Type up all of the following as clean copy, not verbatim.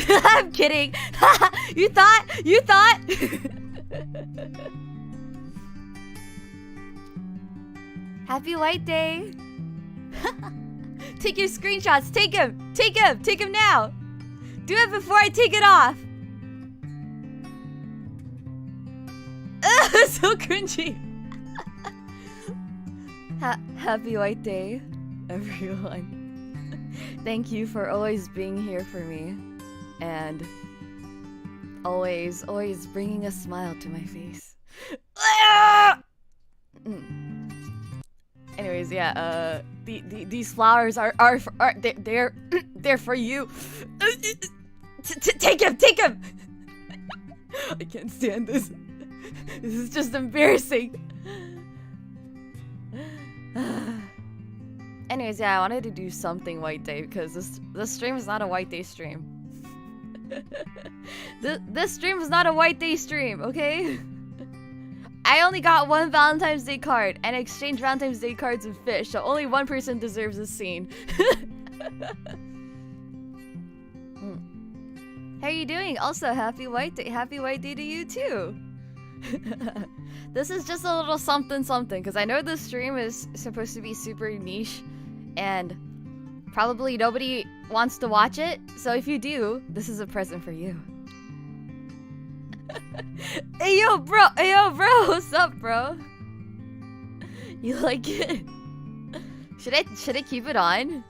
I'm kidding. You thought? Happy White Day. Take your screenshots. Take him now. Do it before I take it off. So cringy. Happy White Day, everyone. Thank you for always being here for me, and always bringing a smile to my face. Anyways, yeah. These flowers are they're for you. Take him. I can't stand this. This is just embarrassing. Anyways, yeah, I wanted to do something White Day because this stream is not a White Day stream. This stream is not a White Day stream, okay? I only got one Valentine's Day card and exchanged Valentine's Day cards with Fish, so only one person deserves this scene. How are you doing? Also, happy White Day. Happy White Day to you too. This is just a little something because I know this stream is supposed to be super niche and probably nobody wants to watch it, so if you do, this is a present for you. Hey yo bro, what's up bro? You like it? Should I keep it on?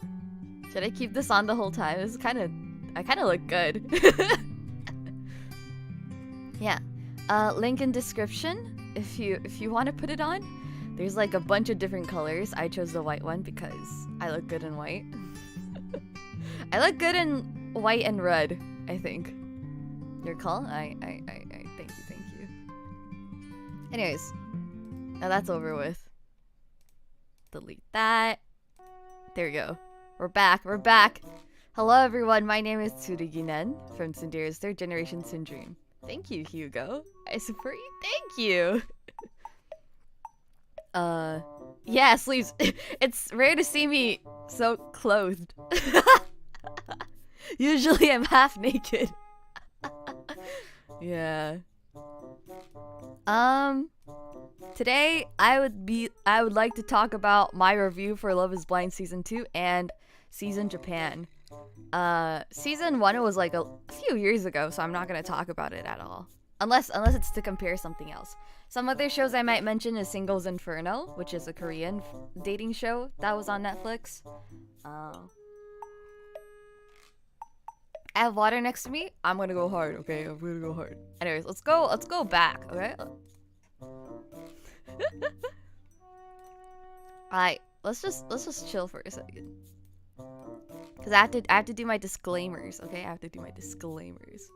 Should I keep this on the whole time? I kinda look good. Yeah. Link in description if you want to put it on. There's like a bunch of different colors. I chose the white one because I look good in white. I look good in white and red, I think. Your call? I thank you. Anyways, now that's over with. Delete that. There we go. We're back. Hello everyone, my name is Tsuriginen from Tsunderia's 3rd generation TsunDream. Thank you, Hugo. I support you. Thank you. Yeah, sleeves. It's rare to see me so clothed. Usually I'm half naked. Yeah. Today I would like to talk about my review for Love is Blind Season 2 and Season Japan. Season 1 was like a few years ago, so I'm not gonna talk about it at all. Unless it's to compare something else. Some other shows I might mention is Singles Inferno, which is a Korean dating show that was on Netflix. I have water next to me. I'm gonna go hard, okay? I'm gonna go hard. Anyways, let's go back, okay? Alright, let's just chill for a second. Cause I have to do my disclaimers, okay? I have to do my disclaimers.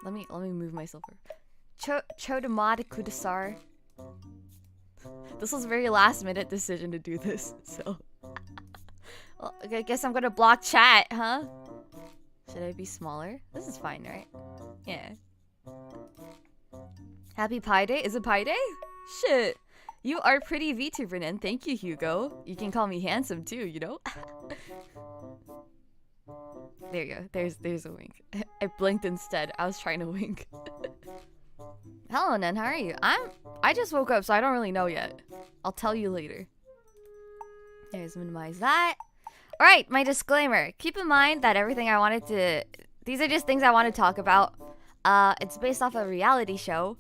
Let me move myself over. Chodamada kudasar. This was a very last minute decision to do this, so well, I guess I'm gonna block chat, huh? Should I be smaller? This is fine, right? Yeah. Happy Pi Day? Is it Pi Day? Shit. You are pretty VTuber, and thank you, Hugo. You can call me handsome too, you know? There you go. There's a wink. I blinked instead. I was trying to wink. Hello, Nen. How are you? I just woke up, so I don't really know yet. I'll tell you later. There's minimize that. Alright, my disclaimer. Keep in mind that everything I wanted to... These are just things I want to talk about. It's based off a reality show.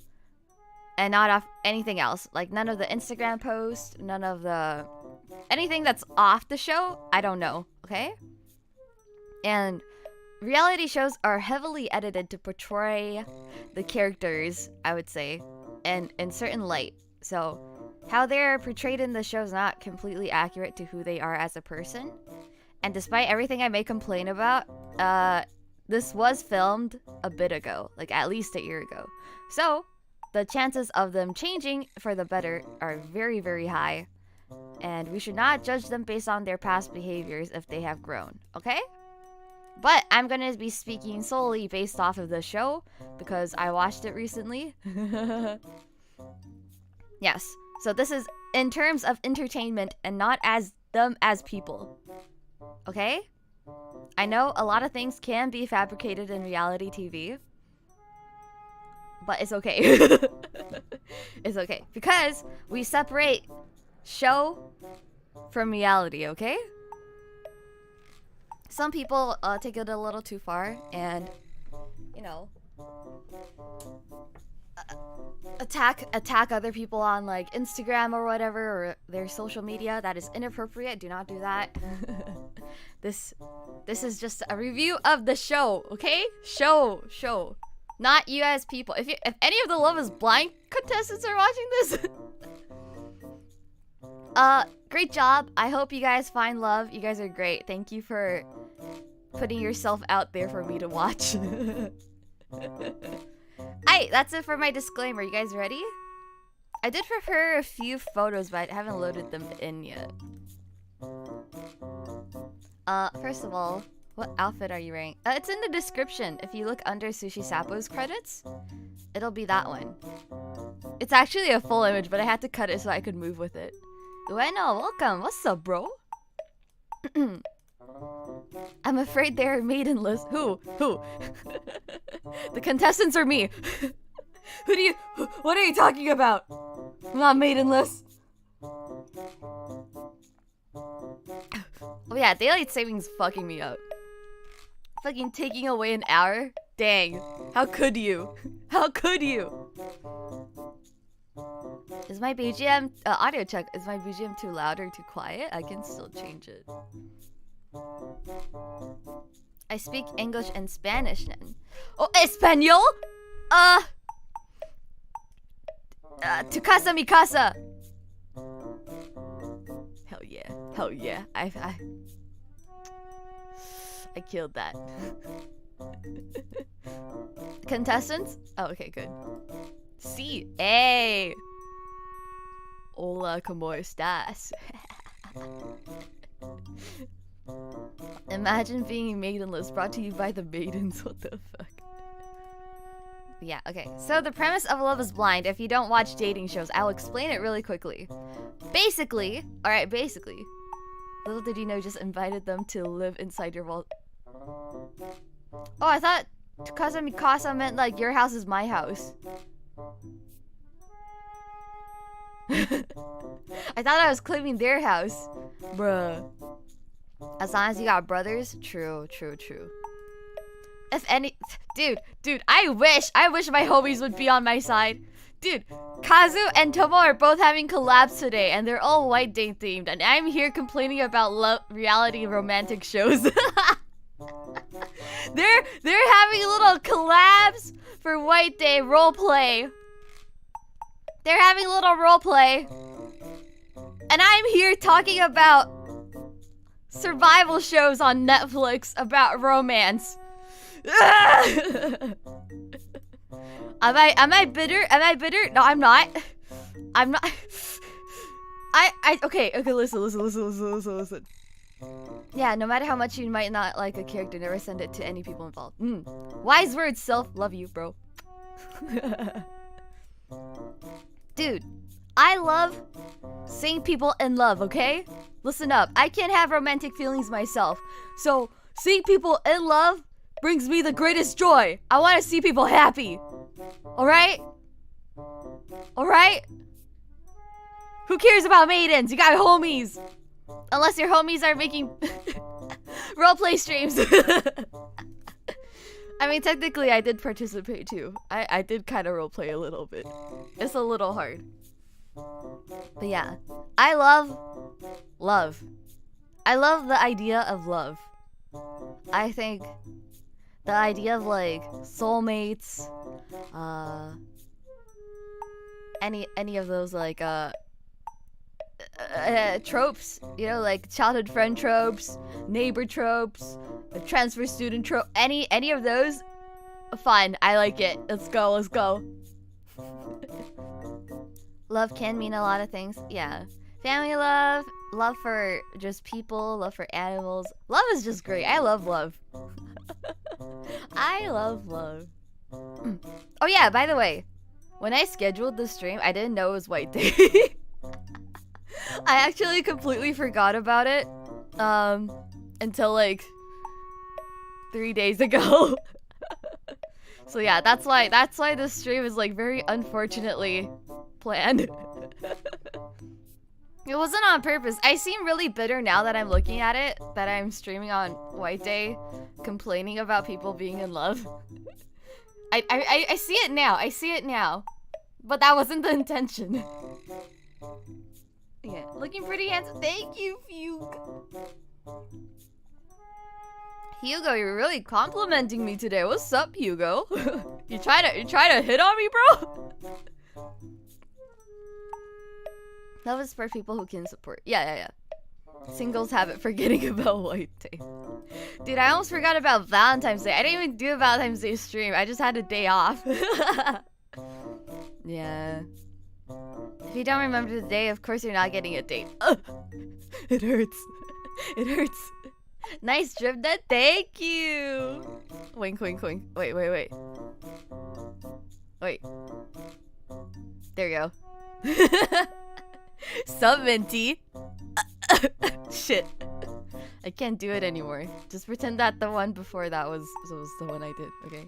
And not off anything else. Like, none of the Instagram posts, none of the... Anything that's off the show, I don't know. Okay? And reality shows are heavily edited to portray the characters, I would say, in certain light. So, how they're portrayed in the show is not completely accurate to who they are as a person. And despite everything I may complain about, this was filmed a bit ago, like at least a year ago. So, the chances of them changing for the better are very, very high. And we should not judge them based on their past behaviors if they have grown, okay? But I'm gonna be speaking solely based off of the show because I watched it recently. Yes, so this is in terms of entertainment and not as them as people. Okay? I know a lot of things can be fabricated in reality TV, but it's okay. It's okay because we separate show from reality, okay? Some people take it a little too far and, you know, attack other people on like Instagram or whatever, or their social media. That is inappropriate. Do not do that. This is just a review of the show, okay? Show. Not you as people. If any of the Love is Blind contestants are watching this, great job. I hope you guys find love. You guys are great. Thank you for putting yourself out there for me to watch. Aight, that's it for my disclaimer. You guys ready? I did prepare a few photos, but I haven't loaded them in yet. First of all, what outfit are you wearing? It's in the description. If you look under Sushi Sappo's credits, it'll be that one. It's actually a full image, but I had to cut it so I could move with it. Ueno, welcome. What's up, bro? I'm afraid they're maidenless. Who? The contestants or me? What are you talking about? I'm not maidenless. Oh yeah, daylight savings fucking me up. Fucking taking away an hour? Dang. How could you? How could you? Is my BGM audio check? Is my BGM too loud or too quiet? I can still change it. I speak English and Spanish then. Oh, Espanol? Tu casa mi casa. Hell yeah. I killed that. Contestants? Oh, okay, good. Sí. Hey. Hola, ¿cómo estás? Imagine being maidenless, brought to you by the maidens. What the fuck? Yeah, okay. So the premise of Love is Blind, if you don't watch dating shows, I'll explain it really quickly. Basically, little did you know, just invited them to live inside your world. Oh, I thought Casa mi casa meant like your house is my house. I thought I was claiming their house. Bruh. As long as you got brothers, true. If any, dude, I wish my homies would be on my side. Dude, Kazu and Tomo are both having collabs today, and they're all white day themed, and I'm here complaining about reality romantic shows. They're having little collabs for White Day roleplay. They're having little roleplay, and I'm here talking about survival shows on Netflix about romance. Am I bitter? No, I'm not. Okay, listen. Yeah, no matter how much you might not like a character, never send it to any people involved. Wise words, self. Love you, bro. Dude, I love seeing people in love, okay? Listen up. I can't have romantic feelings myself. So, seeing people in love brings me the greatest joy. I want to see people happy. Alright? Who cares about maidens? You got homies. Unless your homies are making roleplay streams. I mean, technically, I did participate too. I did kind of roleplay a little bit. It's a little hard. But yeah, I love love. I love the idea of love. I think the idea of like soulmates, any of those like tropes, you know, like childhood friend tropes, neighbor tropes, the transfer student trope, any of those, fun. I like it. Let's go. Love can mean a lot of things. Yeah, family love for just people, love for animals. Love is just great. I love love. I love love. Oh yeah, by the way, when I scheduled the stream, I didn't know it was White Day. I actually completely forgot about it until like 3 days ago. So yeah, that's why this stream is like very unfortunately planned. It wasn't on purpose. I seem really bitter now that I'm looking at it, that I'm streaming on White Day, complaining about people being in love. I see it now. I see it now. But that wasn't the intention. Yeah, looking pretty handsome. Thank you, Fugue. Hugo, you're really complimenting me today. What's up, Hugo? you try to hit on me, bro? Love is for people who can support. Yeah. Singles have it forgetting about White Day. Dude, I almost forgot about Valentine's Day. I didn't even do a Valentine's Day stream. I just had a day off. Yeah. If you don't remember the day, of course you're not getting a date. It hurts. It hurts. Nice drip net. Thank you. Wink, wink, wink. Wait. Wait. There you go. Sub Minty. Shit. I can't do it anymore. Just pretend that the one before that was the one I did, okay?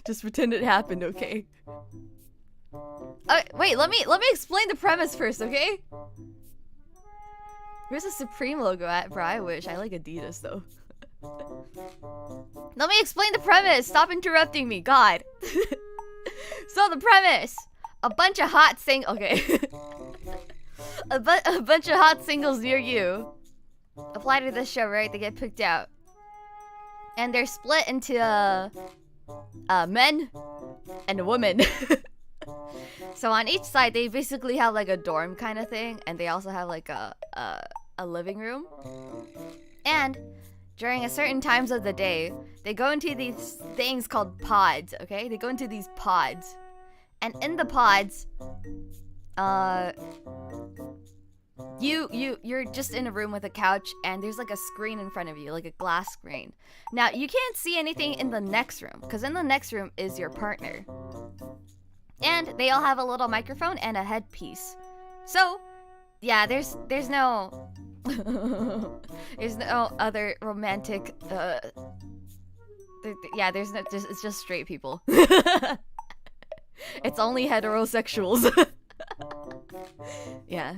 just pretend it happened, okay? Wait, let me explain the premise first, okay? Where's the Supreme logo at, bro? I wish. I like Adidas, though. Let me explain the premise! Stop interrupting me, God! So, the premise! A bunch of hot okay. a bunch of hot singles near you apply to this show, right? They get picked out. And they're split into men and a woman. So on each side, they basically have like a dorm kind of thing, and they also have like a living room. And during a certain times of the day, they go into these things called pods, okay? They go into these pods. And in the pods, you're just in a room with a couch, and there's like a screen in front of you, like a glass screen. Now, you can't see anything in the next room, because in the next room is your partner. And they all have a little microphone and a headpiece. So, yeah, there's no there's no other romantic yeah, there's no it's just straight people. It's only heterosexuals. Yeah.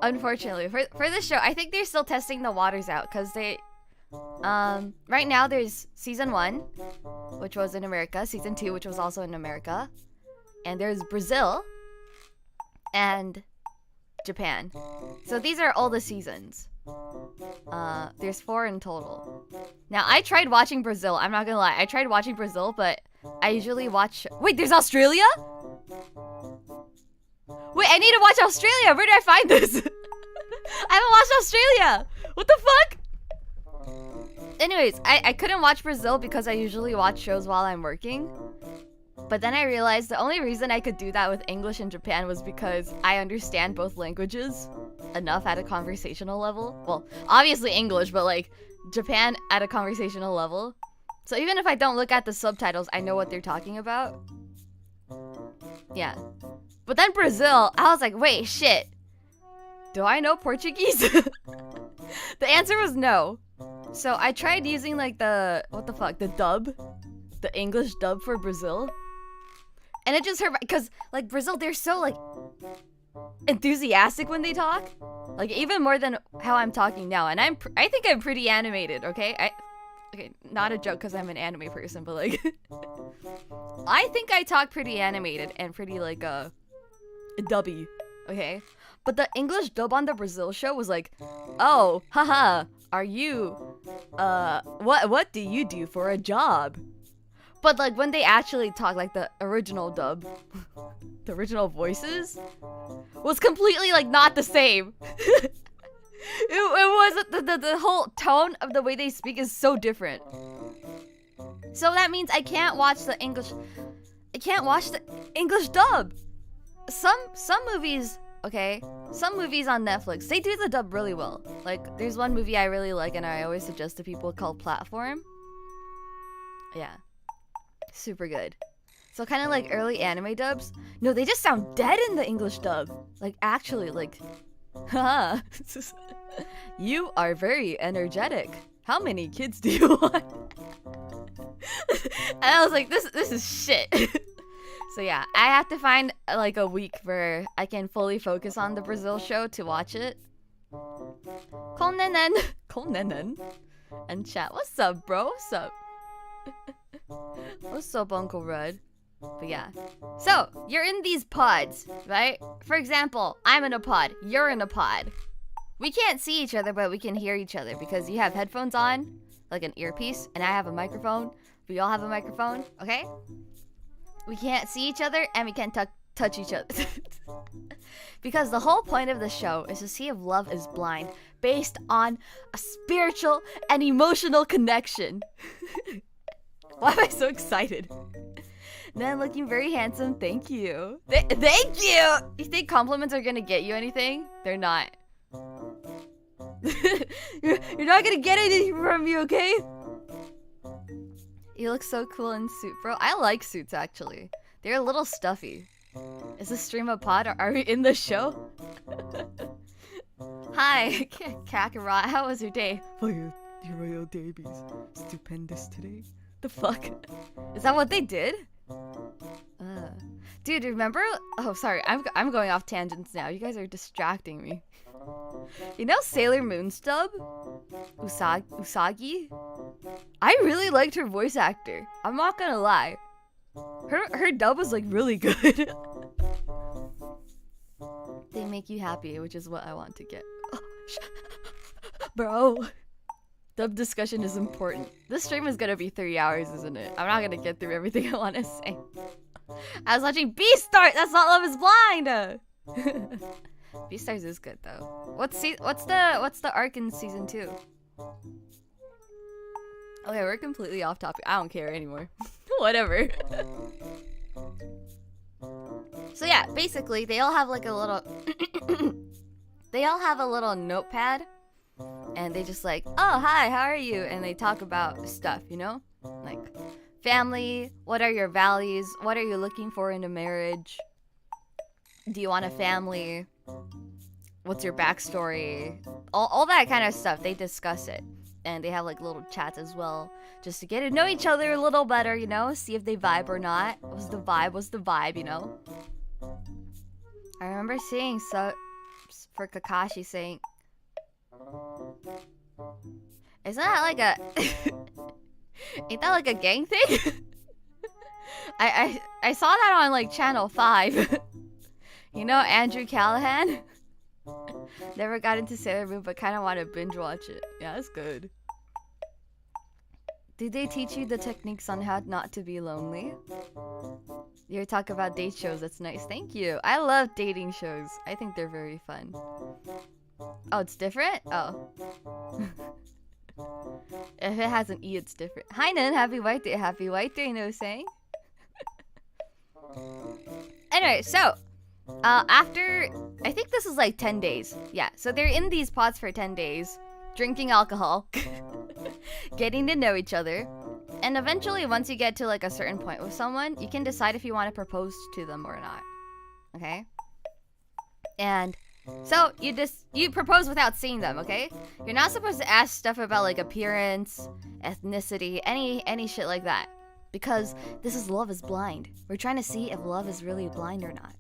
Unfortunately, for this show, I think they're still testing the waters out, because they right now there's season 1, which was in America, season 2, which was also in America, and there's Brazil and Japan. So these are all the seasons. There's 4 in total. Now, I tried watching Brazil. I'm not gonna lie. I tried watching Brazil, but I usually watch... Wait, there's Australia? Wait, I need to watch Australia. Where did I find this? I haven't watched Australia. What the fuck? Anyways, I couldn't watch Brazil because I usually watch shows while I'm working. But then I realized the only reason I could do that with English in Japan was because I understand both languages enough at a conversational level. Well, obviously English, but like Japan at a conversational level. So even if I don't look at the subtitles, I know what they're talking about. Yeah. But then Brazil, I was like, wait, shit. Do I know Portuguese? The answer was no. So I tried using like the dub. The English dub for Brazil. And it just hurt, because like Brazil, they're so like enthusiastic when they talk. Like even more than how I'm talking now. And I think I'm pretty animated, okay? Okay, not a joke because I'm an anime person, but like I think I talk pretty animated and pretty like dubby, okay? But the English dub on the Brazil show was like, oh, haha, are you what do you do for a job? But like when they actually talk, like the original dub, the original voices was completely like not the same. It wasn't the whole tone of the way they speak is so different. So that means I can't watch the English. I can't watch the English dub. Some movies, okay, some movies on Netflix, they do the dub really well. Like there's one movie I really like and I always suggest to people called Platform. Yeah. Super good. So kind of like early anime dubs. No, they just sound dead in the English dub. Like actually, like, haha. You are very energetic. How many kids do you want? And I was like, this is shit. So yeah, I have to find like a week where I can fully focus on the Brazil show to watch it. Kolnenen. And chat. What's up, bro? What's up? What's up, Uncle Red? But yeah. So, you're in these pods, right? For example, I'm in a pod. You're in a pod. We can't see each other, but we can hear each other because you have headphones on, like an earpiece, and I have a microphone. We all have a microphone, okay? We can't see each other, and we can't touch each other. Because the whole point of the show is to see if love is blind, based on a spiritual and emotional connection. Why am I so excited? Nan looking very handsome, thank you. Thank you! You think compliments are gonna get you anything? They're not. You're not gonna get anything from me, okay? You look so cool in suit, bro. I like suits, actually. They're a little stuffy. Is this stream a pod or are we in the show? Hi, Kakarot. How was your day? Oh, your royal babies. Stupendous today. The fuck? Is that what they did? Dude, remember? Oh, sorry. I'm going off tangents now. You guys are distracting me. You know Sailor Moon Stub? Usagi? I really liked her voice actor. I'm not gonna lie. Her dub was like really good. They make you happy, which is what I want to get. Oh, bro. Dub discussion is important. This stream is gonna be 3 hours, isn't it? I'm not gonna get through everything I want to say. I was watching Beastars! That's not Love is Blind! Beastars is good though. What's the arc in season 2? Okay, we're completely off topic. I don't care anymore. Whatever. So yeah, basically they all have like a little they all have a little notepad and they just like, oh hi, how are you? And they talk about stuff, you know? Like family, what are your values? What are you looking for in a marriage? Do you want a family? What's your backstory? All that kind of stuff. They discuss it. And they have like little chats as well. Just to get to know each other a little better, you know? See if they vibe or not. What's the vibe, you know? I remember seeing for Kakashi saying... Isn't that like a... Ain't that like a gang thing? I saw that on like channel 5. You know Andrew Callahan? Never got into Sailor Moon, but kind of want to binge watch it. Yeah, it's good. Did they teach you the techniques on how not to be lonely? You talk about date shows, that's nice. Thank you. I love dating shows. I think they're very fun. Oh, it's different? Oh. If it has an E, it's different. Hi, Nan. Happy White Day. Happy White Day, no saying. Anyway, so... after, I think this is like 10 days. Yeah, so they're in these pods for 10 days, drinking alcohol, getting to know each other, and eventually once you get to like a certain point with someone, you can decide if you want to propose to them or not. Okay? And so you propose without seeing them, okay? You're not supposed to ask stuff about like appearance, ethnicity, any shit like that. Because this is Love is Blind. We're trying to see if love is really blind or not.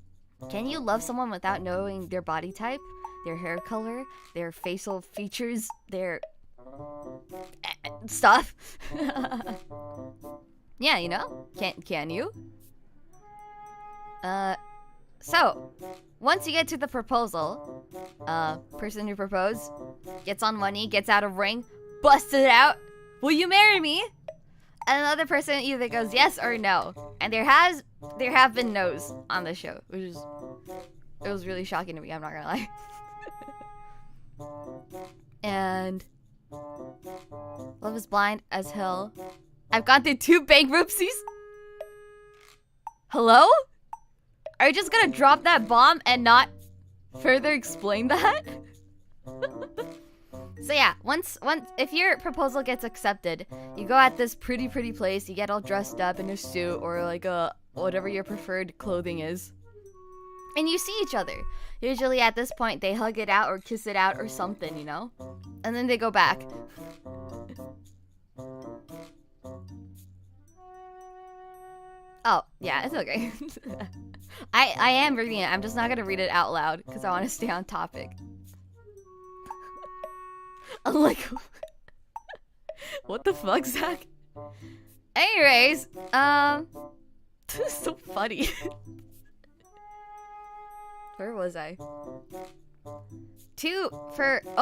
Can you love someone without knowing their body type, their hair color, their facial features, their stuff? Yeah, you know? Can you? So, once you get to the proposal, person who proposed gets on one knee, gets out a ring, busts it out. Will you marry me? And another person either goes yes or no. And there have been no's on the show, which is, it was really shocking to me, I'm not gonna lie. And Love is Blind as hell. I've gone through 2 bankruptcies. Hello? Are you just gonna drop that bomb and not further explain that? So yeah, once if your proposal gets accepted, you go at this pretty place, you get all dressed up in a suit or like whatever your preferred clothing is. And you see each other. Usually at this point they hug it out or kiss it out or something, you know? And then they go back. Oh, yeah, it's okay. I am reading it. I'm just not gonna read it out loud because I want to stay on topic. I'm like, what the fuck, Zach? Anyways, this is so funny. Where was I? Oh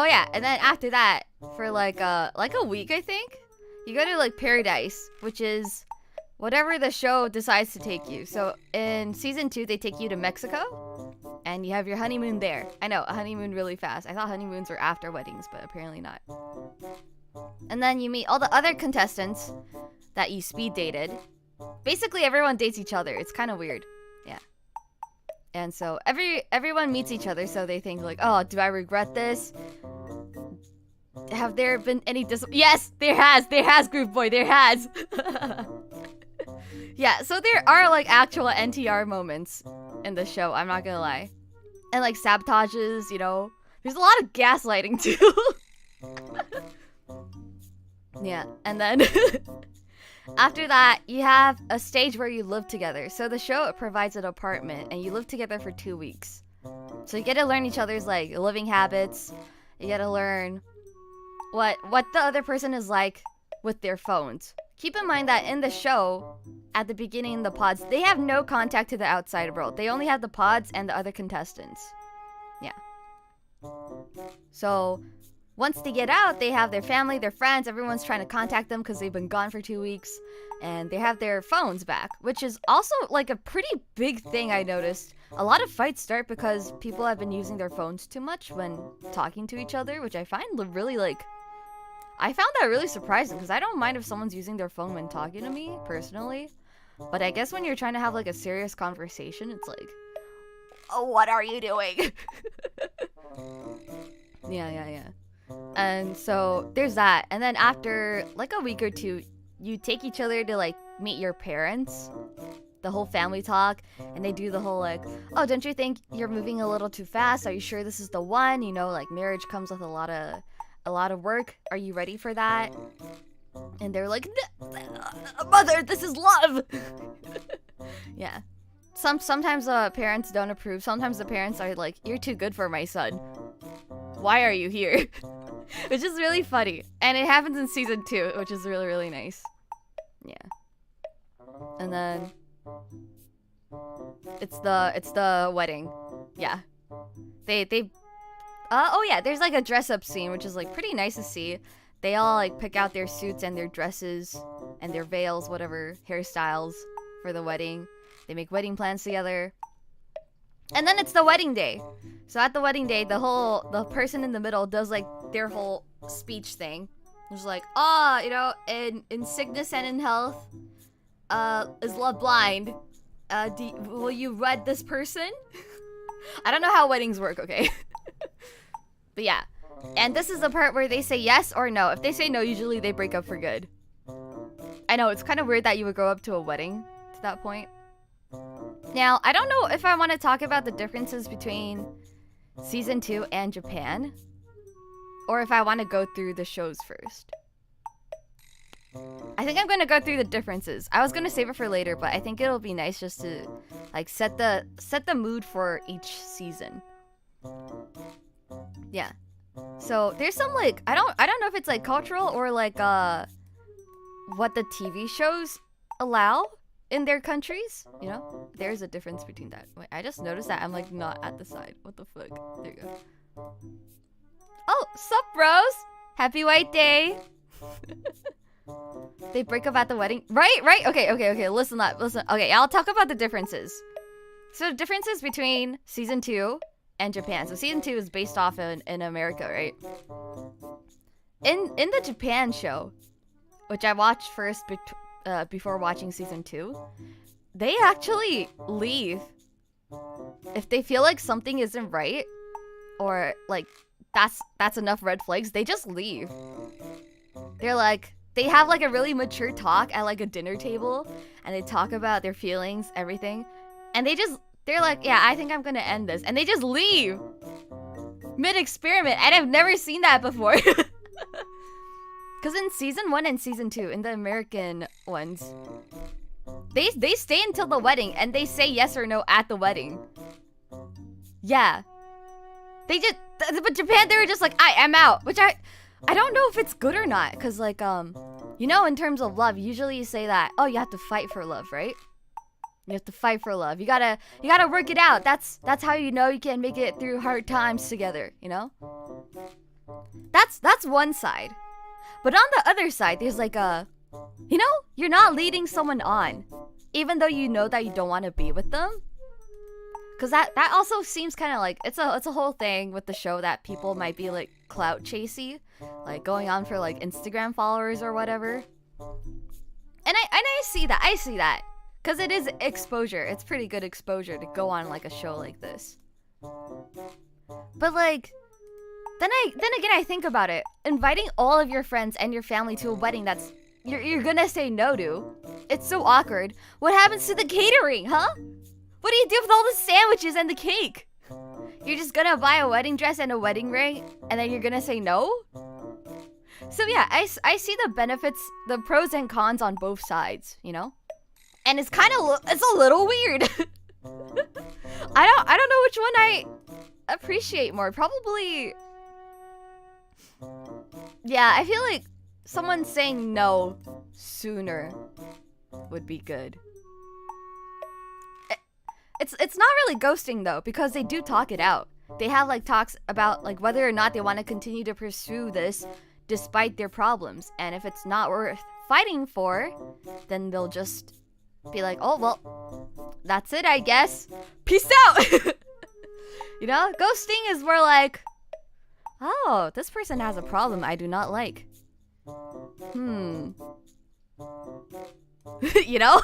yeah, and then after that, for like a week, I think, you go to like Paradise, which is whatever the show decides to take you. So in season 2, they take you to Mexico, and you have your honeymoon there. I know, a honeymoon really fast. I thought honeymoons were after weddings, but apparently not. And then you meet all the other contestants that you speed dated. Basically, everyone dates each other. It's kind of weird. Yeah. And so everyone meets each other, so they think like, oh, do I regret this? Have there been any Yes, there has, group boy, there has. Yeah, so there are like actual NTR moments in the show, I'm not gonna lie. And like sabotages, you know. There's a lot of gaslighting too. Yeah, and then after that, you have a stage where you live together. So the show provides an apartment, and you live together for 2 weeks. So you get to learn each other's like living habits. You get to learn what the other person is like with their phones. Keep in mind that in the show, at the beginning in the pods, they have no contact to the outside world. They only have the pods and the other contestants. Yeah. So once they get out, they have their family, their friends, everyone's trying to contact them because they've been gone for 2 weeks. And they have their phones back, which is also like a pretty big thing I noticed. A lot of fights start because people have been using their phones too much when talking to each other, which I find really like... I found that really surprising because I don't mind if someone's using their phone when talking to me, personally. But I guess when you're trying to have like a serious conversation, it's like, oh, what are you doing? Yeah. And so there's that. And then after like a week or two, you take each other to like meet your parents, the whole family talk, and they do the whole like, oh, don't you think you're moving a little too fast? Are you sure this is the one? You know, like marriage comes with a lot of work. Are you ready for that? And they're like, mother, this is love. Yeah. Sometimes parents don't approve. Sometimes the parents are like, you're too good for my son. Why are you here? Which is really funny. And it happens in season 2, which is really, really nice. Yeah. And then it's the wedding. Yeah. Oh yeah, there's like a dress up scene, which is like pretty nice to see. They all like pick out their suits and their dresses and their veils, whatever, hairstyles for the wedding. They make wedding plans together. And then it's the wedding day. So at the wedding day, the person in the middle does like their whole speech thing. It's like, you know, in sickness and in health, is love blind? Will you wed this person? I don't know how weddings work, okay? But yeah. And this is the part where they say yes or no. If they say no, usually they break up for good. I know, it's kind of weird that you would go up to a wedding to that point. Now, I don't know if I want to talk about the differences between season 2 and Japan, or if I want to go through the shows first. I think I'm going to go through the differences. I was going to save it for later, but I think it'll be nice just to like set the mood for each season. Yeah. So there's some like I don't know if it's like cultural or like what the TV shows allow in their countries, you know? There's a difference between that. Wait, I just noticed that I'm like not at the side. What the fuck? There you go. Oh, sup bros? Happy White Day. They break up at the wedding. Right? Okay. Listen up. Okay, I'll talk about the differences. So the differences between season 2 and Japan. So season 2 is based off in America, right? In the Japan show, which I watched first before watching season 2, they actually leave if they feel like something isn't right, or like that's enough red flags. They just leave. They're like, they have like a really mature talk at like a dinner table, and they talk about their feelings, everything, and they're like, yeah, I think I'm gonna end this, and they just leave mid-experiment, and I've never seen that before. Because in season 1 and season 2, in the American ones, They stay until the wedding and they say yes or no at the wedding. Yeah. They just, but Japan, they were just like, I'm out. Which I don't know if it's good or not. Cause like, you know, in terms of love, usually you say that, oh, you have to fight for love, right? You have to fight for love. You gotta work it out. That's how you know you can make it through hard times together, you know? That's one side. But on the other side, there's like you know, you're not leading someone on, even though you know that you don't want to be with them. Cause that also seems kind of like it's a whole thing with the show that people might be like clout chasey, like going on for like Instagram followers or whatever. And I see that, cause it is exposure. It's pretty good exposure to go on like a show like this. But like, then again, I think about it. Inviting all of your friends and your family to a wedding that's you're gonna say no to. It's so awkward. What happens to the catering, huh? What do you do with all the sandwiches and the cake? You're just gonna buy a wedding dress and a wedding ring, and then you're gonna say no? So yeah, I see the benefits, the pros and cons on both sides, you know? And it's it's a little weird. I don't know which one I appreciate more. Probably, yeah, I feel like someone saying no sooner would be good. It's not really ghosting though, because they do talk it out. They have like talks about like whether or not they want to continue to pursue this despite their problems. And if it's not worth fighting for, then they'll just be like, oh well, that's it, I guess. Peace out. You know, ghosting is more like, oh, this person has a problem I do not like. You know?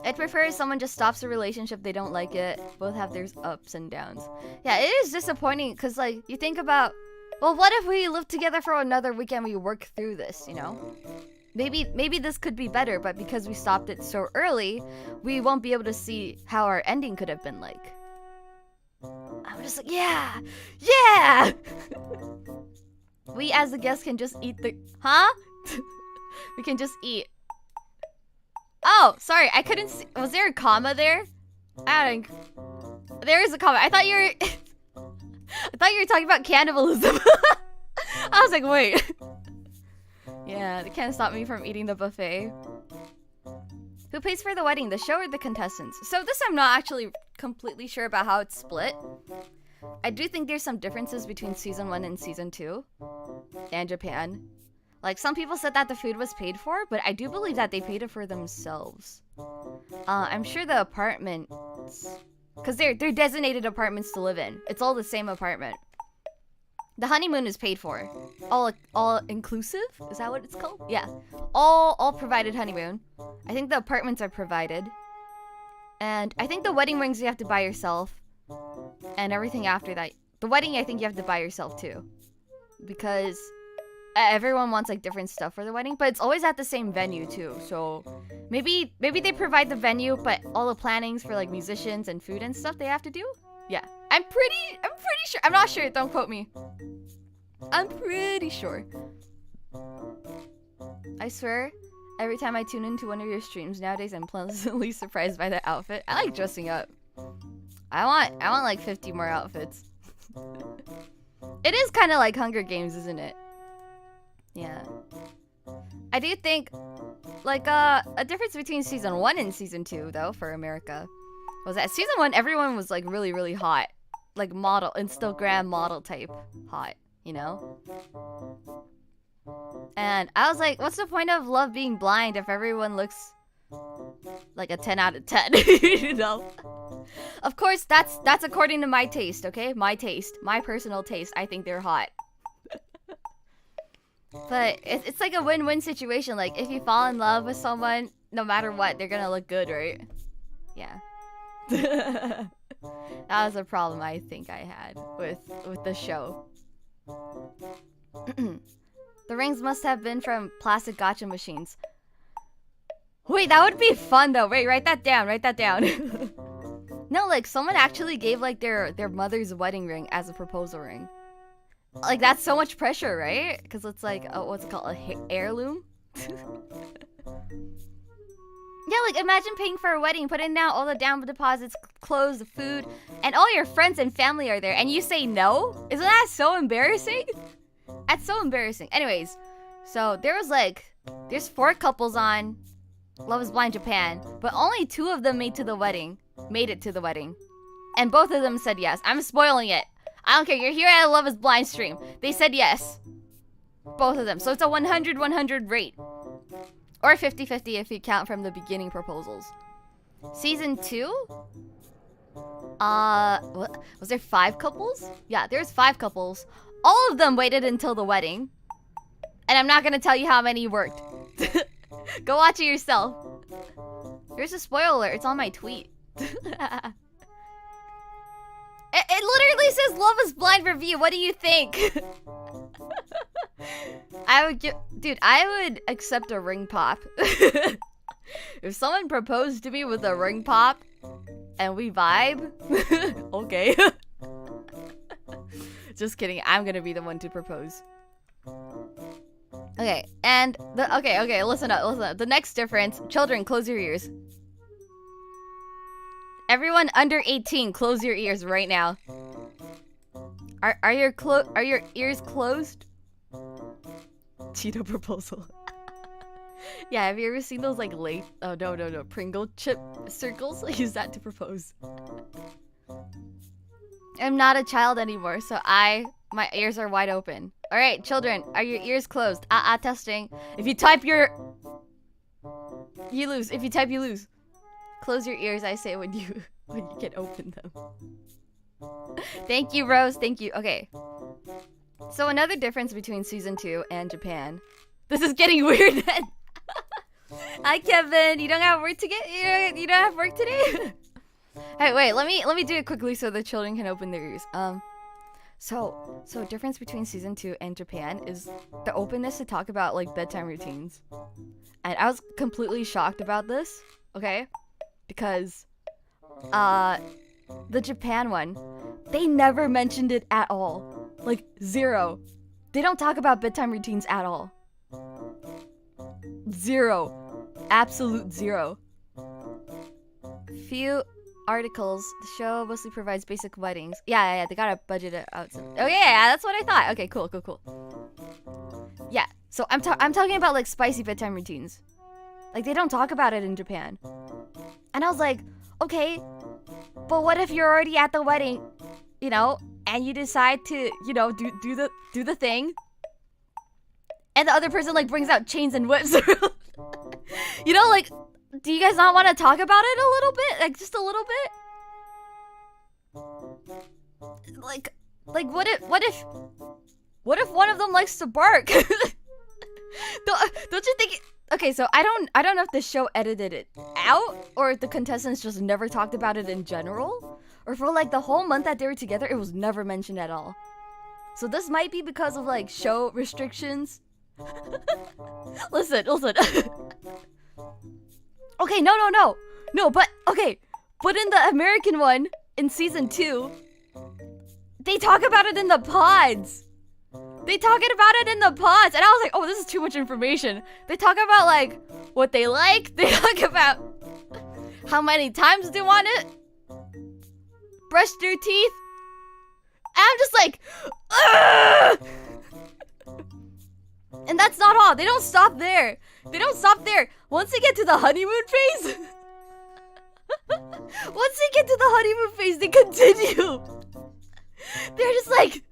I'd prefer if someone just stops a relationship, they don't like it. Both have their ups and downs. Yeah, it is disappointing because, like, you think about, well, what if we live together for another weekend, we work through this, you know? Maybe this could be better, but because we stopped it so early, we won't be able to see how our ending could have been like. I'm just like, yeah! Yeah! We as the guests can just eat the... Huh? We can just eat. Oh, sorry, I couldn't see. Was there a comma there? There is a comma. I thought you were... I thought you were talking about cannibalism. I was like, wait. Yeah, they can't stop me from eating the buffet. Who pays for the wedding, the show or the contestants? So this I'm not actually completely sure about how it's split. I do think there's some differences between season 1 and season 2 and Japan. Like, some people said that the food was paid for, but I do believe that they paid it for themselves. I'm sure the apartments... Because they're designated apartments to live in. It's all the same apartment. The honeymoon is paid for. All inclusive? Is that what it's called? Yeah. All provided honeymoon. I think the apartments are provided. And I think the wedding rings you have to buy yourself. And everything after that. The wedding, I think you have to buy yourself too. Because... everyone wants like different stuff for the wedding, but it's always at the same venue too. So maybe they provide the venue, but all the plannings for like musicians and food and stuff they have to do. Yeah, I'm pretty sure. I'm not sure. Don't quote me. I'm pretty sure. I swear, every time I tune into one of your streams nowadays, I'm pleasantly surprised by the outfit. I like dressing up. I want like 50 more outfits. It is kind of like Hunger Games, isn't it? Yeah. I do think, like, a difference between season 1 and season 2, though, for America, was that season 1, everyone was, like, really, really hot. Like, model, Instagram model type hot, you know? And I was like, what's the point of love being blind if everyone looks like a 10 out of 10, you know? Of course, that's according to my taste, okay? My taste. My personal taste. I think they're hot. But it's like a win-win situation. Like, if you fall in love with someone, no matter what, they're gonna look good, right? Yeah. That was a problem I think I had with the show. The rings must have been from plastic gacha machines. Wait, that would be fun though. Wait, write that down. Write that down. No, like, someone actually gave like their mother's wedding ring as a proposal ring. Like, that's so much pressure, right? Because it's like, what's it called? Heirloom? Yeah, like imagine paying for a wedding, putting down all the down deposits, clothes, food, and all your friends and family are there, and you say no? Isn't that so embarrassing? That's so embarrassing. Anyways, so there's 4 couples on Love is Blind Japan, but only 2 of them made it to the wedding. And both of them said yes. I'm spoiling it. I don't care, you're here at a Love is Blind stream. They said yes. Both of them. So it's a 100-100 rate. Or 50-50 if you count from the beginning proposals. Season 2? What? Was there 5 couples? Yeah, there's 5 couples. All of them waited until the wedding. And I'm not gonna tell you how many worked. Go watch it yourself. Here's a spoiler alert, it's on my tweet. It literally says Love is Blind review, what do you think? I would accept a ring pop. If someone proposed to me with a ring pop and we vibe, okay. Just kidding, I'm gonna be the one to propose. Okay, and okay, listen up. The next difference, children, close your ears. Everyone under 18, close your ears right now. Are your ears closed? Cheeto proposal. Yeah, have you ever seen those like late? Oh no, Pringle chip circles? Use that to propose. I'm not a child anymore, so my ears are wide open. All right, children, are your ears closed? Testing. If you type you lose. If you type, you lose. Close your ears, I say, when you can open them. Thank you, Rose. Thank you. Okay. So another difference between season 2 and Japan. This is getting weird then. Hi, Kevin. You don't have work to get. You don't have work today. Hey, wait. Let me do it quickly so the children can open their ears. So a difference between season 2 and Japan is the openness to talk about like bedtime routines. And I was completely shocked about this. Okay. Because the Japan one, they never mentioned it at all. Like 0. They don't talk about bedtime routines at all. 0. Absolute 0. Few articles, the show mostly provides basic weddings. Yeah, they gotta budget it out. Oh yeah, that's what I thought. Okay, cool. Yeah, so I'm talking about like spicy bedtime routines. Like they don't talk about it in Japan. And I was like, okay, but what if you're already at the wedding, you know, and you decide to, you know, do the thing, and the other person like brings out chains and whips. You know, like, do you guys not want to talk about it a little bit? Like, just a little bit? Like what if one of them likes to bark? Don't you think? Okay, so I don't know if the show edited it out, or if the contestants just never talked about it in general, or for like the whole month that they were together, it was never mentioned at all. So this might be because of like show restrictions. Listen. Okay, no, but okay, but in the American one, in season 2, they talk about it in the pods. They talking about it in the pods, and I was like, oh, this is too much information. They talk about like what they like. They talk about how many times they want it, brush their teeth. And I'm just like, ugh! And that's not all. They don't stop there. Once they get to the honeymoon phase, they continue. They're just like,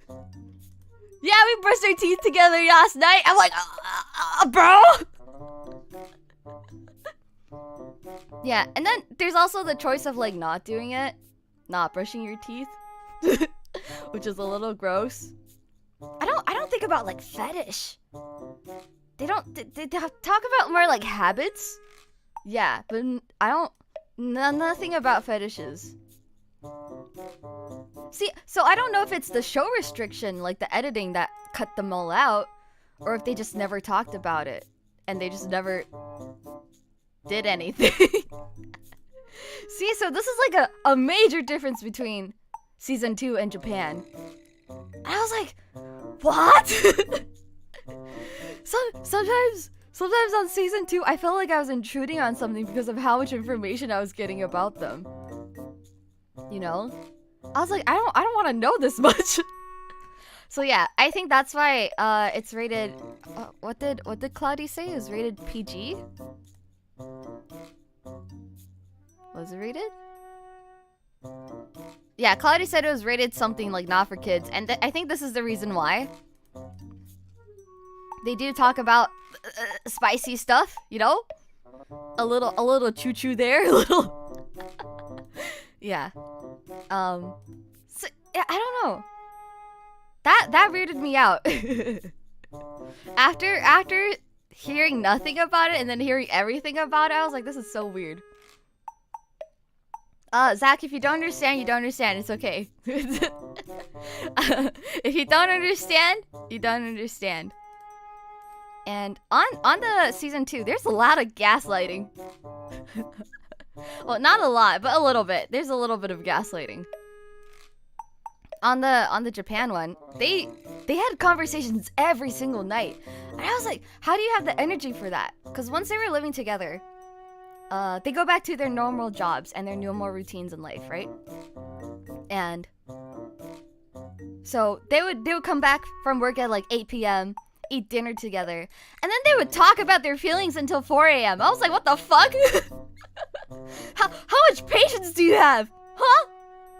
yeah, we brushed our teeth together last night. I'm like, bro. Yeah, and then there's also the choice of like not doing it, not brushing your teeth, which is a little gross. I don't think about like fetish. They talk about more like habits. Yeah, but nothing about fetishes. See, so I don't know if it's the show restriction, like the editing, that cut them all out, or if they just never talked about it and they just never did anything. See, so this is like a major difference between season 2 and Japan. And I was like, what? Sometimes on season 2, I felt like I was intruding on something because of how much information I was getting about them. You know? I was like, I don't want to know this much. So yeah, I think that's why it's rated. What did Cloudy say? It was rated PG. Was it rated? Yeah, Cloudy said it was rated something like not for kids, and I think this is the reason why. They do talk about spicy stuff, you know? A little choo-choo there, a little. Yeah. So, yeah, I don't know. That weirded me out. After hearing nothing about it and then hearing everything about it, I was like, this is so weird. Zach, if you don't understand, you don't understand. It's okay. If you don't understand, you don't understand. And on the season 2, there's a lot of gaslighting. Well, not a lot, but a little bit. There's a little bit of gaslighting. On the Japan one, they had conversations every single night. And I was like, how do you have the energy for that? Because once they were living together, they go back to their normal jobs and their normal routines in life, right? And so they would come back from work at like 8 p.m., eat dinner together, and then they would talk about their feelings until 4 a.m. I was like, what the fuck? How much patience do you have? Huh?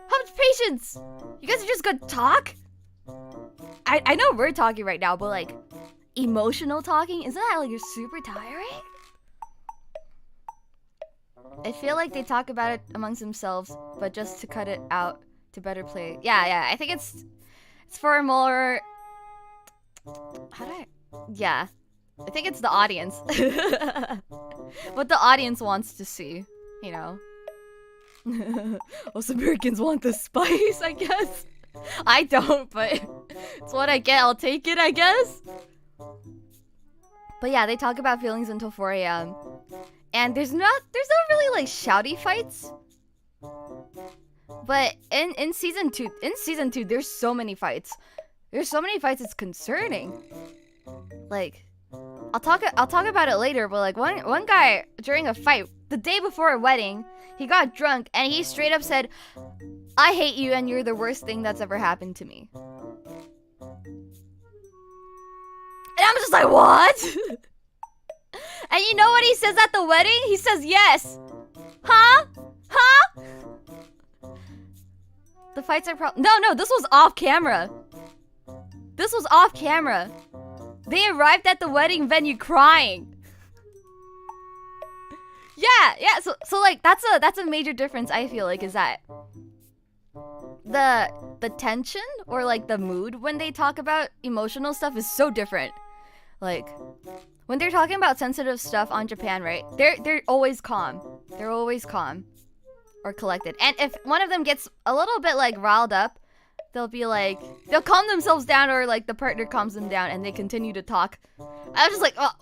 How much patience? You guys are just gonna talk? I know we're talking right now, but like emotional talking, isn't that like super tiring? I feel like they talk about it amongst themselves, but just to cut it out to better play. Yeah, I think it's for more. Yeah, I think it's the audience. What the audience wants to see, you know. Most Americans want the spice, I guess. I don't, but it's what I get. I'll take it, I guess. But yeah, they talk about feelings until 4 a.m. And there's not really like shouty fights. But in season 2, there's so many fights. There's so many fights, it's concerning. Like, I'll talk about it later, but like one guy during a fight the day before a wedding, he got drunk and he straight up said, "I hate you and you're the worst thing that's ever happened to me." And I'm just like, what? And you know what he says at the wedding? He says yes. Huh? The fights are No, this was off camera. This was off camera. They arrived at the wedding venue crying. Yeah. So like that's a major difference. I feel like is that the tension or like the mood when they talk about emotional stuff is so different. Like when they're talking about sensitive stuff on Japan, right? They're always calm. They're always calm or collected. And if one of them gets a little bit like riled up, they'll calm themselves down, or like the partner calms them down and they continue to talk. I was just like, oh.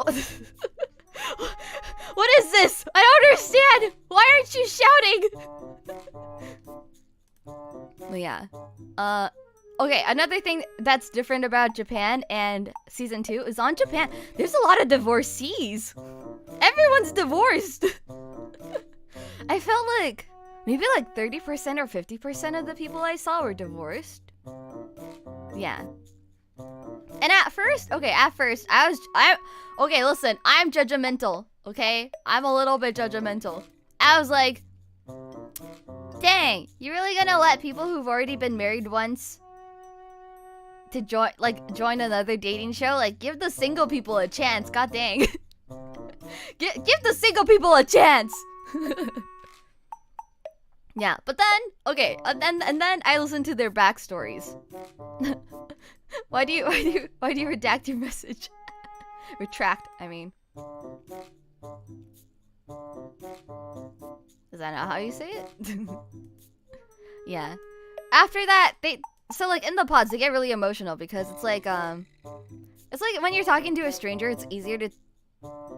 What is this? I don't understand. Why aren't you shouting? But yeah. Okay, another thing that's different about Japan and season 2 is on Japan, there's a lot of divorcees. Everyone's divorced. I felt like maybe like 30% or 50% of the people I saw were divorced. Yeah. And at first, listen, I'm judgmental, okay? I'm a little bit judgmental. I was like, dang, you really gonna let people who've already been married once to join another dating show? Like, give the single people a chance, god dang. Give the single people a chance. Yeah, but then, okay, and then I listened to their backstories. Why do you redact your message? Retract, I mean. Is that not how you say it? Yeah. After that, so like in the pods, they get really emotional because it's like when you're talking to a stranger, it's easier to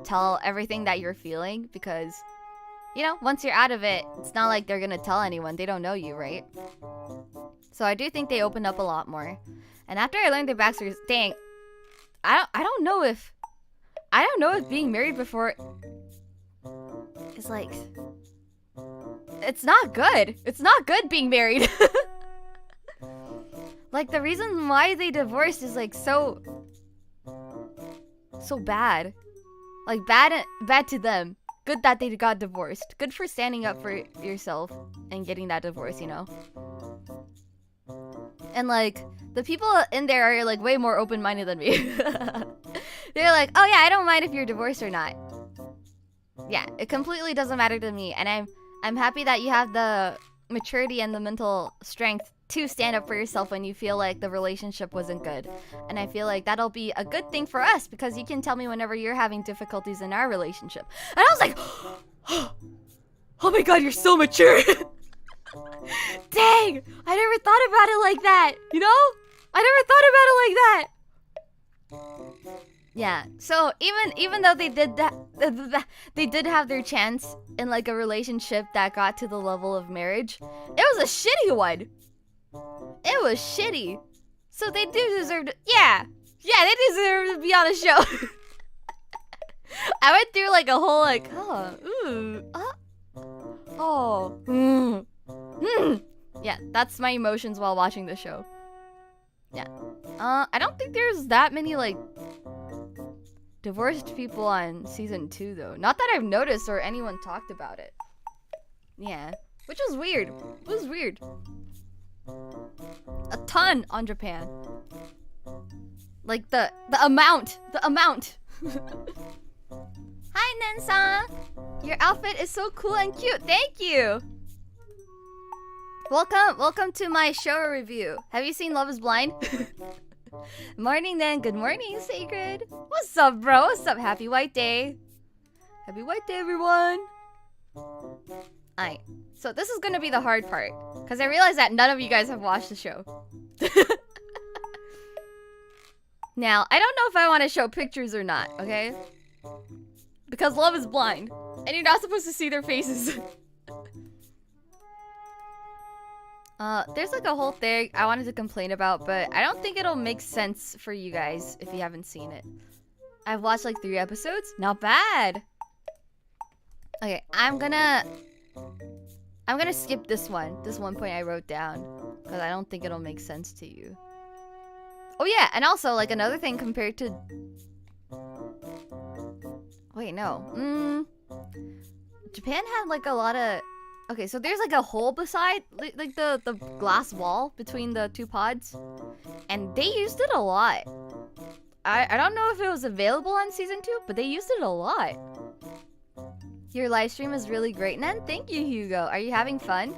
tell everything that you're feeling because, you know, once you're out of it, it's not like they're gonna tell anyone. They don't know you, right? So I do think they open up a lot more. And after I learned their backstories, dang, I don't know if I don't know if being married before is like, it's not good. It's not good being married. Like, the reason why they divorced is like so bad. Like, bad to them. Good that they got divorced. Good for standing up for yourself and getting that divorce, you know? And like, the people in there are like way more open-minded than me. They're like, oh yeah, I don't mind if you're divorced or not. Yeah, it completely doesn't matter to me. And I'm happy that you have the maturity and the mental strength to stand up for yourself when you feel like the relationship wasn't good. And I feel like that'll be a good thing for us because you can tell me whenever you're having difficulties in our relationship. And I was like, oh my god, you're so mature. Dang, I never thought about it like that, you know? I never thought about it like that. Yeah, so even though they did that, they did have their chance in like a relationship that got to the level of marriage, it was a shitty one. It was shitty. So they do deserve to, yeah, they deserve to be on the show. I went through like a whole like, yeah, that's my emotions while watching the show. Yeah. I don't think there's that many like divorced people on season 2 though. Not that I've noticed or anyone talked about it. Yeah, which was weird. It was weird. A ton on Japan. Like the amount. Hi Nen-san! Your outfit is so cool and cute. Thank you. Welcome to my show review. Have you seen Love is Blind? Morning then. Good morning, Sacred. What's up, bro? What's up? Happy White Day. Happy White Day, everyone. Alright. So this is gonna be the hard part. Because I realize that none of you guys have watched the show. Now, I don't know if I want to show pictures or not, okay? Because Love is Blind. And you're not supposed to see their faces. There's like a whole thing I wanted to complain about, but I don't think it'll make sense for you guys if you haven't seen it. I've watched like 3 episodes. Not bad. Okay, I'm gonna skip this one. This one point I wrote down because I don't think it'll make sense to you. Oh yeah, and also like another thing compared to. Wait, no. Japan had like a lot of. Okay, so there's like a hole beside like the glass wall between the 2 pods, and they used it a lot. I don't know if it was available on season 2, but they used it a lot. Your live stream is really great, Nen. Thank you, Hugo. Are you having fun?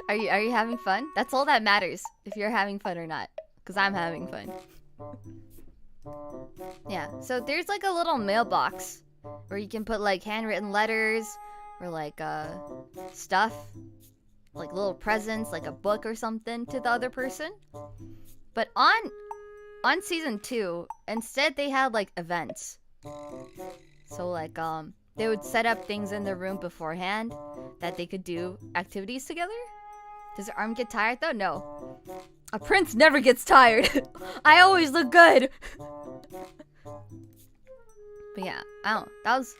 Are you having fun? That's all that matters, if you're having fun or not, because I'm having fun. Yeah, so there's like a little mailbox where you can put like handwritten letters or like stuff, like little presents, like a book or something to the other person. But on season 2, instead they had like events. So like they would set up things in their room beforehand that they could do activities together. Does their arm get tired though? No. A prince never gets tired. I always look good. But yeah, I don't know. That was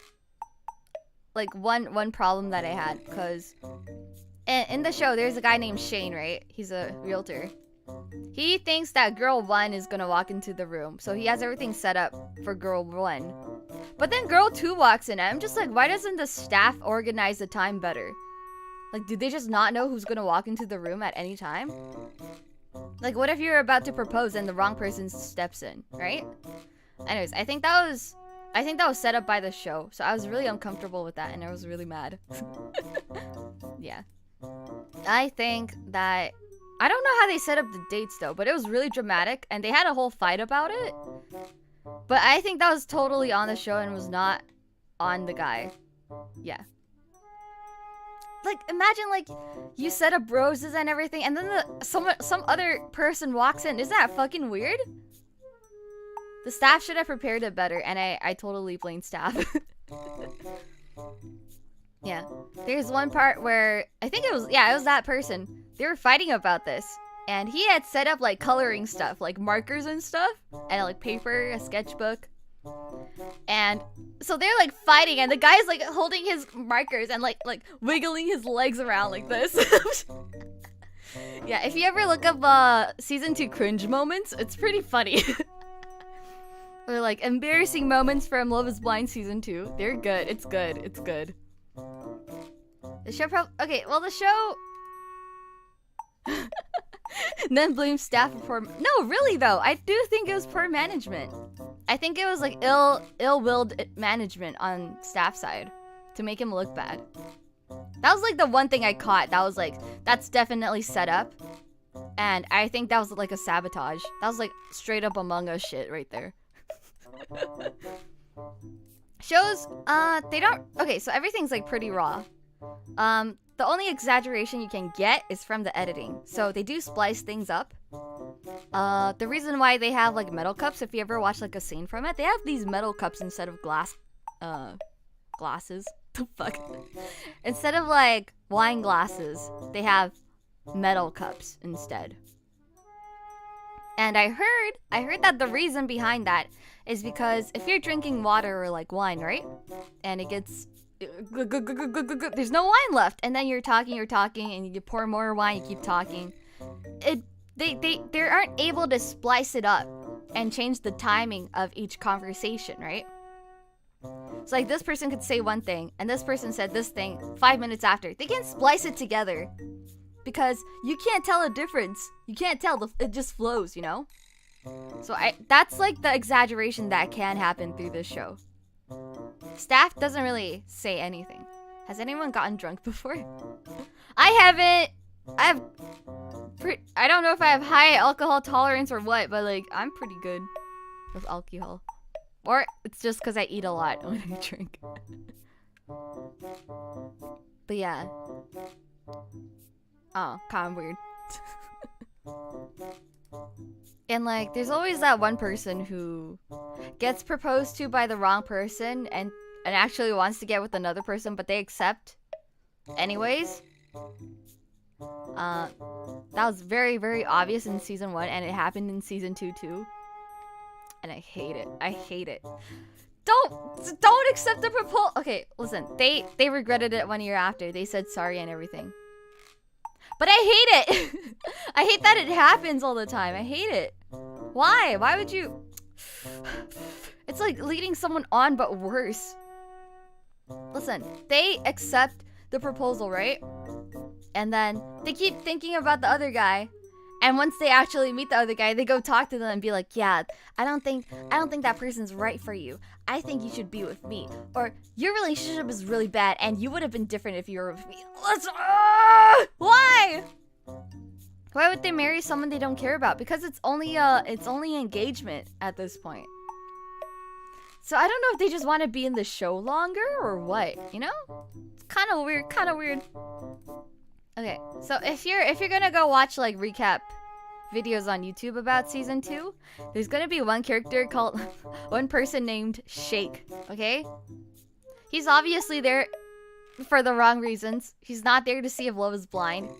like one problem that I had, because in the show there's a guy named Shane, right? He's a realtor. He thinks that girl 1 is gonna walk into the room, so he has everything set up for girl 1. But then girl 2 walks in, and I'm just like, why doesn't the staff organize the time better? Like, do they just not know who's gonna walk into the room at any time? Like, what if you're about to propose and the wrong person steps in, right? Anyways, I think that was set up by the show, so I was really uncomfortable with that, and I was really mad. Yeah. I think that... I don't know how they set up the dates, though, but it was really dramatic, and they had a whole fight about it. But I think that was totally on the show and was not on the guy. Yeah. Like, imagine, like, you set up roses and everything, and then some other person walks in. Isn't that fucking weird? The staff should have prepared it better, and I totally blame staff. Yeah. There's one part where, I think it was that person. They were fighting about this, and he had set up, like, coloring stuff, like markers and stuff, and, like, paper, a sketchbook. And so they're like fighting, and the guy's like holding his markers and like wiggling his legs around like this. Yeah, if you ever look up season 2 cringe moments, it's pretty funny. Or like embarrassing moments from Love is Blind season 2. They're good. It's good. It's good. The show okay, well the show then blames staff for poor. No, really though, I do think it was poor management. I think it was like ill-willed management on staff side to make him look bad. That was like the one thing I caught. That was like, that's definitely set up. And I think that was like a sabotage. That was like straight up Among Us shit right there. Shows, they don't, okay, so everything's like pretty raw. The only exaggeration you can get is from the editing. So they do splice things up. The reason why they have like metal cups, if you ever watch like a scene from it, they have these metal cups instead of glasses. The fuck? Instead of like wine glasses, they have metal cups instead. And I heard that the reason behind that is because if you're drinking water or like wine, right? And it gets there's no wine left, and then you're talking, and you pour more wine, you keep talking. They aren't able to splice it up and change the timing of each conversation, right? So like this person could say one thing, and this person said this thing 5 minutes after. They can't splice it together because you can't tell a difference. You can't tell. It just flows, you know? So that's like the exaggeration that can happen through this show. Staff doesn't really say anything. Has anyone gotten drunk before? I haven't. I don't know if I have high alcohol tolerance or what, but like I'm pretty good with alcohol. Or it's just because I eat a lot when I drink. But yeah. Oh, kind of weird. And like, there's always that one person who gets proposed to by the wrong person and actually wants to get with another person, but they accept anyways. That was very, very obvious in season 1, and it happened in season 2 too. And I hate it. I hate it. Don't accept the proposal. Okay, listen. They regretted it 1 year after. They said sorry and everything. But I hate it. I hate that it happens all the time. I hate it. Why? Why would you? It's like leading someone on, but worse. Listen, they accept the proposal, right? And then they keep thinking about the other guy. And once they actually meet the other guy, they go talk to them and be like, yeah, I don't think that person's right for you. I think you should be with me. Or your relationship is really bad and you would have been different if you were with me. Why? Why would they marry someone they don't care about? Because it's only engagement at this point. So I don't know if they just want to be in the show longer or what, you know? It's kind of weird. Okay, so if you're gonna go watch like recap videos on YouTube about season 2, there's gonna be one character called one person named Shake, okay? He's obviously there for the wrong reasons. He's not there to see if love is blind.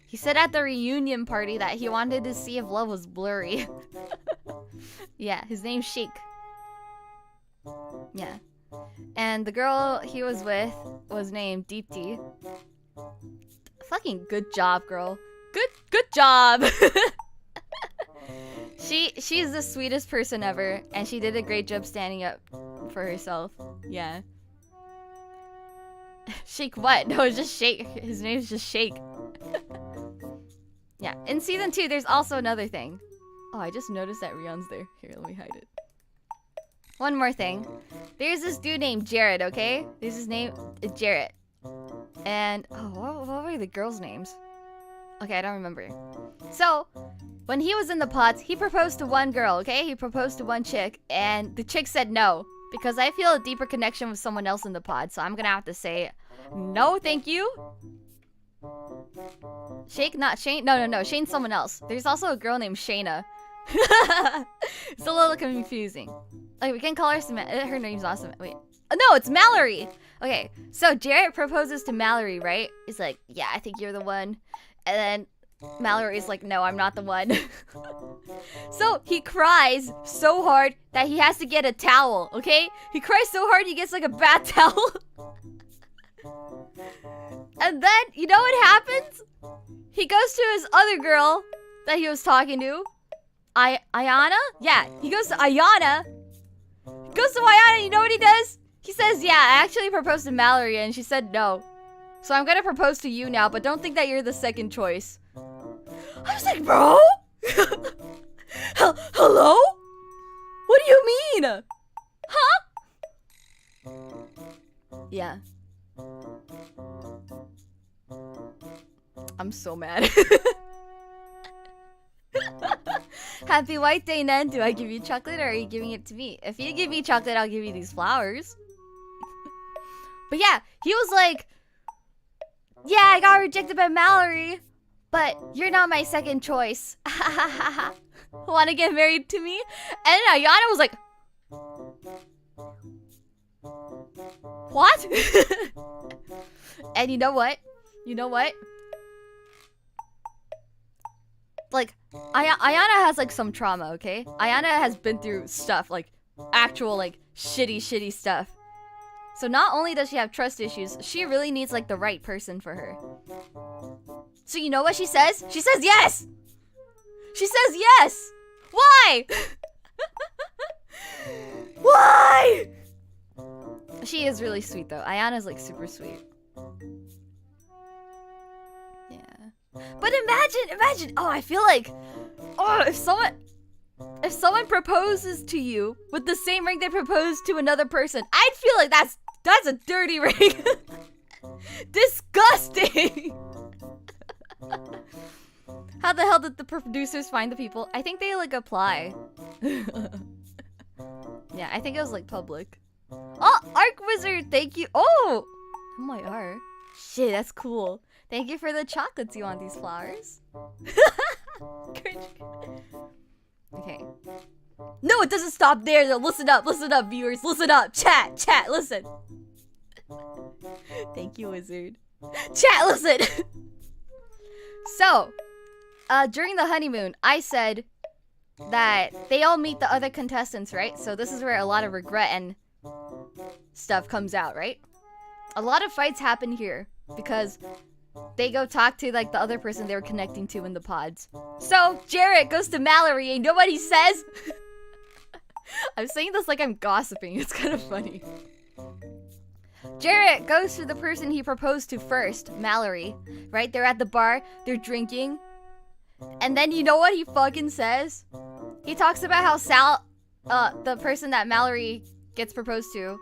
He said at the reunion party that he wanted to see if love was blurry. Yeah, his name's Shake. Yeah. And the girl he was with was named Deepti. Fucking good job, girl. Good job. She's the sweetest person ever, and she did a great job standing up for herself. Yeah. Shake what? No, it's just Shake. His name's just Shake. Yeah. In season 2, there's also another thing. Oh, I just noticed that Rion's there. Here, let me hide it. One more thing. There's this dude named Jared, okay? There's his name is Jarrett. And, oh, what were the girls' names? Okay, I don't remember. So, when he was in the pods, he proposed to one girl, okay? He proposed to one chick, and the chick said no. Because I feel a deeper connection with someone else in the pod, so I'm gonna have to say, no, thank you. Shake, not Shane? No, Shane's someone else. There's also a girl named Shayna. It's a little confusing. Like, we can call her her name's not Samantha. Wait. Oh, no, it's Mallory. Okay, so Jarrett proposes to Mallory, right? He's like, yeah, I think you're the one. And then Mallory's like, no, I'm not the one. So he cries so hard that he has to get a towel, okay? He cries so hard he gets like a bath towel. And then, you know what happens? He goes to his other girl that he was talking to. Ayana? Yeah, he goes to Ayana. He goes to Ayana, you know what he does? He says, yeah, I actually proposed to Mallory and she said no. So I'm gonna propose to you now, but don't think that you're the second choice. I was like, bro? Hello? What do you mean? Huh? Yeah. I'm so mad. Happy White Day, Nen. Do I give you chocolate or are you giving it to me? If you give me chocolate, I'll give you these flowers. But yeah, he was like, yeah, I got rejected by Mallory, but you're not my second choice. Want to get married to me? And Ayana was like, what? And you know what? You know what? Like, Ayana has like some trauma, okay? Ayana has been through stuff, like actual like shitty stuff. So not only does she have trust issues, she really needs like the right person for her. So you know what she says? She says yes! She says yes! Why? Why? She is really sweet though. Ayana's like super sweet. Yeah. But imagine, oh, I feel like, oh, if someone proposes to you with the same ring they proposed to another person, I'd feel like that's a dirty ring. Disgusting. How the hell did the producers find the people? I think they like apply. Yeah, I think it was like public. Oh, Arc Wizard, thank you. Oh, MYR. Shit, that's cool. Thank you for the chocolates. You want these flowers? Okay. No, it doesn't stop there though. Listen up, viewers. Listen up. Chat, listen. Thank you, Wizard. Chat, listen. So, during the honeymoon, I said that they all meet the other contestants, right? So this is where a lot of regret and stuff comes out, right? A lot of fights happen here because they go talk to like the other person they were connecting to in the pods. So Jarrett goes to Mallory and you know what he says? I'm saying this like I'm gossiping. It's kind of funny. Jarrett goes to the person he proposed to first, Mallory, right? They're at the bar, they're drinking. And then you know what he fucking says? He talks about how Sal, the person that Mallory gets proposed to,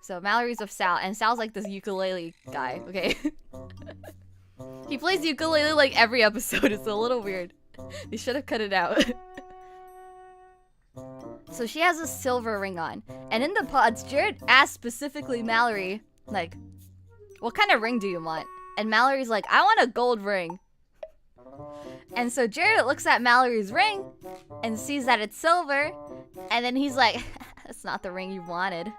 so Mallory's with Sal, and Sal's like this ukulele guy, okay? He plays ukulele like every episode. It's a little weird. They should have cut it out. So she has a silver ring on. And in the pods, Jared asked specifically Mallory, like, what kind of ring do you want? And Mallory's like, I want a gold ring. And so Jared looks at Mallory's ring and sees that it's silver. And then he's like, that's not the ring you wanted.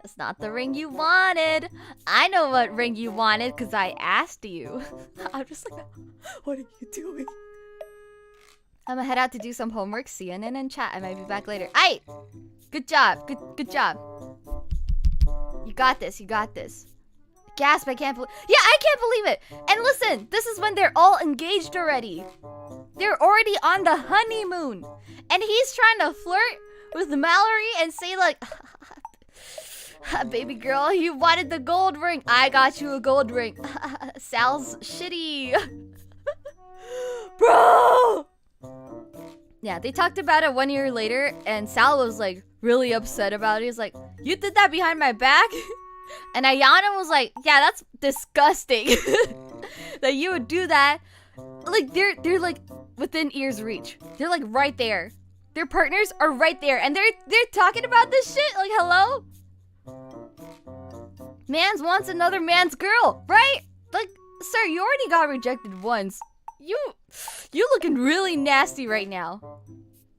That's not the ring you wanted. I know what ring you wanted because I asked you. I'm just like, what are you doing? I'm gonna head out to do some homework. See you in chat. I might be back later. Aight! Good job. Good job. You got this. You got this. Gasp, I can't believe. Yeah, I can't believe it. And listen, this is when they're all engaged already. They're already on the honeymoon. And he's trying to flirt with Mallory and say like, baby girl, you wanted the gold ring. I got you a gold ring. Sal's shitty. Bro! Yeah, they talked about it 1 year later, and Sal was like really upset about it. He's like, you did that behind my back? And Ayana was like, yeah, that's disgusting. That you would do that. Like, they're like within ear's reach. They're like right there. Their partners are right there, and they're talking about this shit. Like, hello? Mans wants another man's girl, right? Like, sir, you already got rejected once. You looking really nasty right now.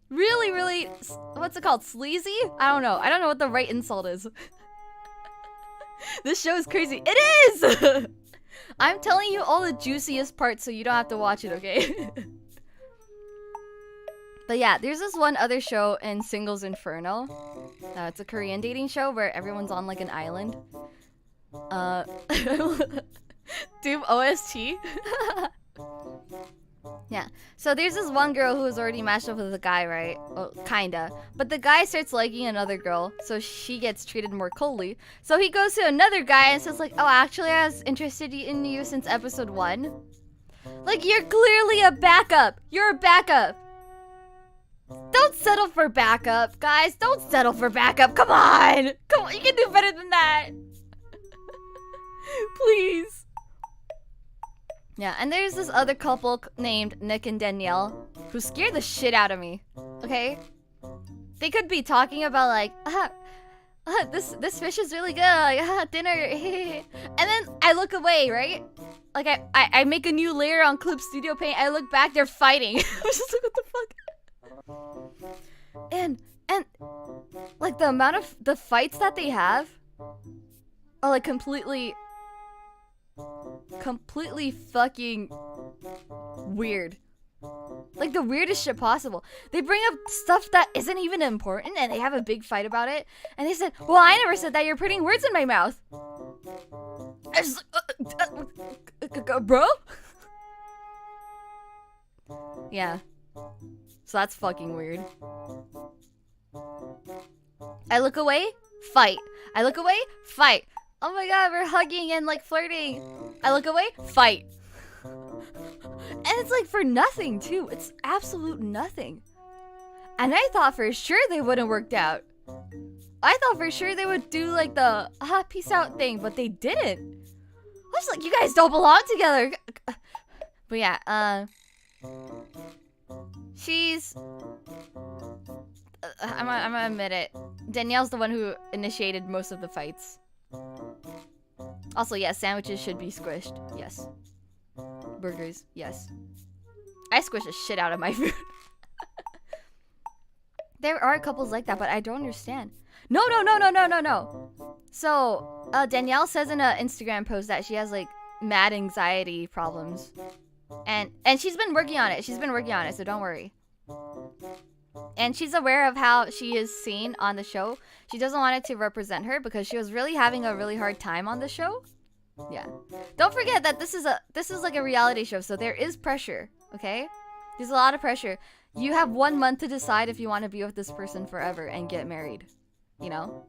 Really, what's it called? Sleazy? I don't know what the right insult is. This show is crazy. It is! I'm telling you all the juiciest parts so you don't have to watch it, okay? But yeah, there's this one other show in Singles Inferno. It's a Korean dating show where everyone's on like an island. Doom OST. Yeah. So there's this one girl who was already matched up with a guy, right? Well, kinda. But the guy starts liking another girl, so she gets treated more coldly. So he goes to another guy and says like, oh, actually I was interested in you since episode 1. Like, you're clearly a backup. You're a backup. Don't settle for backup, guys. Don't settle for backup. Come on. Come on. You can do better than that. Please. Yeah, and there's this other couple named Nick and Danielle who scared the shit out of me. Okay? They could be talking about like, this fish is really good. Like, dinner. And then I look away, right? Like I make a new layer on Clip Studio Paint. I look back, they're fighting. I was just like, what the fuck? And like the amount of the fights that they have are like completely fucking weird. Like the weirdest shit possible. They bring up stuff that isn't even important and they have a big fight about it. And they said, well, I never said that. You're putting words in my mouth. I was like, bro? Yeah. So that's fucking weird. I look away, fight. I look away, fight. Oh my god, we're hugging and like flirting. I look away, fight. And it's like for nothing too. It's absolute nothing. And I thought for sure they wouldn't worked out. I thought for sure they would do like the peace out thing, but they didn't. I was like, you guys don't belong together. But yeah, she's I'm gonna admit it. Danielle's the one who initiated most of the fights. Also, yes, sandwiches should be squished. Yes. Burgers, yes. I squish the shit out of my food. There are couples like that, but I don't understand. No. So, Danielle says in an Instagram post that she has like mad anxiety problems. And she's been working on it. So don't worry. And she's aware of how she is seen on the show. She doesn't want it to represent her because she was really having a really hard time on the show. Yeah. Don't forget that this is like a reality show, so there is pressure, okay? There's a lot of pressure. You have 1 month to decide if you want to be with this person forever and get married. You know?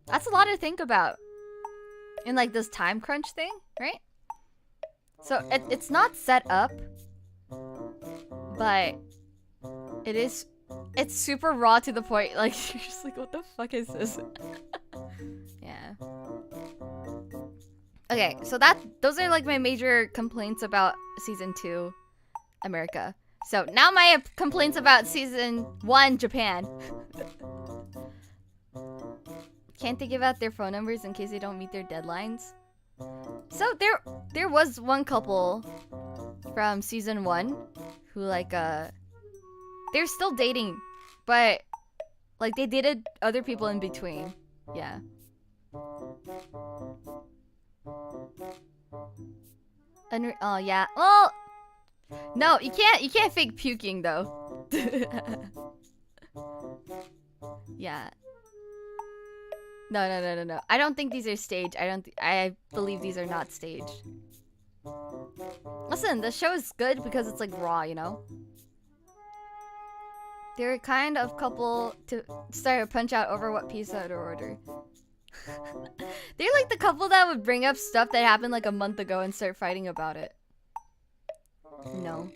That's a lot to think about. In like this time crunch thing, right? So it's not set up, but it's super raw to the point. Like, you're just like, what the fuck is this? Yeah. Okay, so those are like my major complaints about season 2 America. So now my complaints about season 1 Japan. Can't they give out their phone numbers in case they don't meet their deadlines? So there was one couple from season 1 who like they're still dating, but like they dated other people in between. Yeah. Oh yeah. Well, no, you can't fake puking though. Yeah. No. I don't think these are staged. I believe these are not staged. Listen, the show is good because it's like raw, you know? They're kind of couple to start a punch out over what pizza to order. They're like the couple that would bring up stuff that happened like a month ago and start fighting about it. No.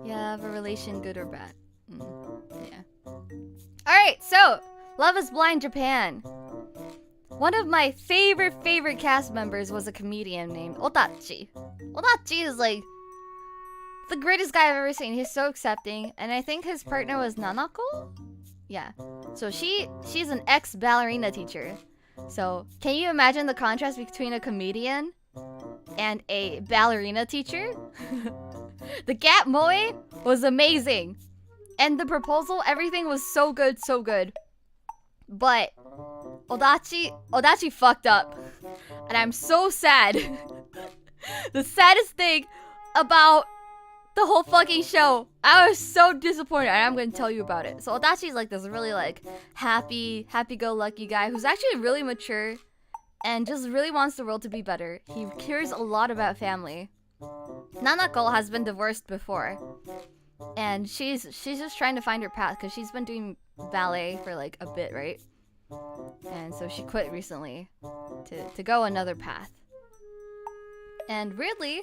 Yeah, have a relation, good or bad. Yeah. Alright, so Love is Blind Japan. One of my favorite cast members was a comedian named Odachi. Odachi is like the greatest guy I've ever seen. He's so accepting, and I think his partner was Nanako? Yeah. So she's an ex-ballerina teacher. So can you imagine the contrast between a comedian and a ballerina teacher? The Gap Moe was amazing. And the proposal, everything was so good. But Odachi fucked up. And I'm so sad. The saddest thing about the whole fucking show. I was so disappointed, and I'm gonna tell you about it. So Odachi's like this really like happy-go-lucky guy who's actually really mature and just really wants the world to be better. He cares a lot about family. Nanako has been divorced before, and she's just trying to find her path because she's been doing ballet for like a bit, right? And so she quit recently to go another path. And weirdly,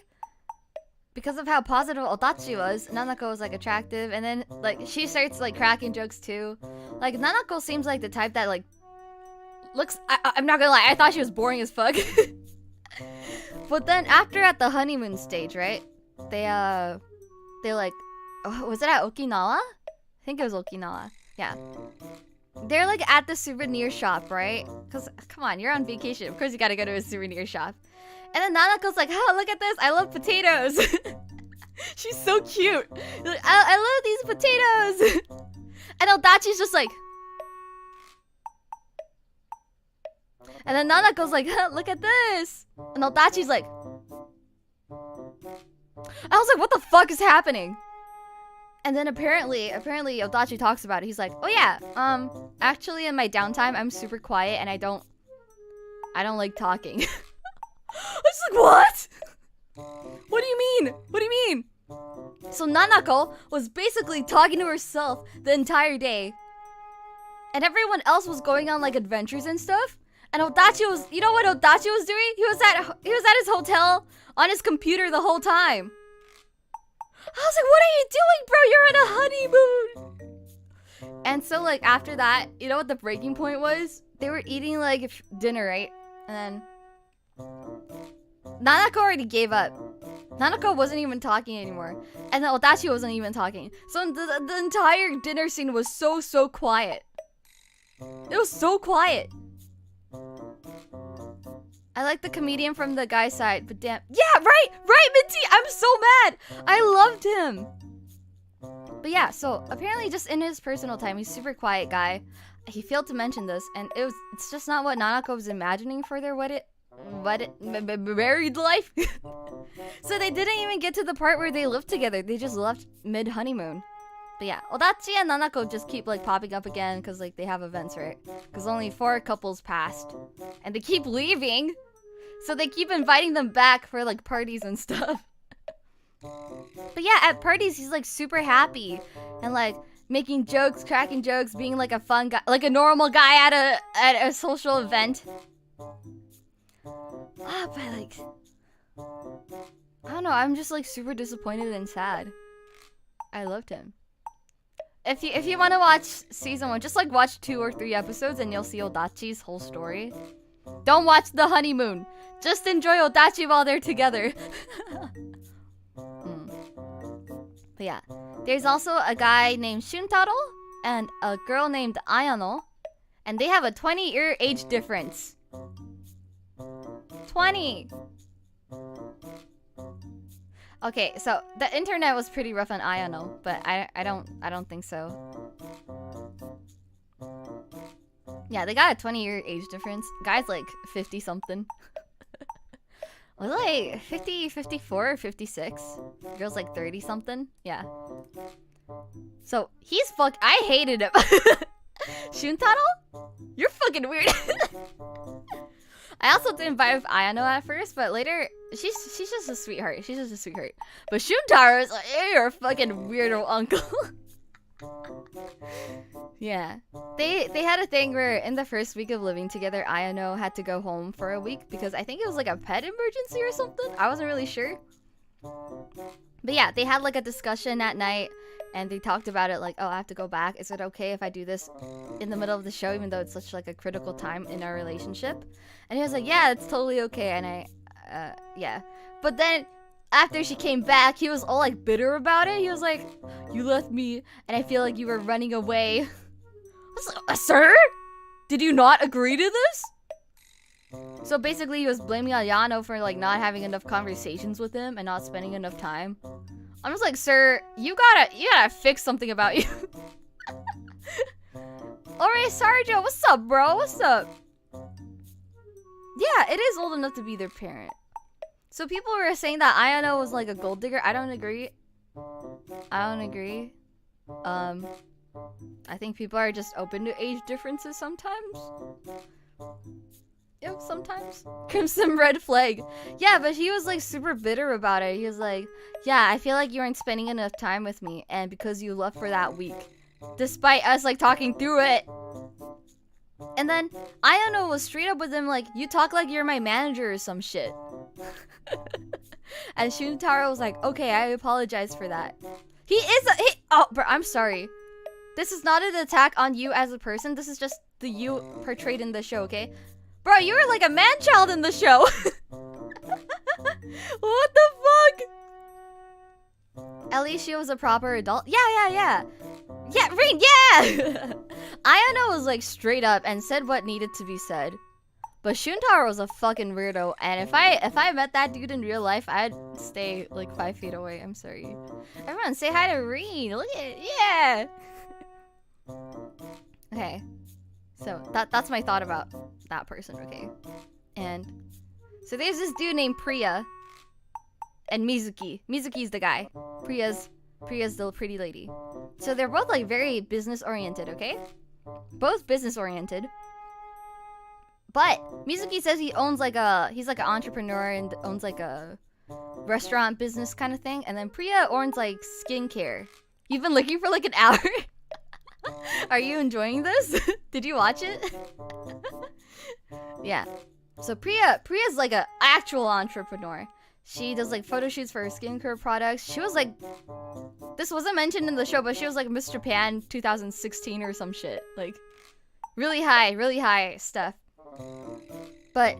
because of how positive Odachi was, Nanako was like attractive, and then like she starts like cracking jokes too. Like Nanako seems like the type that like looks. I'm not gonna lie, I thought she was boring as fuck. But then after at the honeymoon stage, right? They like, was it at Okinawa? I think it was Okinawa. Yeah. They're like at the souvenir shop, right? Cause come on, you're on vacation. Of course you gotta go to a souvenir shop. And then Nanako's like, oh, look at this. I love potatoes. She's so cute. Like, I love these potatoes. And Odachi's just like. And then Nanako's like, look at this. And Odachi's like. I was like, what the fuck is happening? And then apparently Odachi talks about it. He's like, oh yeah, actually in my downtime, I'm super quiet and I don't like talking. I was like, what? What do you mean? What do you mean? So Nanako was basically talking to herself the entire day. And everyone else was going on like adventures and stuff. And Odachi was, you know what Odachi was doing? He was at his hotel on his computer the whole time. I was like, what are you doing, bro? You're on a honeymoon. And so like after that, you know what the breaking point was? They were eating like dinner, right? And then Nanako already gave up. Nanako wasn't even talking anymore. And then Odachi wasn't even talking. So the entire dinner scene was so quiet. It was so quiet. I like the comedian from the guy's side, but damn. Yeah, right, Minty! I'm so mad! I loved him! But yeah, so apparently just in his personal time, he's a super quiet guy. He failed to mention this, and it's just not what Nanako was imagining for their married life. So they didn't even get to the part where they lived together. They just left mid-honeymoon. But yeah, Odachi and Nanako just keep like popping up again because like they have events, right? Because only 4 couples passed. And they keep leaving. So they keep inviting them back for like parties and stuff. But yeah, at parties he's like super happy. And like making jokes, cracking jokes, being like a fun guy, like a normal guy at a social event. But like, I don't know, I'm just like super disappointed and sad. I loved him. If you want to watch season 1, just like watch 2 or 3 episodes and you'll see Odachi's whole story. Don't watch the honeymoon. Just enjoy Odachi while they're together. But yeah, there's also a guy named Shuntaro and a girl named Ayano, and they have a 20-year age difference. 20. Okay, so the internet was pretty rough on Ayano, but I don't think so. Yeah, they got a 20-year age difference. Guy's like 50 something. Was like 50, 54, or 56. Girl's like 30 something. Yeah. So he's I hated him. Shuntaro? You're fucking weird. I also didn't vibe with Ayano at first, but later she's just a sweetheart. She's just a sweetheart. But Shuntaro is like, hey, you're a fucking weirdo uncle. Yeah. They had a thing where in the first week of living together, Ayano had to go home for a week because I think it was like a pet emergency or something. I wasn't really sure. But yeah, they had like a discussion at night and they talked about it like, oh, I have to go back. Is it okay if I do this in the middle of the show even though it's such like a critical time in our relationship? And he was like, yeah, it's totally okay. And yeah. But then after she came back, he was all like bitter about it. He was like, you left me and I feel like you were running away. I was like, sir? Did you not agree to this? So basically he was blaming Ayano for like not having enough conversations with him and not spending enough time. I'm just like, sir, you gotta fix something about you. Alright, Sarjo, what's up, bro? What's up? Yeah, it is old enough to be their parent. So people were saying that Ayano was like a gold digger. I don't agree. I think people are just open to age differences sometimes. Yep, sometimes. Crimson red flag. Yeah, but he was like super bitter about it. He was like, yeah, I feel like you aren't spending enough time with me, and because you left for that week. Despite us like talking through it. And then Ayano was straight up with him like, you talk like you're my manager or some shit. And Shuntaro was like, okay, I apologize for that. Oh, bro, I'm sorry. This is not an attack on you as a person. This is just the you portrayed in the show, okay? Bro, you were like a man-child in the show. What the fuck? At least she was a proper adult. Yeah. Yeah, Rin, yeah! Ayano was like straight up and said what needed to be said. But Shuntaro was a fucking weirdo, and if I met that dude in real life, I'd stay like 5 feet away. I'm sorry. Everyone, say hi to Rin. Look at it. Yeah. Okay. So that's my thought about that person. Okay. And so there's this dude named Priya and Mizuki. Mizuki's the guy. Priya's the pretty lady. So they're both like very business oriented. Okay. Both business oriented. But Mizuki says he's like an entrepreneur and owns like a restaurant business kind of thing. And then Priya owns like skincare. You've been looking for like an hour? Are you enjoying this? Did you watch it? Yeah. So Priya's like an actual entrepreneur. She does like photo shoots for her skincare products. She was like, this wasn't mentioned in the show, but she was like Miss Japan 2016 or some shit. Like really high stuff. But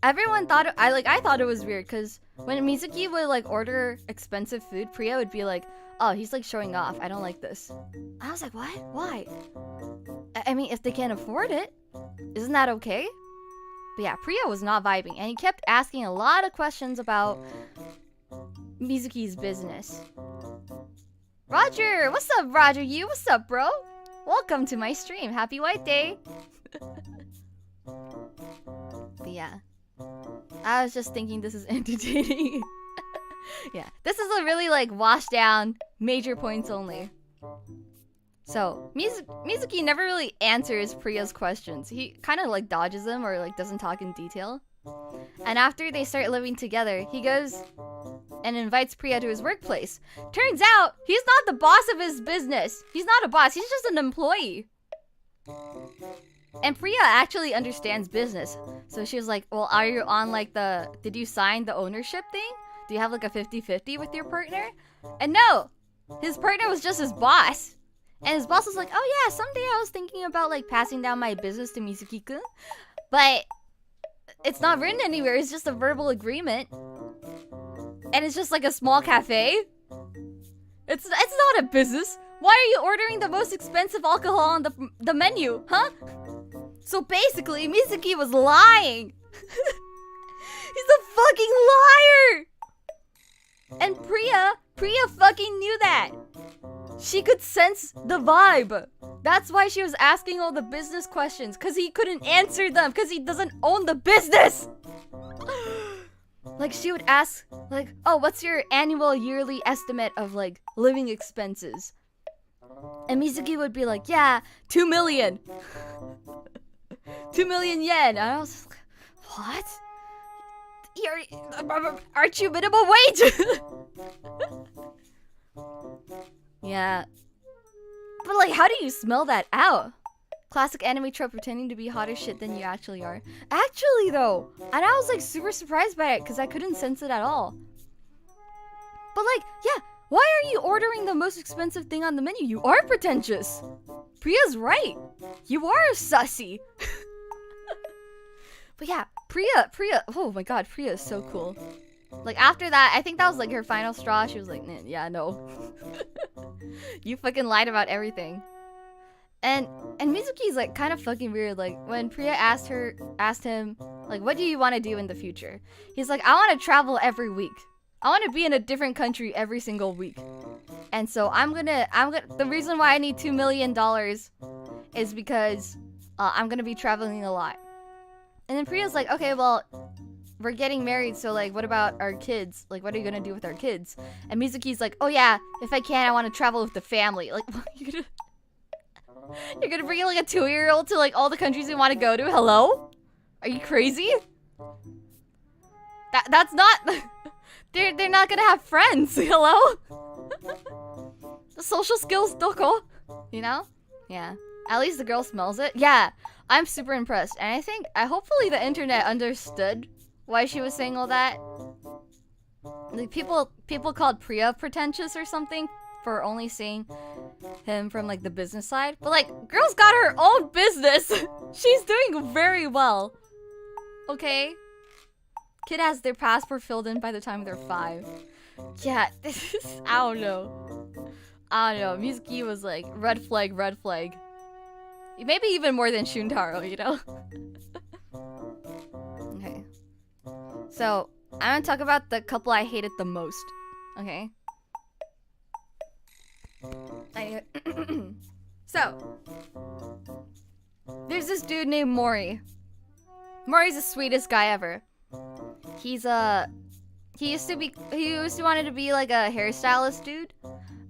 everyone thought I thought it was weird because when Mizuki would like order expensive food, Priya would be like, oh, he's like showing off. I don't like this. I was like, what? Why? I mean, if they can't afford it, isn't that okay? But yeah, Priya was not vibing, and he kept asking a lot of questions about Mizuki's business. Roger! What's up, Roger? What's up, bro? Welcome to my stream. Happy White Day! But yeah, I was just thinking this is entertaining. Yeah, this is a really like washed down, major points only. So Mizuki never really answers Priya's questions. He kind of like dodges them or like doesn't talk in detail. And after they start living together, he goes and invites Priya to his workplace. Turns out he's not the boss of his business. He's not a boss. He's just an employee. And Priya actually understands business. So she was like, well, are you on like did you sign the ownership thing? Do you have like a 50-50 with your partner? And no, his partner was just his boss. And his boss was like, oh yeah, someday I was thinking about like passing down my business to Mizuki-kun. But it's not written anywhere, it's just a verbal agreement. And it's just like a small cafe. It's not a business. Why are you ordering the most expensive alcohol on the menu, huh? So basically, Mizuki was lying. He's a fucking liar! And Priya fucking knew that. She could sense the vibe. That's why she was asking all the business questions, because he couldn't answer them, because he doesn't own the business. Like, she would ask, like, oh, what's your annual yearly estimate of, like, living expenses? And Mizuki would be like, yeah, 2 million. 2 million yen. And I was like, what? Aren't you minimum wage? Yeah. But like, how do you smell that out? Classic anime trope, pretending to be hotter shit than you actually are. Actually though, and I was like super surprised by it because I couldn't sense it at all. But like, yeah, why are you ordering the most expensive thing on the menu? You are pretentious. Priya's right. You are sussy. But yeah, Priya, oh my god, Priya is so cool. Like after that, I think that was like her final straw. She was like, yeah, no. You fucking lied about everything. And Mizuki's like kind of fucking weird. Like when Priya asked him, like, what do you want to do in the future? He's like, I want to travel every week. I want to be in a different country every single week. And so I'm gonna, the reason why I need $2 million is because I'm gonna be traveling a lot. And then Priya's like, okay, well, we're getting married, so like, what about our kids? Like, what are you gonna do with our kids? And Mizuki's like, oh yeah, if I can, I want to travel with the family. Like, you're gonna bring like a 2-year-old to like all the countries you want to go to? Hello? Are you crazy? That's not. They're not gonna have friends. Hello? The social skills doko. You know? Yeah. At least the girl smells it. Yeah. I'm super impressed, and I think hopefully the internet understood why she was saying all that. Like people called Priya pretentious or something for only seeing him from like the business side. But like, girl's got her own business. She's doing very well. Okay? Kid has their passport filled in by the time they're 5. Yeah, this is, I don't know. Mizuki was like, red flag, red flag. Maybe even more than Shuntaro, you know? Okay. So, I'm gonna talk about the couple I hated the most. Okay? So, there's this dude named Mori. Mori's the sweetest guy ever. He used to wanted to be like a hairstylist dude,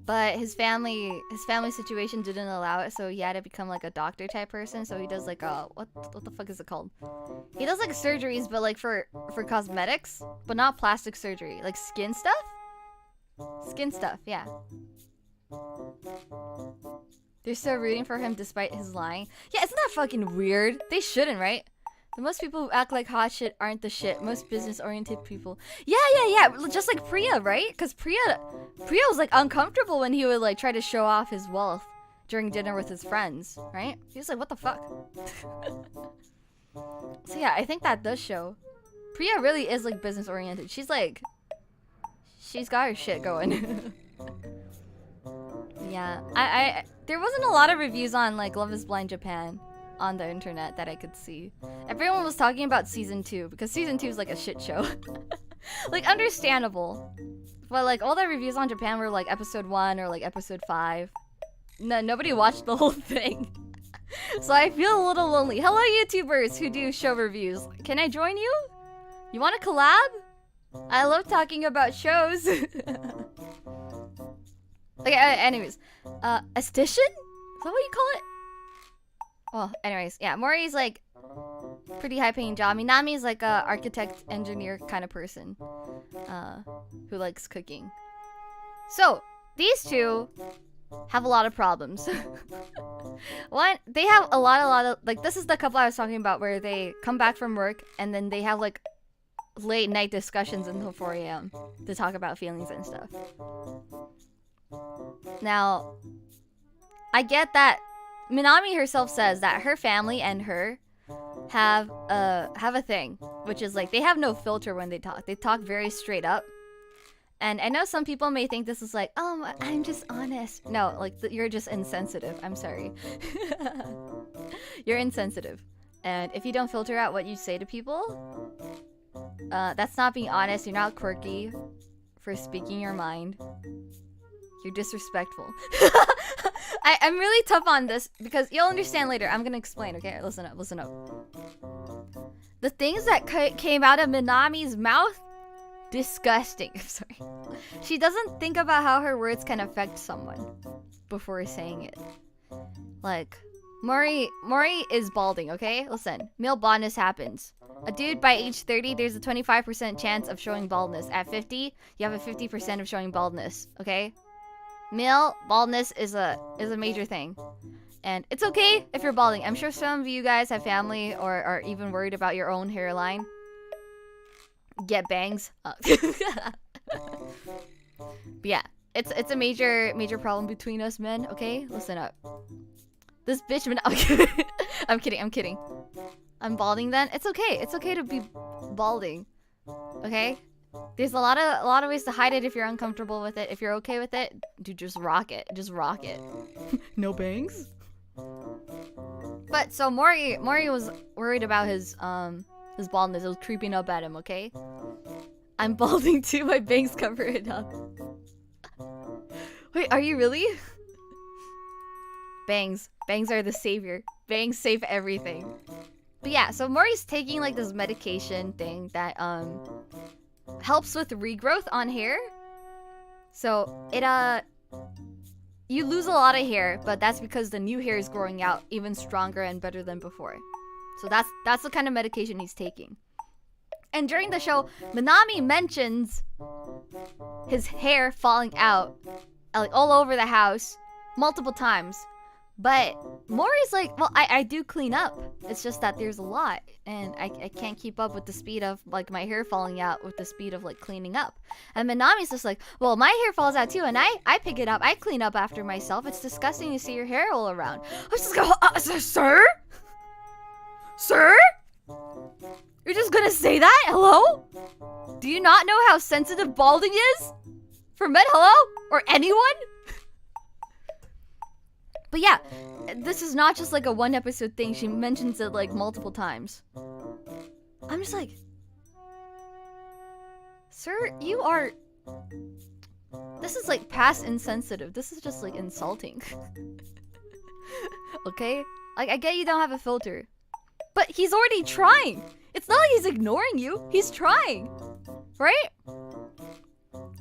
but his family situation didn't allow it, so he had to become like a doctor type person. So he does like what the fuck is it called? He does like surgeries, but like for cosmetics, but not plastic surgery, like skin stuff. Skin stuff, yeah. They're still rooting for him despite his lying. Yeah, isn't that fucking weird? They shouldn't, right? The most people who act like hot shit aren't the shit. Most business-oriented people. Yeah. Just like Priya, right? Because Priya was like uncomfortable when he would like try to show off his wealth during dinner with his friends, right? He was like, what the fuck? So yeah, I think that does show. Priya really is like business-oriented. She's got her shit going. Yeah, I there wasn't a lot of reviews on like Love is Blind Japan on the internet that I could see. Everyone was talking about season 2 because season 2 is like a shit show. Like, understandable. But like all the reviews on Japan were like episode 1 or like episode 5. No, nobody watched the whole thing. So I feel a little lonely. Hello YouTubers who do show reviews. Can I join you? You want to collab? I love talking about shows. Okay, anyways. Esthetician? Is that what you call it? Well, anyways, yeah, Mori's like pretty high paying job. Minami's like a architect, engineer kind of person who likes cooking. So, these two have a lot of problems. One, they have a lot of, like, this is the couple I was talking about where they come back from work and then they have like late night discussions until 4 a.m. to talk about feelings and stuff. Now, I get that Minami herself says that her family and her have a thing, which is like they have no filter when they talk. They talk very straight up. And I know some people may think this is like, oh, I'm just honest. No, like you're just insensitive. I'm sorry. You're insensitive. And if you don't filter out what you say to people, that's not being honest. You're not quirky for speaking your mind. You're disrespectful. I'm really tough on this because you'll understand later. I'm gonna explain, okay? Listen up. The things that came out of Minami's mouth, disgusting. I'm sorry. She doesn't think about how her words can affect someone before saying it. Like, Mori is balding, okay? Listen, male baldness happens. A dude by age 30, there's a 25% chance of showing baldness. At 50, you have a 50% of showing baldness, okay? Male baldness is a major thing. And it's okay if you're balding. I'm sure some of you guys have family or are even worried about your own hairline. Get bangs. But yeah, it's a major problem between us men, okay? Listen up. This bitch I'm kidding. I'm balding then. It's okay to be balding. Okay? There's a lot of ways to hide it if you're uncomfortable with it. If you're okay with it, dude, just rock it. Just rock it. No bangs? But so Mori was worried about his baldness. It was creeping up at him, okay? I'm balding too, my bangs cover it up. Wait, are you really? Bangs are the savior. Bangs save everything. But yeah, so Mori's taking like this medication thing that helps with regrowth on hair. So it you lose a lot of hair, but that's because the new hair is growing out even stronger and better than before. So that's the kind of medication he's taking. And during the show, Minami mentions his hair falling out like all over the house multiple times. But Mori's like, well, I do clean up. It's just that there's a lot, and I can't keep up with the speed of like my hair falling out with the speed of like cleaning up. And Minami's just like, well, my hair falls out too, and I pick it up. I clean up after myself. It's disgusting to see your hair all around. I was just go, sir? Sir? You're just gonna say that? Hello? Do you not know how sensitive balding is? For men, hello? Or anyone? But yeah, this is not just like a one episode thing. She mentions it like multiple times. I'm just like, sir, you are... This is like past insensitive. This is just like insulting. Okay? Like, I get you don't have a filter. But he's already trying. It's not like he's ignoring you. He's trying. Right?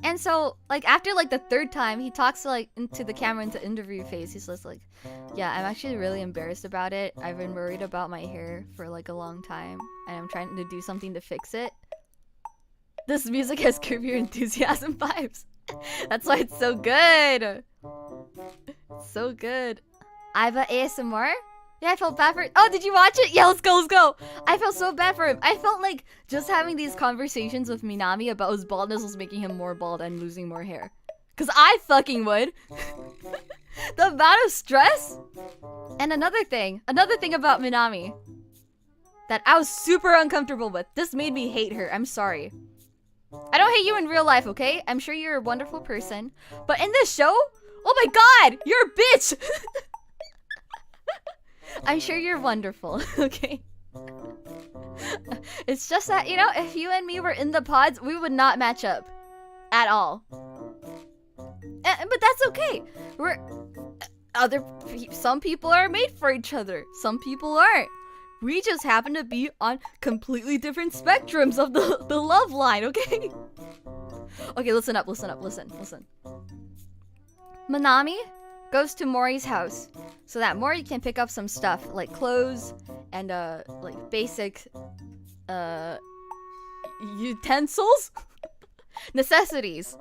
And so, like, after, like, the third time, he talks to, like, into the camera into interview phase. He's just like, yeah, I'm actually really embarrassed about it. I've been worried about my hair for, like, a long time. And I'm trying to do something to fix it. This music has Curb Your Enthusiasm vibes. That's why it's so good. It's so good. Iva ASMR? Yeah, I felt bad for it. Oh, did you watch it? Yeah, let's go, let's go. I felt so bad for him. I felt like just having these conversations with Minami about his baldness was making him more bald and losing more hair. Because I fucking would. The amount of stress. And another thing about Minami that I was super uncomfortable with. This made me hate her. I'm sorry. I don't hate you in real life, okay? I'm sure you're a wonderful person. But in this show, oh my god, you're a bitch. I'm sure you're wonderful, okay? It's just that, you know, if you and me were in the pods, we would not match up. At all. But that's okay. Some people are made for each other. Some people aren't. We just happen to be on completely different spectrums of the love line, okay? Okay, listen up, listen. Minami goes to Mori's house so that Mori can pick up some stuff like clothes and like basic utensils, necessities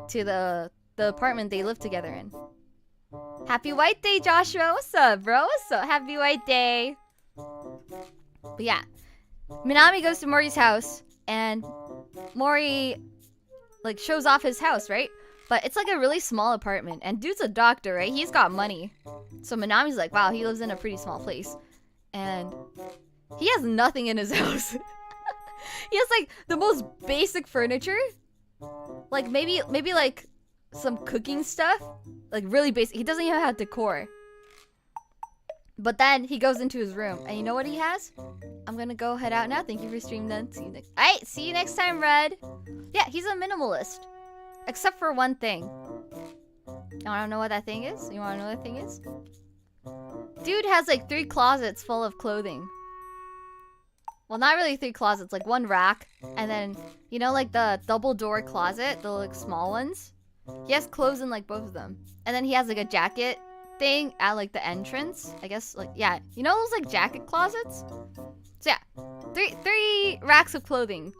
to the apartment they live together in. Happy White Day, Joshua. What's up, bro? What's up? Happy White Day. But yeah, Minami goes to Mori's house and Mori like shows off his house, right? But it's like a really small apartment. And dude's a doctor, right? He's got money. So Minami's like, wow, he lives in a pretty small place. And he has nothing in his house. He has like the most basic furniture. Like maybe like some cooking stuff. Like really basic. He doesn't even have decor. But then he goes into his room. And you know what he has? I'm gonna go head out now. Thank you for streaming then. Alright, see you next time, Red. Yeah, he's a minimalist. Except for one thing. You wanna know what that thing is? You wanna know what that thing is? Dude has like 3 closets full of clothing. Well, not really 3 closets, like 1 rack. And then, you know, like the double door closet, the like small ones? He has clothes in like both of them. And then he has like a jacket thing at like the entrance. I guess like, yeah. You know those like jacket closets? So yeah, 3 racks of clothing.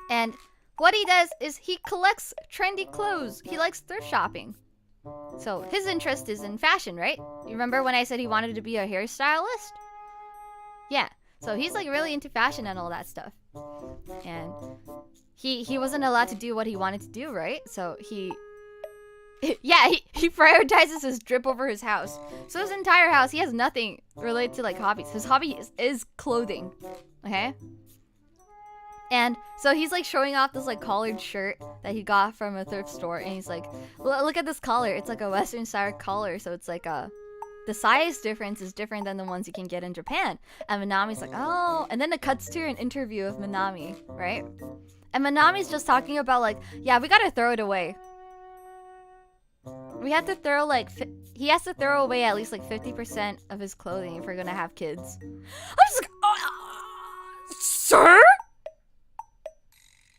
And what he does is he collects trendy clothes. He likes thrift shopping. So his interest is in fashion, right? You remember when I said he wanted to be a hairstylist? Yeah. So he's like really into fashion and all that stuff. And he wasn't allowed to do what he wanted to do, right? So he prioritizes his drip over his house. So his entire house, he has nothing related to like hobbies. His hobby is clothing. Okay? And so he's like showing off this like collared shirt that he got from a thrift store. And he's like, look at this collar. It's like a Western style collar. So it's like the size difference is different than the ones you can get in Japan. And Minami's like, oh. And then it cuts to an interview of Minami, right? And Minami's just talking about like, yeah, we gotta throw it away. We have to throw like he has to throw away at least like 50% of his clothing if we're gonna have kids. I'm just sir?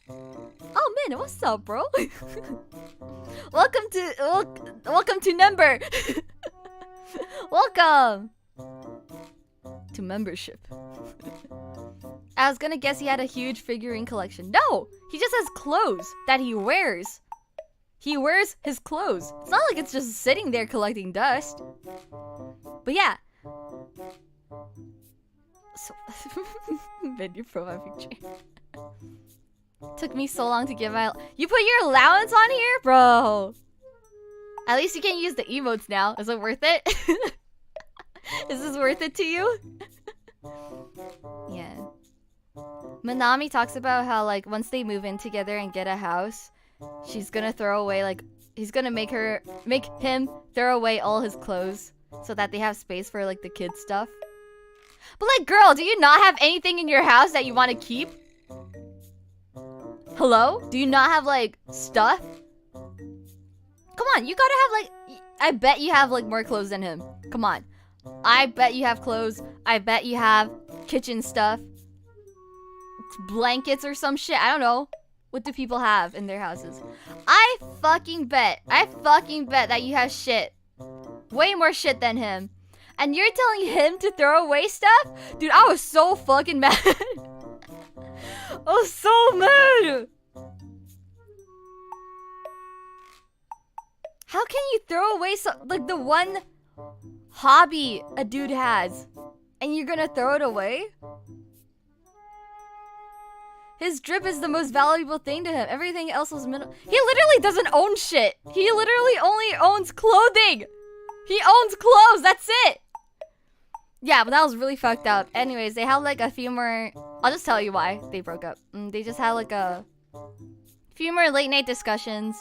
Oh man, what's up, bro? welcome to number. Welcome to membership. I was gonna guess he had a huge figurine collection. No, he just has clothes that he wears. He wears his clothes. It's not like it's just sitting there collecting dust. But yeah. So, video profile picture. Took me so long to give my... You put your allowance on here? Bro. At least you can use the emotes now. Is it worth it? Is this worth it to you? Yeah. Manami talks about how, like, once they move in together and get a house, she's gonna throw away, like, he's gonna make him throw away all his clothes so that they have space for, like, the kids' stuff. But, like, girl, do you not have anything in your house that you want to keep? Hello? Do you not have, like, stuff? Come on, you gotta have, like... I bet you have, like, more clothes than him. Come on. I bet you have clothes. I bet you have kitchen stuff. Blankets or some shit. I don't know. What do people have in their houses? I fucking bet that you have shit. Way more shit than him. And you're telling him to throw away stuff? Dude, I was so fucking mad. I was so mad. How can you throw away like the one hobby a dude has and you're gonna throw it away? His drip is the most valuable thing to him. Everything else was minimal. He literally doesn't own shit. He literally only owns clothing. He owns clothes. That's it. Yeah, but that was really fucked up. Anyways, they had like a few more... I'll just tell you why they broke up. They just had like a few more late night discussions.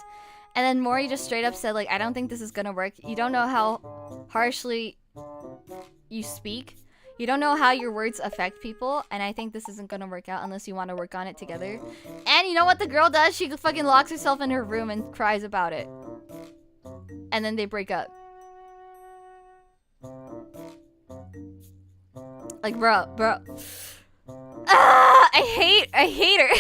And then Mori just straight up said like, I don't think this is gonna work. You don't know how harshly you speak. You don't know how your words affect people. And I think this isn't gonna work out unless you want to work on it together. And you know what the girl does? She fucking locks herself in her room and cries about it. And then they break up. Like, bro. Ah, I hate her.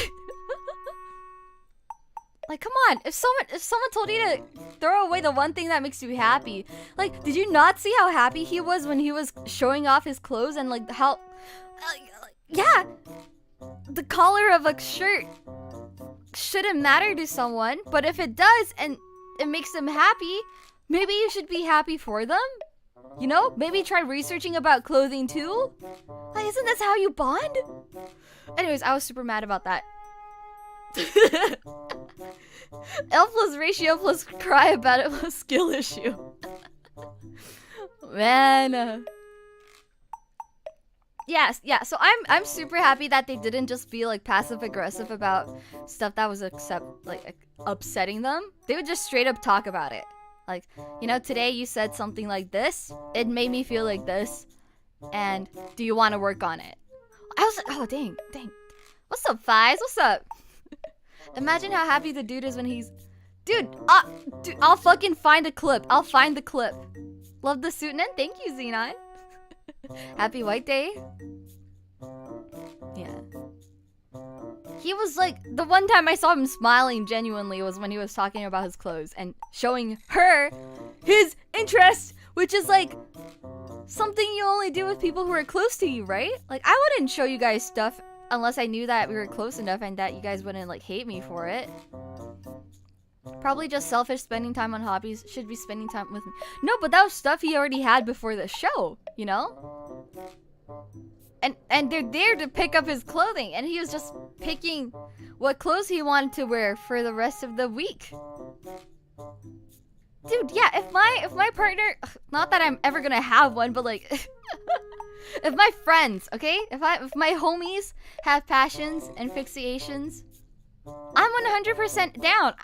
Like, come on. If someone told you to throw away the one thing that makes you happy, like, did you not see how happy he was when he was showing off his clothes and like how, yeah, the collar of a shirt shouldn't matter to someone, but if it does and it makes them happy, maybe you should be happy for them. You know, maybe try researching about clothing too. Like, isn't this how you bond? Anyways, I was super mad about that. L plus ratio plus cry about it plus skill issue. Man. Yes, yeah, so I'm super happy that they didn't just be like passive aggressive about stuff that was upsetting them. They would just straight up talk about it. Like, you know, today you said something like this. It made me feel like this. And do you want to work on it? I was like, oh, dang. What's up, Fies? What's up? Imagine how happy the dude is when he's... Dude, I'll fucking find a clip. I'll find the clip. Love the suit, and thank you, Xenon. Happy White Day. Yeah. He was like, the one time I saw him smiling genuinely was when he was talking about his clothes and showing her his interest, which is like something you only do with people who are close to you, right? Like, I wouldn't show you guys stuff unless I knew that we were close enough and that you guys wouldn't like hate me for it. Probably just selfish spending time on hobbies. Should be spending time with me. No, but that was stuff he already had before the show, you know? And they're there to pick up his clothing, and he was just picking what clothes he wanted to wear for the rest of the week. Dude, yeah, if my partner, not that I'm ever gonna have one, but like if my friends, okay? If my homies have passions and fixations, I'm 100% down.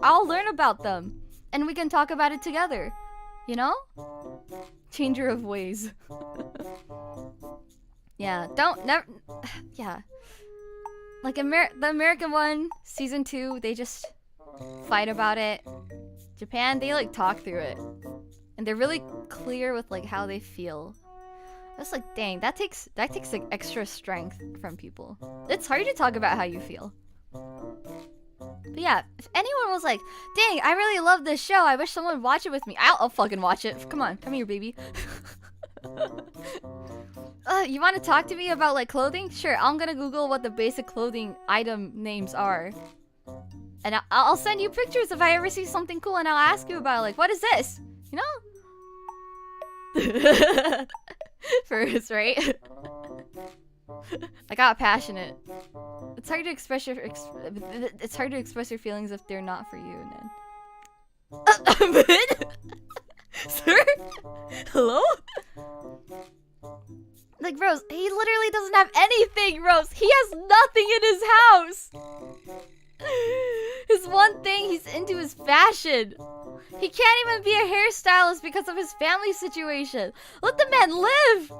I'll learn about them and we can talk about it together. You know? Changer of ways. Yeah, yeah. Like the American one, season 2, they just fight about it. Japan, they like talk through it. And they're really clear with like how they feel. That's like, dang, that takes like extra strength from people. It's hard to talk about how you feel. But yeah, if anyone was like, dang, I really love this show, I wish someone would watch it with me, I'll fucking watch it. Come on, come here, baby. You want to talk to me about like clothing? Sure, I'm gonna Google what the basic clothing item names are. And I'll send you pictures if I ever see something cool, and I'll ask you about like, what is this? You know? First, right? I got passionate. It's hard to express your feelings if they're not for you, and then. Sir? Hello? Like, Rose, he literally doesn't have anything, Rose. He has nothing in his house. His one thing he's into is fashion. He can't even be a hairstylist because of his family situation. Let the man live.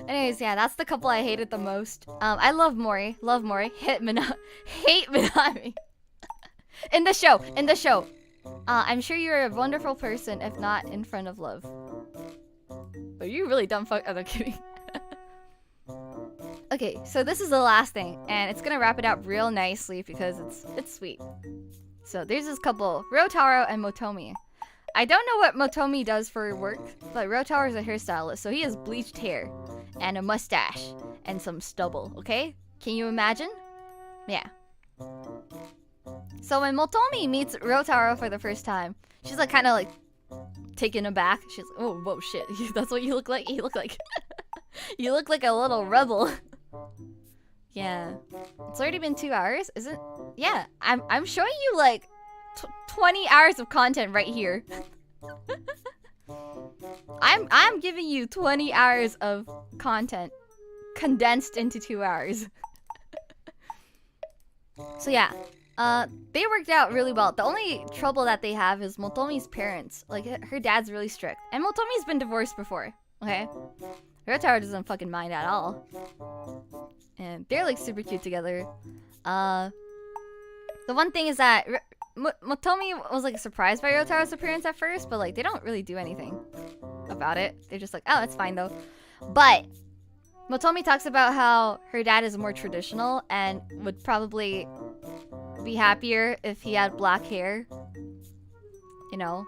Anyways, yeah, that's the couple I hated the most. I love Mori. Love Mori. Hate Minami. In the show. I'm sure you're a wonderful person, if not in front of love. Are you really dumb fuck? Oh, I'm kidding. Okay, so this is the last thing, and it's gonna wrap it up real nicely because it's sweet. So there's this couple, Ryotaro and Motomi. I don't know what Motomi does for work, but Ryotaro is a hairstylist, so he has bleached hair and a mustache and some stubble, okay? Can you imagine? Yeah. So when Motomi meets Ryotaro for the first time, she's like kind of like taken aback. She's like, oh, whoa, shit. That's what you look like? You look like... you look like a little rebel. Yeah. It's already been 2 hours, is it? Yeah, I'm showing you like 20 hours of content right here. I'm giving you 20 hours of content condensed into 2 hours. So yeah, they worked out really well. The only trouble that they have is Motomi's parents. Like, her dad's really strict. And Motomi's been divorced before, okay? Ryotaro doesn't fucking mind at all. And they're like super cute together. The one thing is that Motomi was like surprised by Ryotaro's appearance at first, but like they don't really do anything about it. They're just like, oh, it's fine though. But Motomi talks about how her dad is more traditional and would probably be happier if he had black hair. You know?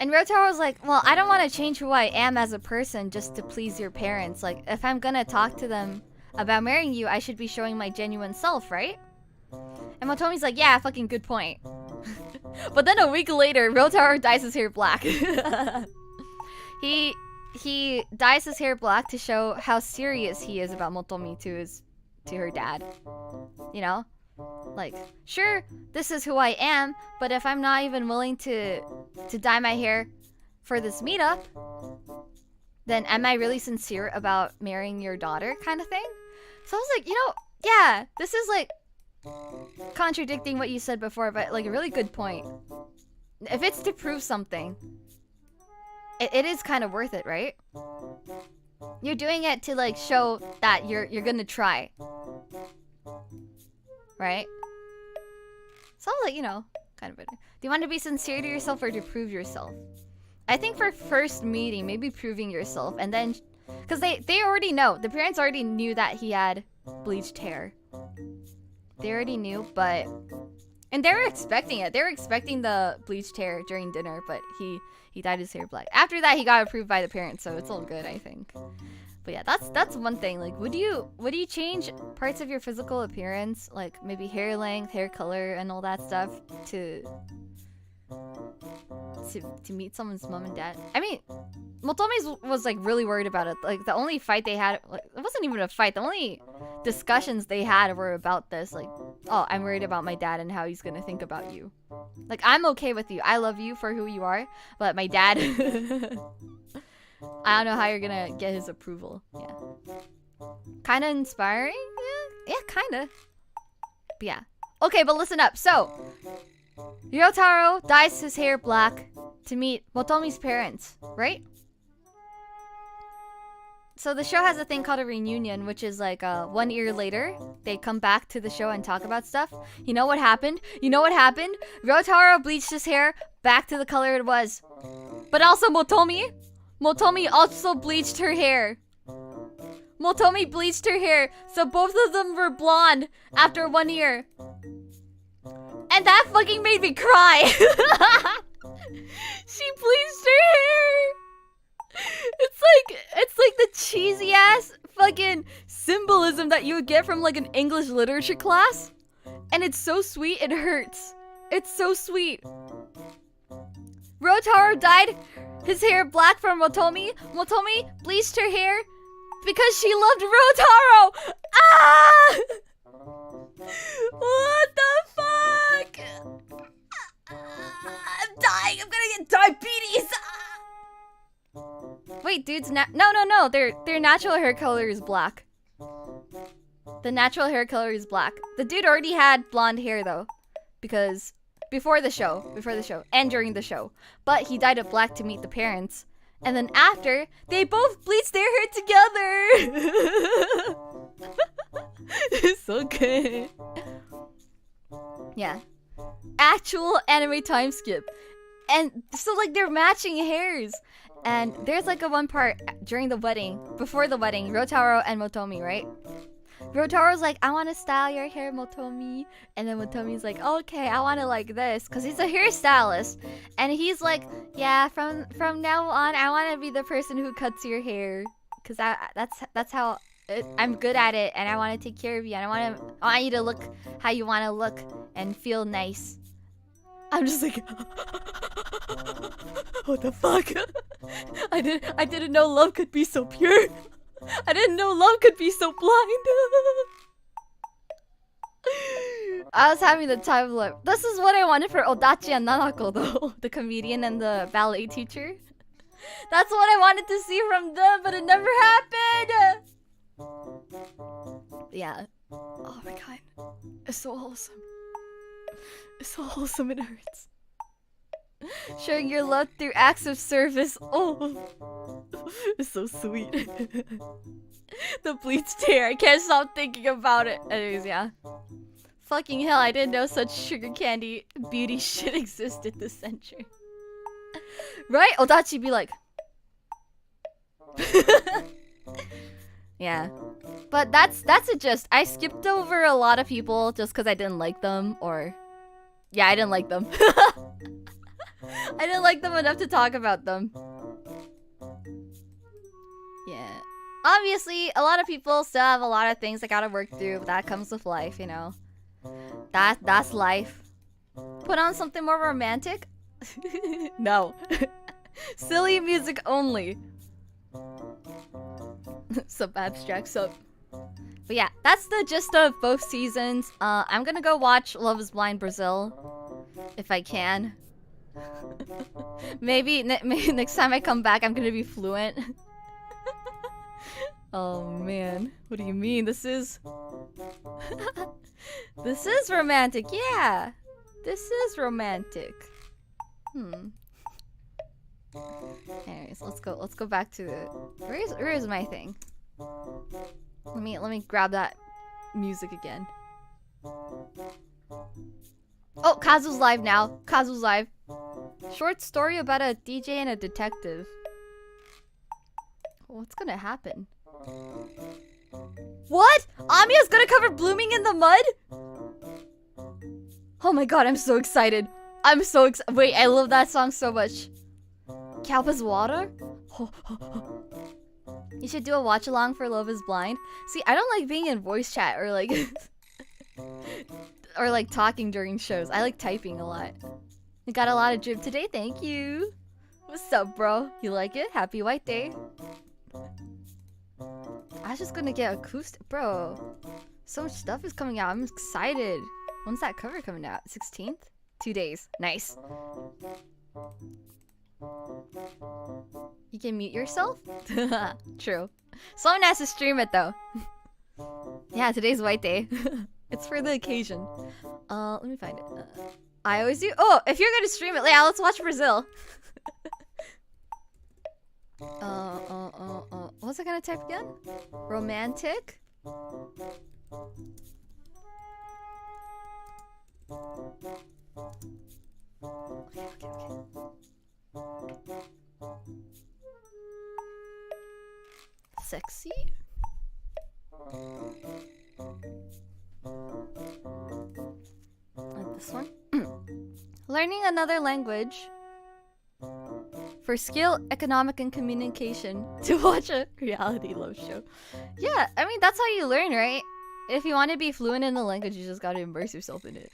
And Ryotaro was like, well, I don't want to change who I am as a person just to please your parents. Like, if I'm gonna talk to them about marrying you, I should be showing my genuine self, right? And Motomi's like, yeah, fucking good point. But then a week later, Ryotaro dyes his hair black. He dyes his hair black to show how serious he is about Motomi to her dad. You know? Like, sure, this is who I am, but if I'm not even willing to dye my hair for this meetup, then am I really sincere about marrying your daughter kind of thing? So I was like, you know, yeah, this is like contradicting what you said before, but like a really good point. If it's to prove something, it is kind of worth it, right? You're doing it to like show that you're gonna try. Right? So like, you know, kind of better. Do you want to be sincere to yourself or to prove yourself? I think for first meeting, maybe proving yourself, and then, because they already know. The parents already knew that he had bleached hair. They already knew, but, and they were expecting it. They were expecting the bleached hair during dinner, but he dyed his hair black. After that, he got approved by the parents, so it's all good, I think. But yeah, that's one thing. Like, would you change parts of your physical appearance, like maybe hair length, hair color, and all that stuff to meet someone's mom and dad? I mean, Motomi was like really worried about it. Like, the only fight they had, like, it wasn't even a fight. The only discussions they had were about this. Like, oh, I'm worried about my dad and how he's gonna think about you. Like, I'm okay with you. I love you for who you are, but my dad. I don't know how you're gonna get his approval. Yeah. Kind of inspiring? Yeah, kind of. But yeah. Okay, but listen up. So, Ryotaro dyes his hair black to meet Motomi's parents, right? So the show has a thing called a reunion, which is like 1 year later, they come back to the show and talk about stuff. You know what happened? Rotaro bleached his hair back to the color it was. But also Motomi also bleached her hair. Motomi bleached her hair, so both of them were blonde after 1 year. And that fucking made me cry. She bleached her hair. It's like the cheesy ass fucking symbolism that you would get from like an English literature class. And it's so sweet, it hurts. It's so sweet. Rotaro dyed his hair black from Motomi. Motomi bleached her hair because she loved Rotaro. Ah! What the fuck? I'm dying. I'm gonna get diabetes. Wait, dudes, no. Their natural hair color is black. The natural hair color is black. The dude already had blonde hair though, because before the show, and during the show. But he dyed it black to meet the parents. And then after, they both bleached their hair together. It's so good. Yeah. Actual anime time skip. And so like they're matching hairs. And there's like a one part during the wedding, before the wedding, Rotaro and Motomi, right? Rotaro's like, I want to style your hair, Motomi. And then Motomi's like, okay, I want it like this. Because he's a hairstylist. And he's like, yeah, from now on, I want to be the person who cuts your hair. Because that's how I'm good at it. And I want to take care of you. And I want you to look how you want to look and feel nice. I'm just like, what the fuck? I didn't know love could be so pure. I didn't know love could be so blind. I was having the time of life. This is what I wanted for Odachi and Nanako though. The comedian and the ballet teacher. That's what I wanted to see from them, but it never happened. Yeah. Oh my god. It's so wholesome. It's so wholesome, it hurts. Showing your love through acts of service. Oh, it's so sweet. The bleached hair. I can't stop thinking about it. Anyways, yeah. Fucking hell, I didn't know such sugar candy beauty shit existed this century. Right? Odachi be like... Yeah. But that's a gist. I skipped over a lot of people just because I didn't like them, or... Yeah, I didn't like them. I didn't like them enough to talk about them. Yeah. Obviously, a lot of people still have a lot of things they gotta work through, but that comes with life, you know. That's life. Put on something more romantic? No. Silly music only. Sub abstract sub. But yeah, that's the gist of both seasons. I'm gonna go watch Love is Blind Brazil. If I can. Maybe next time I come back, I'm gonna be fluent. Oh man, what do you mean? This is... This is romantic, yeah! This is romantic. Anyways, let's go back to the... Where is my thing? Let me grab that music again. Oh, Kazu's live now. Kazu's live. Short story about a DJ and a detective. What's gonna happen? What? Amiya's gonna cover Blooming in the Mud? Oh my god, I'm so excited. I'm so excited. Wait, I love that song so much. Kalpa's Water? You should do a watch along for Love is Blind. See, I don't like being in voice chat or like or like talking during shows. I like typing a lot. You got a lot of drip today, thank you. What's up, bro? You like it? Happy White Day. I was just gonna get acoustic, bro. So much stuff is coming out. I'm excited. When's that cover coming out? 16th? 2 days. Nice. You can mute yourself? True. Someone has to stream it though. Yeah, today's White Day. It's for the occasion. Let me find it. I always do. Oh, if you're gonna stream it, yeah, let's watch Brazil. What was I gonna type again? Romantic? Okay. Sexy? Like this one? Learning another language for skill, economic, and communication to watch a reality love show. Yeah, I mean, that's how you learn, right? If you want to be fluent in the language, you just gotta immerse yourself in it.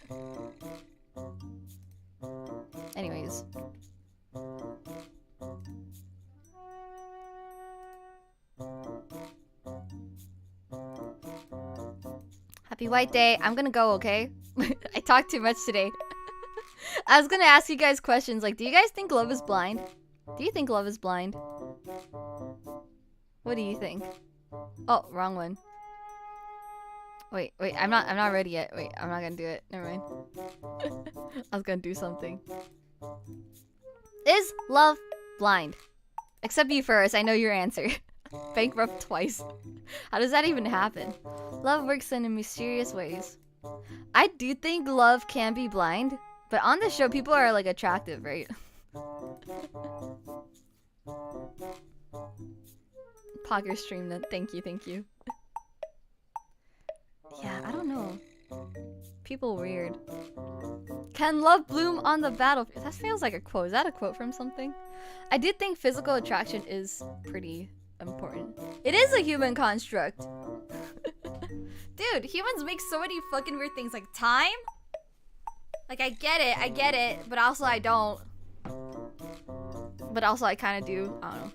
Anyways. Happy White Day. I'm gonna go, okay? I talked too much today. I was gonna ask you guys questions like, do you guys think love is blind? Do you think love is blind? What do you think? Oh, wrong one. Wait, I'm not ready yet. Wait, I'm not gonna do it. Never mind. I was gonna do something. Is love blind? Except you first, I know your answer. Bankrupt twice. How does that even happen? Love works in mysterious ways. I do think love can be blind, but on this show, people are like attractive, right? Pogger stream that. Thank you. Yeah, I don't know. People weird. Can love bloom on the battlefield? That feels like a quote. Is that a quote from something? I did think physical attraction is pretty important. It is a human construct. Dude, humans make so many fucking weird things. Like time? Like, I get it, but also I don't. But also I kind of do. I don't know.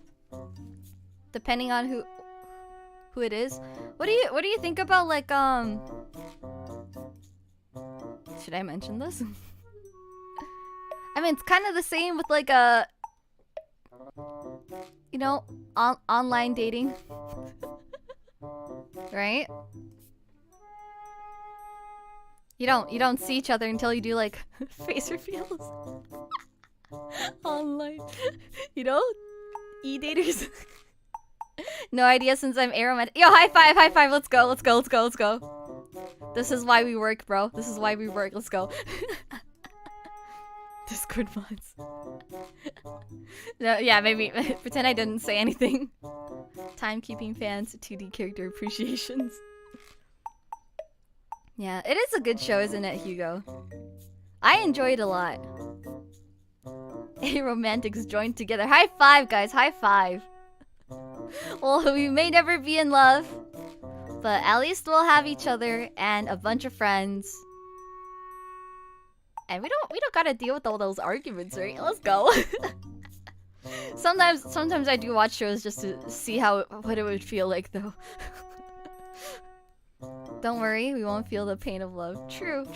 Depending on who it is. What do you think about, like, should I mention this? I mean, it's kind of the same with, like, you know, online dating. Right? You don't see each other until you do, like, face reveals. Online. You know? E-daters. No idea since I'm aromatic. Yo, high five, let's go. This is why we work, bro. This is why we work, let's go. Discord mods. No, yeah, maybe pretend I didn't say anything. Timekeeping fans, 2D character appreciations. Yeah, it is a good show, isn't it, Hugo? I enjoy it a lot. A romantics joined together. High five, guys, high five. Well, we may never be in love, but at least we'll have each other and a bunch of friends. And we don't gotta deal with all those arguments, right? Let's go. Sometimes I do watch shows just to see what it would feel like, though. Don't worry, we won't feel the pain of love. True.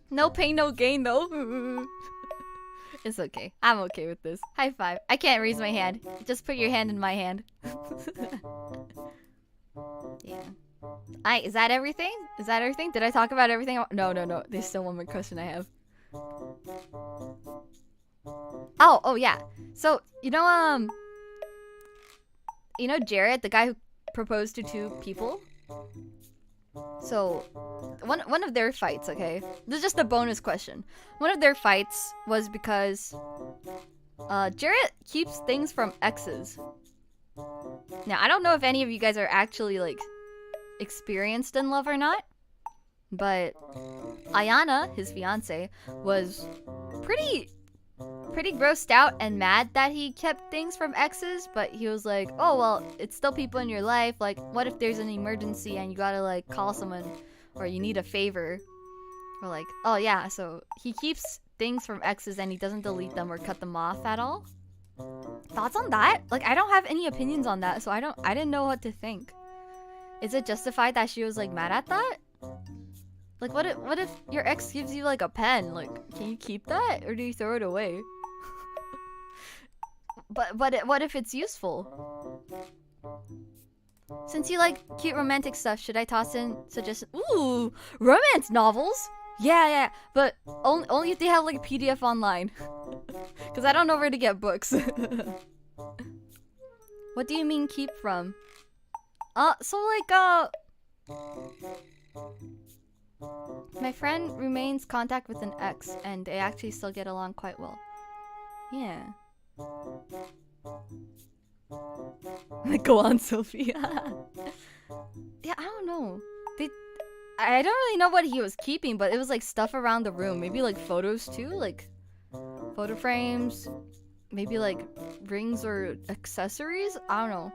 No pain, no gain, though. It's okay. I'm okay with this. High five. I can't raise my hand. Just put your hand in my hand. Yeah. Is that everything? Did I talk about everything? No. There's still one more question I have. Oh yeah. So, you know Jared, the guy who proposed to 2 people? So, one of their fights, okay? This is just a bonus question. One of their fights was because Jared keeps things from exes. Now, I don't know if any of you guys are actually, like, experienced in love or not, but Ayana, his fiance, was pretty grossed out and mad that he kept things from exes, but he was like, oh, well, it's still people in your life. Like, what if there's an emergency and you gotta, like, call someone, or you need a favor? Or like, oh yeah, so he keeps things from exes and he doesn't delete them or cut them off at all. Thoughts on that? Like, I don't have any opinions on that, so I didn't know what to think. Is it justified that she was, like, mad at that? Like, what if your ex gives you, like, a pen? Like, can you keep that, or do you throw it away? But what if it's useful? Since you like cute romantic stuff, should I toss in suggestions? Ooh, romance novels? Yeah, but only if they have, like, a PDF online. Because I don't know where to get books. What do you mean keep from? So like my friend remains contact with an ex and they actually still get along quite well. Yeah. Go on, Sophie. Yeah, I don't know. I don't really know what he was keeping, but it was like stuff around the room. Maybe like photos too, like photo frames. Maybe like rings or accessories. I don't know.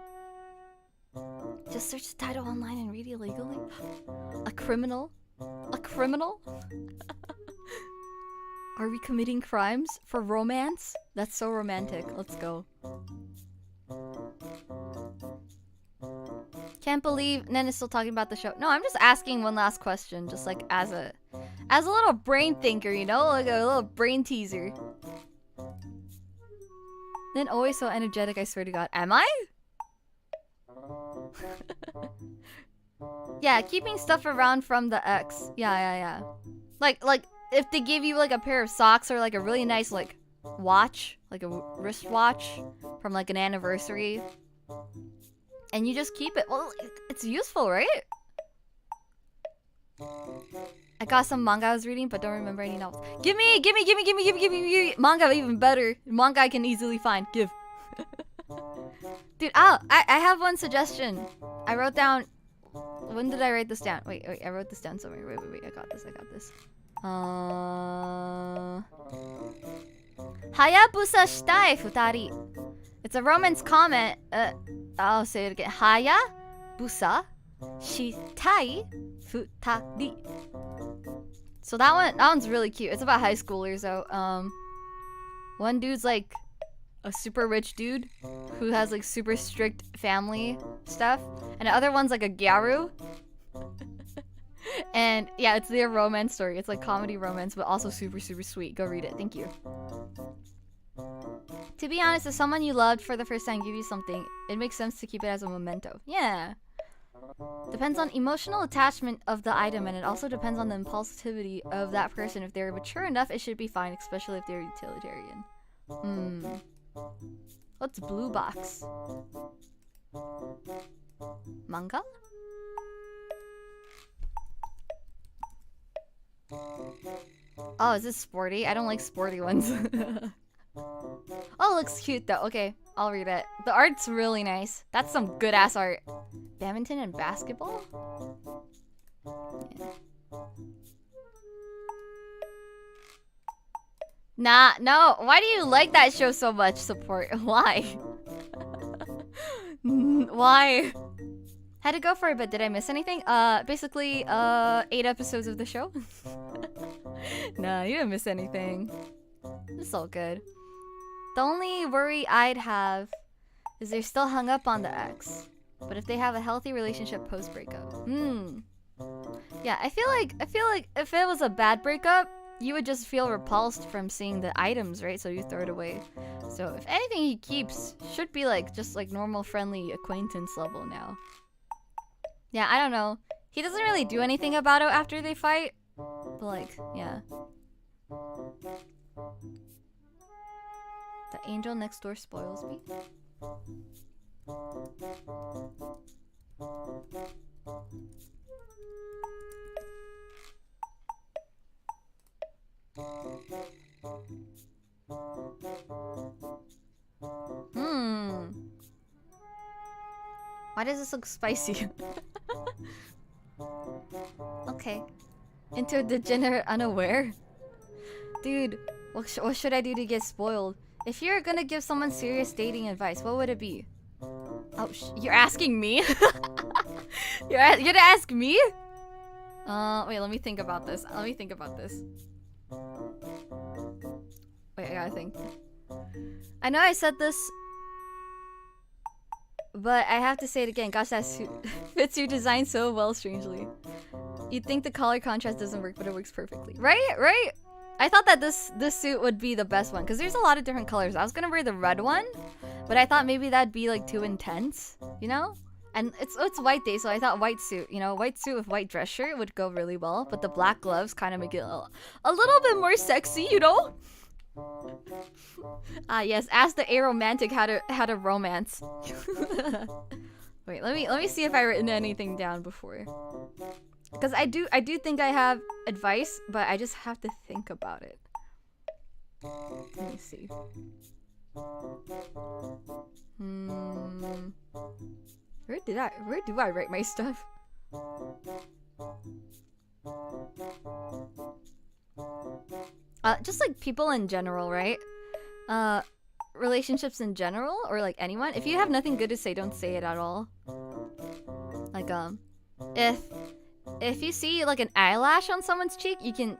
Just search the title online and read it illegally. A criminal? A criminal? Are we committing crimes for romance? That's so romantic. Let's go. Can't believe Nen is still talking about the show. No, I'm just asking one last question, just like as a little brain thinker, you know, like a little brain teaser. Then always so energetic, I swear to God. Am I? Yeah, keeping stuff around from the ex. Yeah. Like if they give you like a pair of socks or like a really nice like watch, like a wristwatch from like an anniversary. And you just keep it. Well, it's useful, right? I got some manga I was reading, but don't remember any novels. Give me manga even better. Manga I can easily find. Give. Dude, I have one suggestion. I wrote down. When did I write this down? Wait, I wrote this down somewhere. Wait. I got this. Hayabusa shitai futari. It's a romance comment. I'll say it again. Hayabusa shitai futari. So that one's really cute. It's about high schoolers though. One dude's like a super rich dude who has like super strict family stuff, and the other one's like a gyaru. And yeah, it's their romance story. It's like comedy romance, but also super sweet. Go read it. Thank you. To be honest, if someone you loved for the first time give you something, it makes sense to keep it as a memento. Yeah. Depends on emotional attachment of the item, and it also depends on the impulsivity of that person. If they're mature enough, it should be fine, especially if they're utilitarian. What's blue box? Manga? Oh, is this sporty? I don't like sporty ones. Oh, it looks cute though. Okay, I'll read it. The art's really nice. That's some good ass art. Badminton and basketball? Yeah. Nah, no. Why do you like that show so much, Support? Why? Why? Had to go for it, but did I miss anything? Basically, 8 episodes of the show. Nah, you didn't miss anything. It's all good. The only worry I'd have is they're still hung up on the ex. But if they have a healthy relationship post-breakup. Yeah, I feel like if it was a bad breakup, you would just feel repulsed from seeing the items, right? So you throw it away. So if anything he keeps should be like just like normal friendly acquaintance level now. Yeah, I don't know. He doesn't really do anything about it after they fight. But like, yeah. The angel next door spoils me. Why does this look spicy? Okay. Into a degenerate unaware? Dude, what should I do to get spoiled? If you're gonna give someone serious dating advice, what would it be? Oh, you're asking me? You're gonna ask me? Wait, let me think about this. Wait, I gotta think. I know I said this, but I have to say it again. Gosh, that suit fits your design so well, strangely. You'd think the color contrast doesn't work, but it works perfectly. Right? I thought that this suit would be the best one, because there's a lot of different colors. I was gonna wear the red one, but I thought maybe that'd be like too intense, you know? And it's white day, so I thought white suit, you know, white suit with white dress shirt would go really well, but the black gloves kind of make it a little bit more sexy, you know? Ah, yes. Ask the aromantic how to romance. Wait, let me see if I written anything down before. Because I do think I have advice, but I just have to think about it. Let me see. Where do I write my stuff? Just like people in general, right? Relationships in general, or like anyone. If you have nothing good to say, don't say it at all. Like if you see like an eyelash on someone's cheek, you can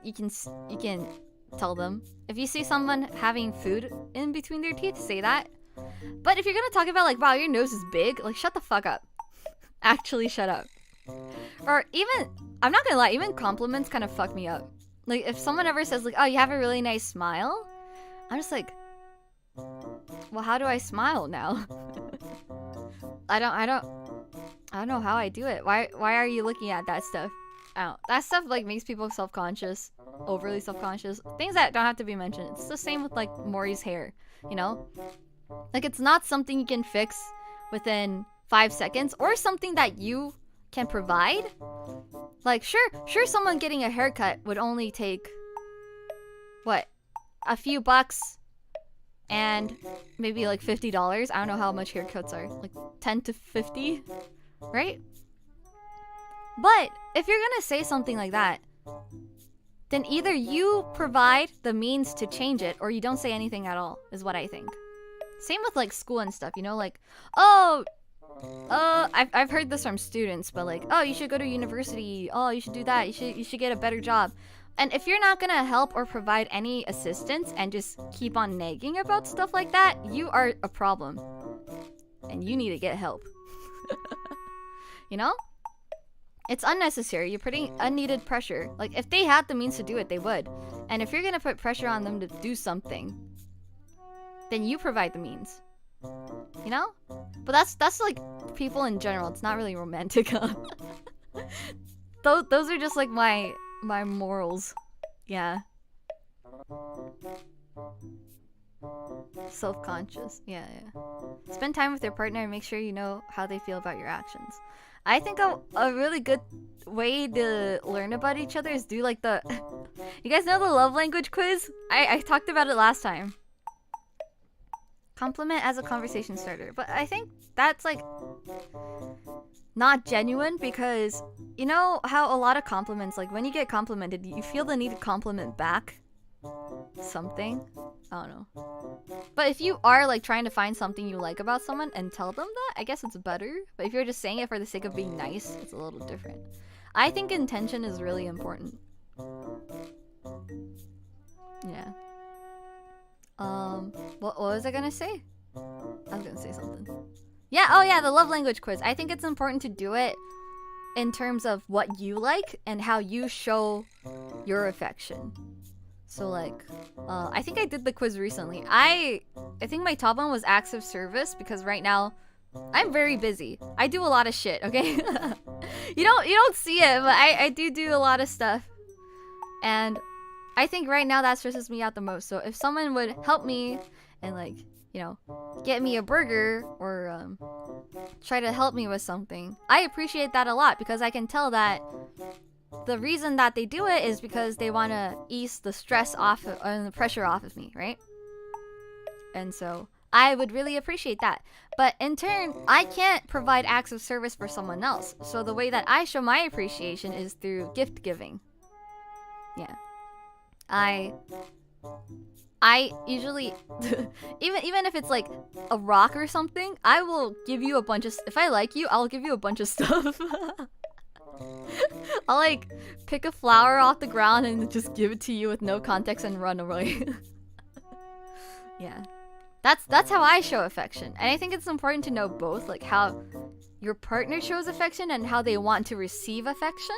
tell them. If you see someone having food in between their teeth, say that. But if you're gonna talk about like, wow, your nose is big, like shut the fuck up. Actually shut up. Or even, I'm not gonna lie, even compliments kind of fuck me up. Like if someone ever says like, oh, you have a really nice smile, I'm just like, well, how do I smile now? I don't know how I do it. Why are you looking at that stuff? I don't. That stuff like makes people self-conscious, overly self-conscious. Things that don't have to be mentioned. It's the same with like Mori's hair, you know? Like it's not something you can fix within 5 seconds or something that you can provide. Like sure someone getting a haircut would only take what? A few bucks and maybe like $50. I don't know how much haircuts are. Like 10 to 50, right? But if you're gonna say something like that, then either you provide the means to change it or you don't say anything at all, is what I think. Same with like school and stuff, you know, like, oh, I've heard this from students, but like, oh, you should go to university. Oh, you should do that. You should get a better job. And if you're not gonna help or provide any assistance and just keep on nagging about stuff like that, you are a problem. And you need to get help. You know? It's unnecessary. You're putting unneeded pressure. Like, if they had the means to do it, they would. And if you're gonna put pressure on them to do something, then you provide the means. You know? But that's like people in general. It's not really romantic. Those are just like my morals. Yeah. Self-conscious. Yeah. Spend time with your partner and make sure you know how they feel about your actions. I think a really good way to learn about each other is do like the... You guys know the love language quiz? I talked about it last time. Compliment as a conversation starter. But I think that's like not genuine because you know how a lot of compliments, like when you get complimented, you feel the need to compliment back something. I don't know. But if you are like trying to find something you like about someone and tell them that, I guess it's better. But if you're just saying it for the sake of being nice, it's a little different. I think intention is really important. Yeah. What was I gonna say? I was gonna say something. Yeah, oh yeah, the love language quiz. I think it's important to do it in terms of what you like and how you show your affection. So like, I think I did the quiz recently. I think my top one was acts of service because right now I'm very busy. I do a lot of shit, okay? You don't see it, but I do a lot of stuff. And I think right now that stresses me out the most. So if someone would help me and like, you know, get me a burger or try to help me with something, I appreciate that a lot because I can tell that the reason that they do it is because they want to ease the stress off and the pressure off of me, right? And so I would really appreciate that. But in turn, I can't provide acts of service for someone else. So the way that I show my appreciation is through gift giving. Yeah. I usually even if it's like a rock or something, I will give you a bunch of, if I like you, I'll give you a bunch of stuff. I'll like pick a flower off the ground and just give it to you with no context and run away. Yeah. That's how I show affection. And I think it's important to know both, like how your partner shows affection and how they want to receive affection.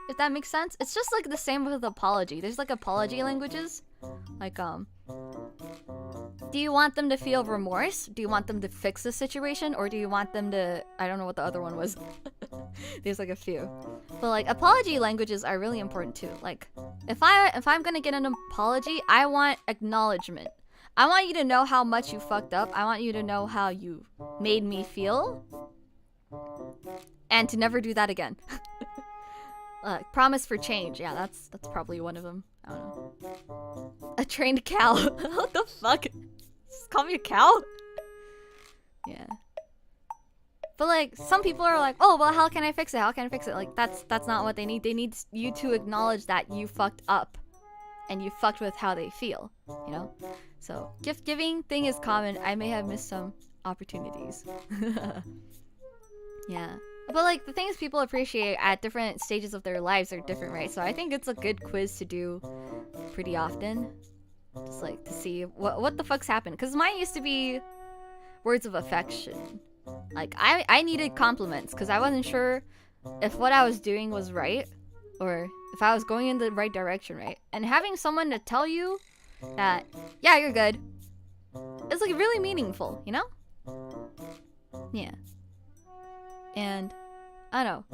If that makes sense. It's just like the same with apology. There's like apology languages. Like do you want them to feel remorse? Do you want them to fix the situation? Or do you want them to, I don't know what the other one was. There's like a few. But like apology languages are really important too. Like if I'm gonna get an apology, I want acknowledgement. I want you to know how much you fucked up. I want you to know how you made me feel. And to never do that again. Promise for change. Yeah, that's probably one of them. I don't know. A trained cow. What the fuck? Just call me a cow? Yeah. But like some people are like, oh well, how can I fix it? How can I fix it? Like that's not what they need. They need you to acknowledge that you fucked up and you fucked with how they feel, you know? So gift giving thing is common. I may have missed some opportunities. Yeah. But like the things people appreciate at different stages of their lives are different, right? So I think it's a good quiz to do pretty often. Just like to see what the fuck's happened. Because mine used to be words of affection. Like I needed compliments because I wasn't sure if what I was doing was right or if I was going in the right direction, right? And having someone to tell you that, yeah, you're good, it's like really meaningful, you know? Yeah. And I don't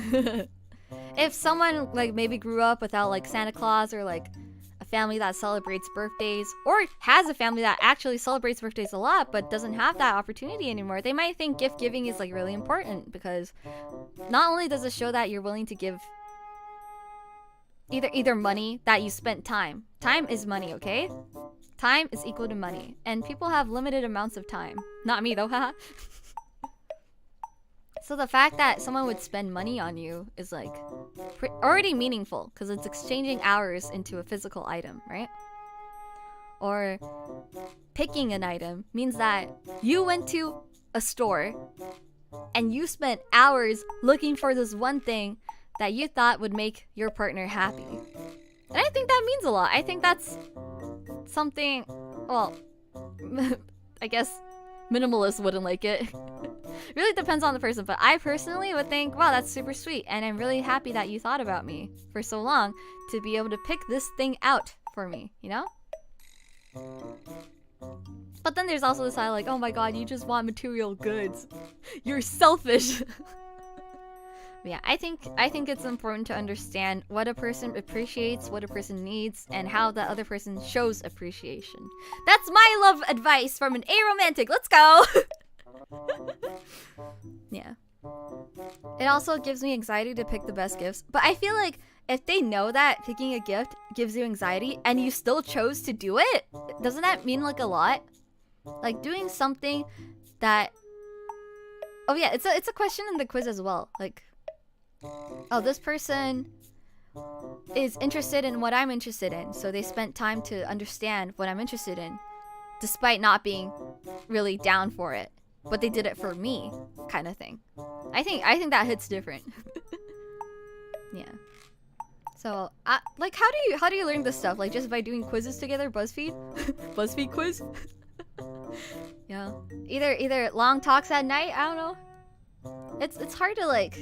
know. If someone like maybe grew up without like Santa Claus or like a family that celebrates birthdays or has a family that actually celebrates birthdays a lot but doesn't have that opportunity anymore, they might think gift giving is like really important because not only does it show that you're willing to give either money, that you spent time. Time is money, okay? Time is equal to money. And people have limited amounts of time. Not me though, haha. So the fact that someone would spend money on you is like already meaningful because it's exchanging hours into a physical item, right? Or picking an item means that you went to a store and you spent hours looking for this one thing that you thought would make your partner happy. And I think that means a lot. I think that's something, well, I guess minimalists wouldn't like it. Really depends on the person, but I personally would think, wow, that's super sweet, and I'm really happy that you thought about me for so long to be able to pick this thing out for me, you know? But then there's also the side like, oh my god, you just want material goods. You're selfish. Yeah, I think it's important to understand what a person appreciates, what a person needs, and how the other person shows appreciation. That's my love advice from an aromantic. Let's go! Yeah. It also gives me anxiety to pick the best gifts, but I feel like if they know that picking a gift gives you anxiety and you still chose to do it, doesn't that mean like a lot? Like doing something that... Oh yeah, it's a question in the quiz as well. Like, oh, this person is interested in what I'm interested in, so they spent time to understand what I'm interested in, despite not being really down for it. But they did it for me, kind of thing. I think that hits different. Yeah. So, like, how do you learn this stuff? Like, just by doing quizzes together? BuzzFeed? BuzzFeed quiz? Yeah. Either long talks at night. I don't know. It's hard to like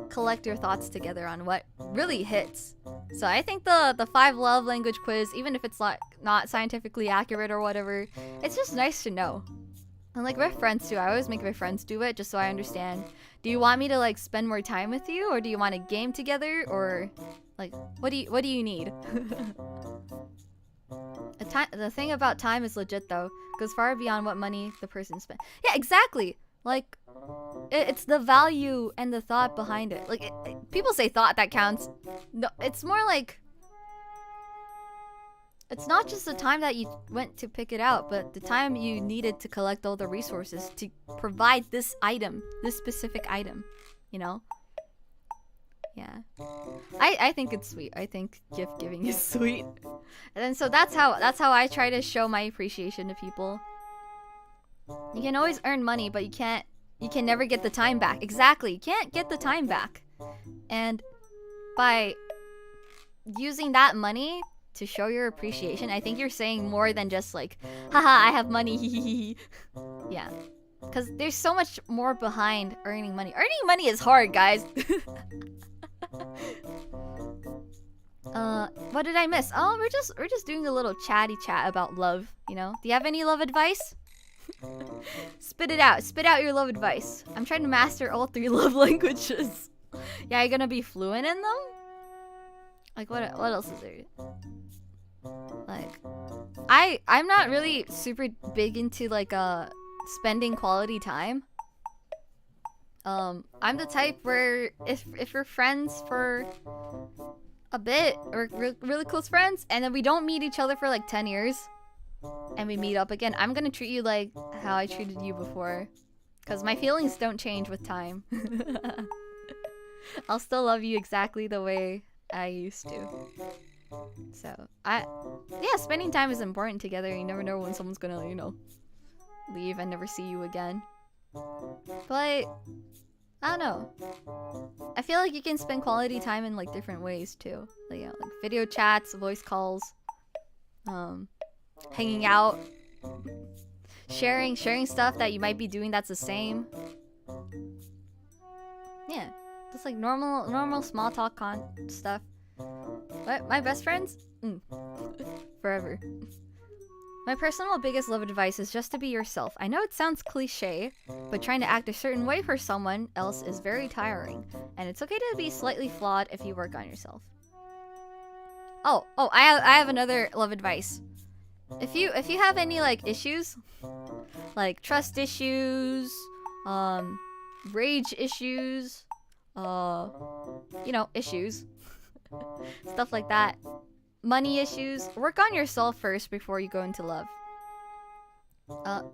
collect your thoughts together on what really hits. So I think the 5 love language quiz, even if it's like not scientifically accurate or whatever, it's just nice to know. And like with friends too, I always make my friends do it just so I understand. Do you want me to like spend more time with you, or do you want to game together, or like what do you need? The thing about time is legit though, goes far beyond what money the person spent. Yeah, exactly. Like it's the value and the thought behind it. Like people say thought that counts. No, it's more like it's not just the time that you went to pick it out, but the time you needed to collect all the resources to provide this item, this specific item, you know? Yeah. I think it's sweet. I think gift giving is sweet. And then so that's how I try to show my appreciation to people. You can always earn money, but you can never get the time back. Exactly. You can't get the time back. And by using that money to show your appreciation, I think you're saying more than just like, haha, I have money. Yeah. Because there's so much more behind earning money. Earning money is hard, guys. What did I miss? Oh, we're just doing a little chatty chat about love, you know? Do you have any love advice? Spit it out. Spit out your love advice. I'm trying to master all 3 love languages. Yeah, you're gonna be fluent in them? Like, what else is there? Like, I'm not really super big into, like, spending quality time. I'm the type where if we're friends for a bit, or really close friends, and then we don't meet each other for like 10 years, and we meet up again, I'm gonna treat you like how I treated you before. Because my feelings don't change with time. I'll still love you exactly the way I used to. So, yeah, spending time is important together. You never know when someone's gonna, you know, leave and never see you again. But I don't know. I feel like you can spend quality time in like different ways too. Like, you know, like video chats, voice calls, hanging out, sharing stuff that you might be doing that's the same. Yeah, just like normal small talk stuff. What? My best friends? Forever. My personal biggest love advice is just to be yourself. I know it sounds cliche, but trying to act a certain way for someone else is very tiring. And it's okay to be slightly flawed if you work on yourself. Oh, I have another love advice. If you have any like issues, like trust issues, rage issues, you know, issues, stuff like that. Money issues, work on yourself first before you go into love.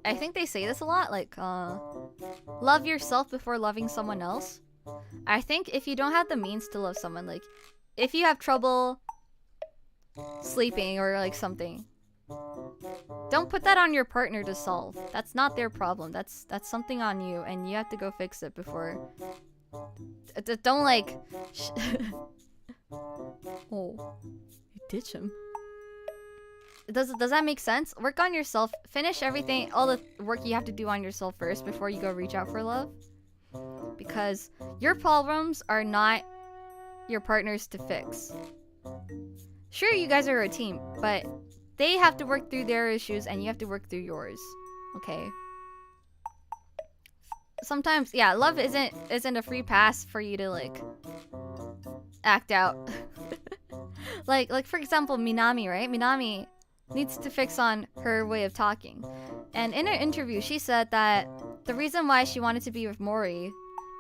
I think they say this a lot, like, love yourself before loving someone else. I think if you don't have the means to love someone, like, if you have trouble sleeping or like something, don't put that on your partner to solve. That's not their problem. That's something on you, and you have to go fix it before. Don't like. Oh. Ditch him. Does that make sense? Work on yourself. Finish everything, all the work you have to do on yourself first before you go reach out for love. Because your problems are not your partner's to fix. Sure, you guys are a team, but they have to work through their issues and you have to work through yours. Okay? Sometimes, yeah, love isn't a free pass for you to like act out. like for example, Minami, right? Minami needs to fix on her way of talking. And in her interview, she said that the reason why she wanted to be with Mori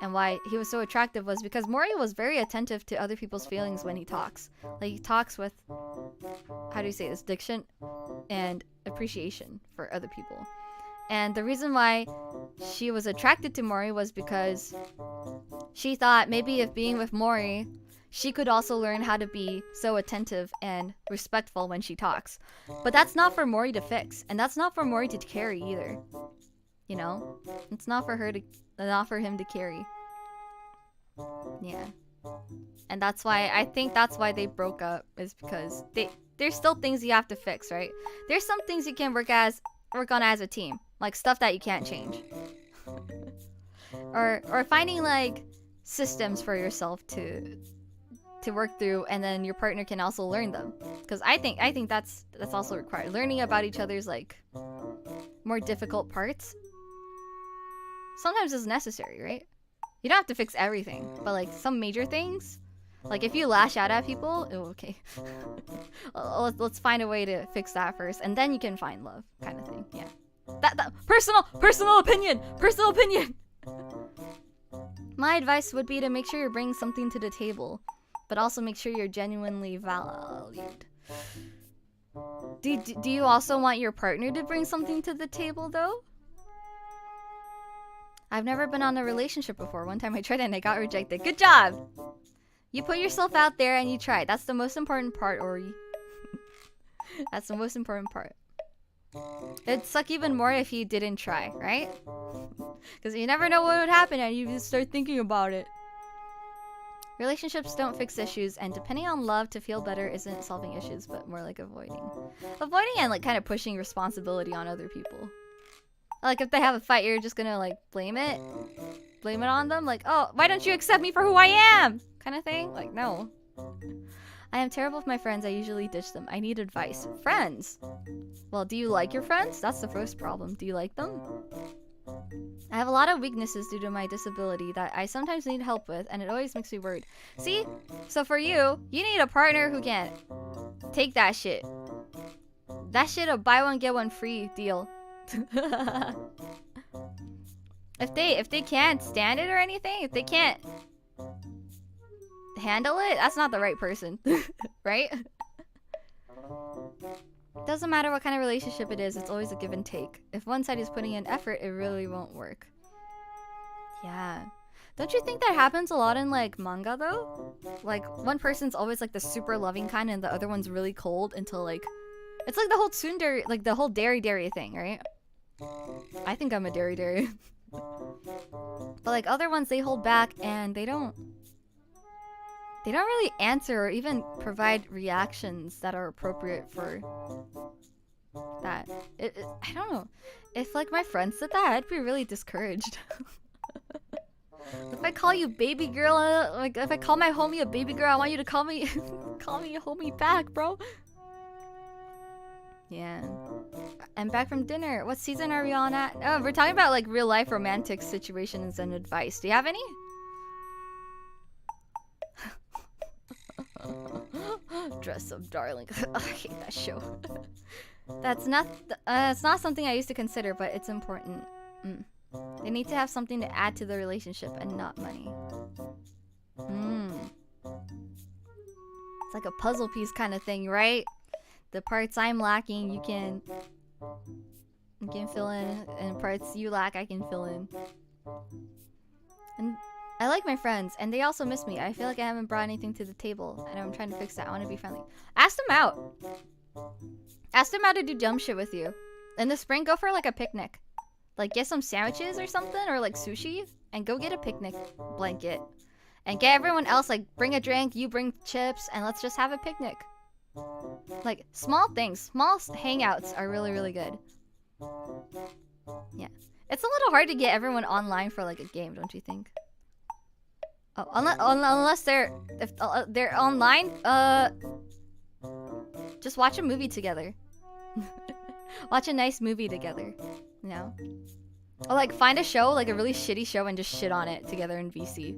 and why he was so attractive was because Mori was very attentive to other people's feelings when he talks. Like, he talks with, how do you say this, diction and appreciation for other people. And the reason why she was attracted to Mori was because she thought maybe if being with Mori, she could also learn how to be so attentive and respectful when she talks. But that's not for Mori to fix, and that's not for Mori to carry either. You know? It's not for him to carry. Yeah. And that's why, I think that's why they broke up, is because there's still things you have to fix, right? There's some things you can work on as a team, like stuff that you can't change. or finding like systems for yourself to work through, and then your partner can also learn them. Because I think that's also required. Learning about each other's like more difficult parts sometimes is necessary, right? You don't have to fix everything, but like some major things, like if you lash out at people, okay. let's find a way to fix that first, and then you can find love, kind of thing. Yeah. That personal opinion. My advice would be to make sure you're bringing something to the table, but also make sure you're genuinely valued. Do you also want your partner to bring something to the table, though? I've never been on a relationship before. One time I tried and I got rejected. Good job! You put yourself out there and you try. That's the most important part, Ori. That's the most important part. It'd suck even more if you didn't try, right? Because you never know what would happen and you just start thinking about it. Relationships don't fix issues, and depending on love to feel better isn't solving issues, but more like avoiding and like kind of pushing responsibility on other people. Like if they have a fight, you're just gonna like blame it on them, like, oh, why don't you accept me for who I am, kind of thing. Like, no, I am terrible with my friends. I usually ditch them. I need advice. Friends! Well, do you like your friends? That's the first problem. Do you like them? I have a lot of weaknesses due to my disability that I sometimes need help with, and it always makes me worried. See? So for you, you need a partner who can take that shit. That shit a buy one get one free deal. If they can't stand it or anything, if they can't handle it, that's not the right person. Right? Doesn't matter what kind of relationship it is, it's always a give and take. If one side is putting in effort, it really won't work. Yeah. Don't you think that happens a lot in like manga though? Like one person's always like the super loving kind and the other one's really cold until like it's like the whole tsundere, like the whole dairy thing, right? I think I'm a dairy. But like other ones, they hold back and they don't really answer or even provide reactions that are appropriate for that. I don't know. If like my friends did that, I'd be really discouraged. If I call you baby girl, like if I call my homie a baby girl, I want you to call me call me a homie back, bro. Yeah. I'm back from dinner. What season are we on at? Oh, we're talking about like real life romantic situations and advice. Do you have any? Dress up, darling. I hate that show. That's not. It's not something I used to consider, but it's important. They need to have something to add to the relationship and not money. It's like a puzzle piece kind of thing, right? The parts I'm lacking, you can fill in, and parts you lack, I can fill in. And I like my friends, and they also miss me. I feel like I haven't brought anything to the table, and I'm trying to fix that. I want to be friendly. Ask them out. Ask them out to do dumb shit with you. In the spring, go for like a picnic. Like get some sandwiches or something, or like sushi, and go get a picnic blanket. And get everyone else, like bring a drink, you bring chips, and let's just have a picnic. Like small things, small hangouts are really, really good. Yeah. It's a little hard to get everyone online for like a game, don't you think? Oh, unless they're online, just watch a movie together. Watch a nice movie together, you know? Or like find a show, like a really shitty show, and just shit on it together in VC.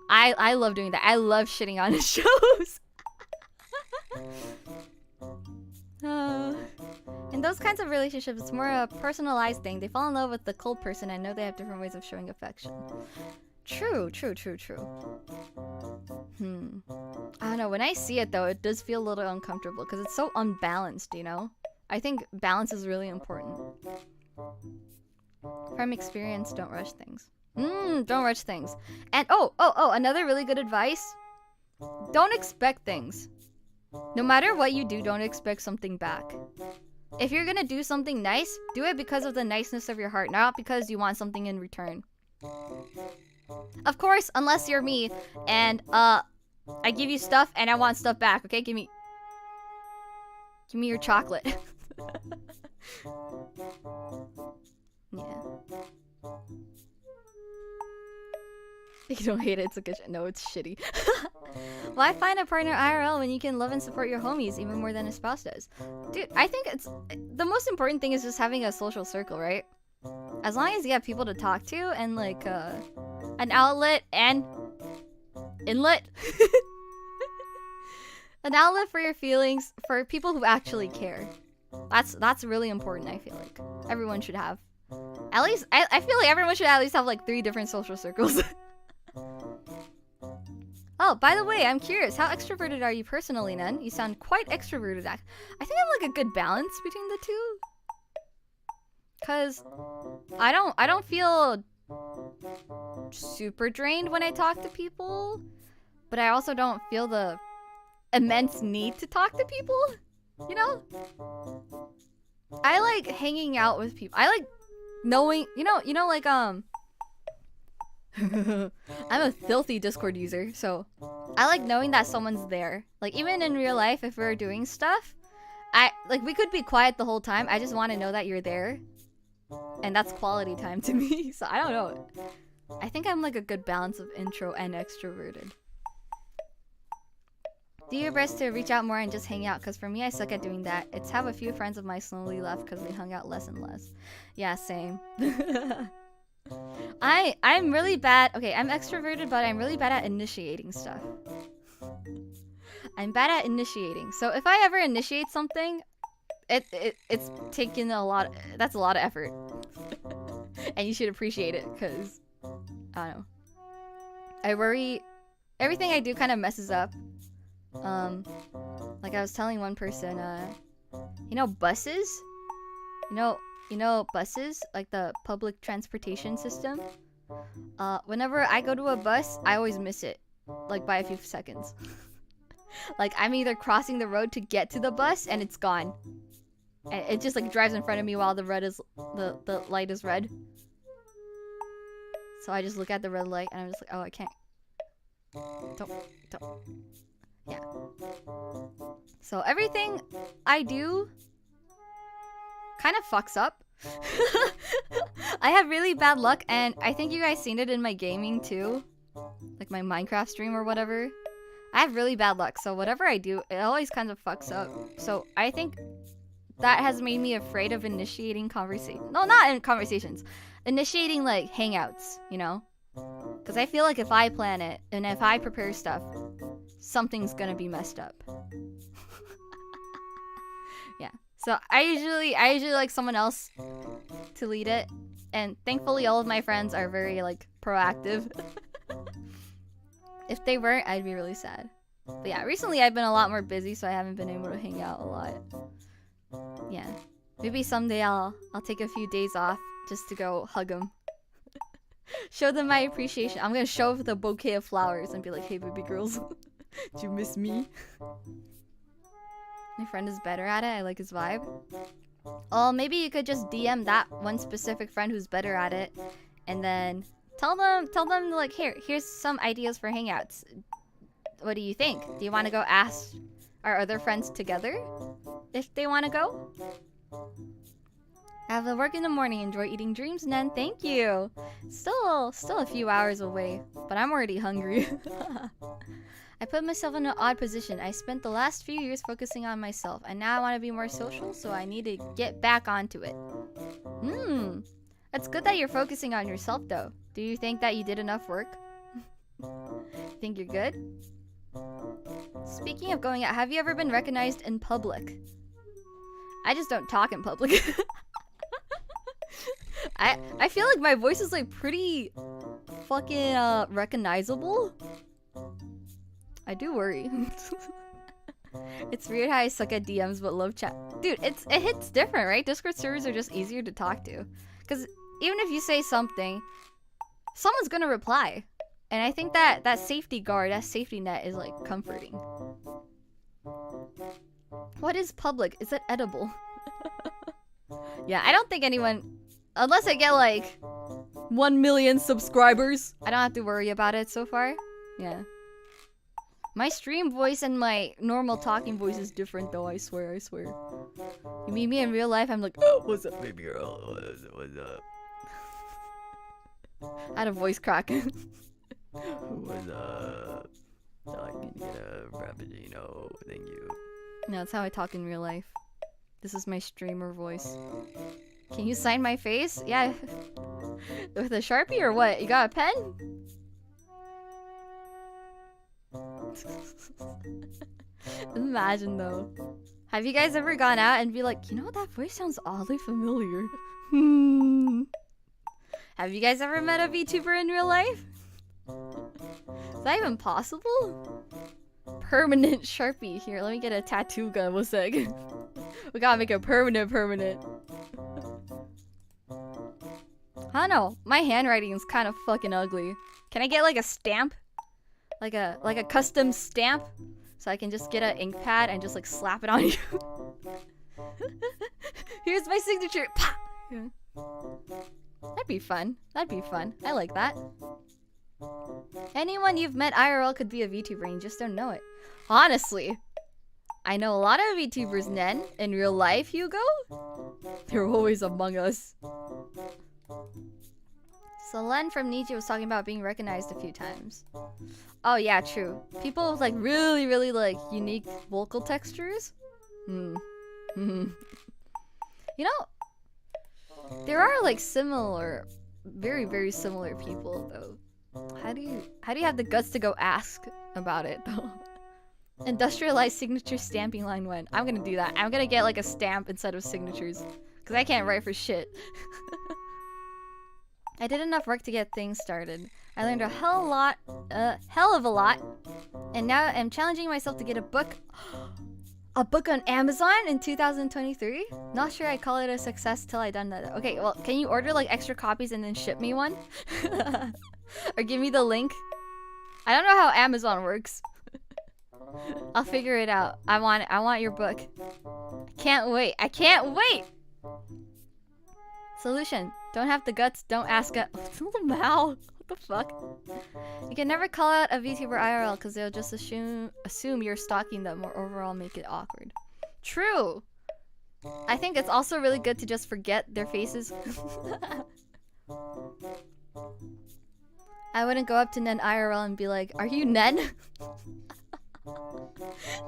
I love doing that. I love shitting on shows. In those kinds of relationships, it's more a personalized thing. They fall in love with the cold person and know they have different ways of showing affection. True. I don't know. When I see it, though, it does feel a little uncomfortable because it's so unbalanced, you know? I think balance is really important. From experience, don't rush things. Don't rush things. And oh, another really good advice. Don't expect things. No matter what you do, don't expect something back. If you're gonna do something nice, do it because of the niceness of your heart, not because you want something in return. Of course, unless you're me, and I give you stuff and I want stuff back, okay? Give me your chocolate. Yeah. You don't hate it, it's a good no, it's shitty. Why find a partner IRL when you can love and support your homies even more than a spouse does? Dude, I think it's the most important thing is just having a social circle, right? As long as you have people to talk to and like an outlet and inlet. An outlet for your feelings for people who actually care. That's really important, I feel like. Everyone should have. At least I feel like everyone should at least have like 3 different social circles. Oh, by the way, I'm curious. How extroverted are you personally, Nen? You sound quite extroverted. I think I have like a good balance between the two. Cause I don't feel super drained when I talk to people, but I also don't feel the immense need to talk to people. You know? I like hanging out with people. I like knowing, you know like I'm a filthy Discord user, so I like knowing that someone's there. Like even in real life, if we're doing stuff, we could be quiet the whole time. I just want to know that you're there, and that's quality time to me. So I don't know. I think I'm like a good balance of intro and extroverted. Do your best to reach out more and just hang out, because for me, I suck at doing that. It's how a few friends of mine slowly left because we hung out less and less. Yeah, same. I'm really bad. Okay, I'm extroverted, but I'm really bad at initiating stuff. I'm bad at initiating. So if I ever initiate something, it's taking a lot. That's a lot of effort, and you should appreciate it, because I don't know. I worry. Everything I do kind of messes up. Like I was telling one person, you know buses? You know buses? Like the public transportation system? Whenever I go to a bus, I always miss it. Like by a few seconds. Like I'm either crossing the road to get to the bus and it's gone. And it just like drives in front of me while the light is red. So I just look at the red light and I'm just like, oh, I can't. Don't. Yeah. So everything I do kind of fucks up. I have really bad luck, and I think you guys seen it in my gaming too. Like my Minecraft stream or whatever. I have really bad luck, so whatever I do, it always kind of fucks up. So I think that has made me afraid of initiating conversation. No, not in conversations. Initiating like hangouts, you know? Because I feel like if I plan it and if I prepare stuff, something's gonna be messed up. Yeah. So I usually like someone else to lead it, and thankfully all of my friends are very like proactive. If they weren't, I'd be really sad. But yeah, recently I've been a lot more busy, so I haven't been able to hang out a lot. Yeah. Maybe someday I'll take a few days off just to go hug them. Show them my appreciation. I'm gonna show up with a bouquet of flowers and be like, hey baby girls, do you miss me? My friend is better at it. I like his vibe. Oh, maybe you could just DM that one specific friend who's better at it, and then tell them like, here's some ideas for hangouts. What do you think? Do you want to go ask our other friends together if they want to go? I have to work in the morning. Enjoy eating dreams, Nen. Thank you. Still a few hours away, but I'm already hungry. I put myself in an odd position. I spent the last few years focusing on myself, and now I want to be more social, so I need to get back onto it. It's good that you're focusing on yourself, though. Do you think that you did enough work? Think you're good? Speaking of going out, have you ever been recognized in public? I just don't talk in public. I feel like my voice is like pretty fucking recognizable. I do worry. It's weird how I suck at DMs but love chat. Dude, it hits different, right? Discord servers are just easier to talk to. Because even if you say something, someone's gonna reply. And I think that safety guard, that safety net is like comforting. What is public? Is it edible? Yeah, I don't think anyone... Unless I get like 1 million subscribers, I don't have to worry about it so far. Yeah. My stream voice and my normal talking voice is different though, I swear. You meet me in real life, I'm like, oh, what's up, baby girl? What's up? I had a voice crack. What's up? So I can get a frappuccino, thank you. No, that's how I talk in real life. This is my streamer voice. Can you sign my face? Yeah. With a Sharpie or what? You got a pen? Imagine though. Have you guys ever gone out and be like, you know, that voice sounds oddly familiar? Have you guys ever met a VTuber in real life? Is that even possible? Permanent Sharpie. Here, let me get a tattoo gun. One sec. We gotta make it permanent. I don't know. My handwriting is kind of fucking ugly. Can I get like a stamp? Like a custom stamp? So I can just get an ink pad and just like slap it on you. Here's my signature. Yeah. That'd be fun. I like that. Anyone you've met IRL could be a VTuber and you just don't know it. Honestly, I know a lot of VTubers, Nen. In real life, Hugo. They're always among us. So Len from Nietzsche was talking about being recognized a few times. Oh yeah, true. People with like really like unique vocal textures. Hmm. You know, there are like similar, very similar people though. How do you have the guts to go ask about it though? Industrialized signature stamping line when. I'm gonna do that. I'm gonna get like a stamp instead of signatures. Cause I can't write for shit. I did enough work to get things started. I learned a hell of a lot. And now I'm challenging myself to get a book on Amazon in 2023. Not sure I call it a success till I done that. Okay, well, can you order like extra copies and then ship me one? Or give me the link? I don't know how Amazon works. I'll figure it out. I want your book. I can't wait. Solution. Don't have the guts, don't ask it. Mal. What the fuck? You can never call out a VTuber IRL because they'll just assume you're stalking them or overall make it awkward. True. I think it's also really good to just forget their faces. I wouldn't go up to Nen IRL and be like, "Are you Nen?"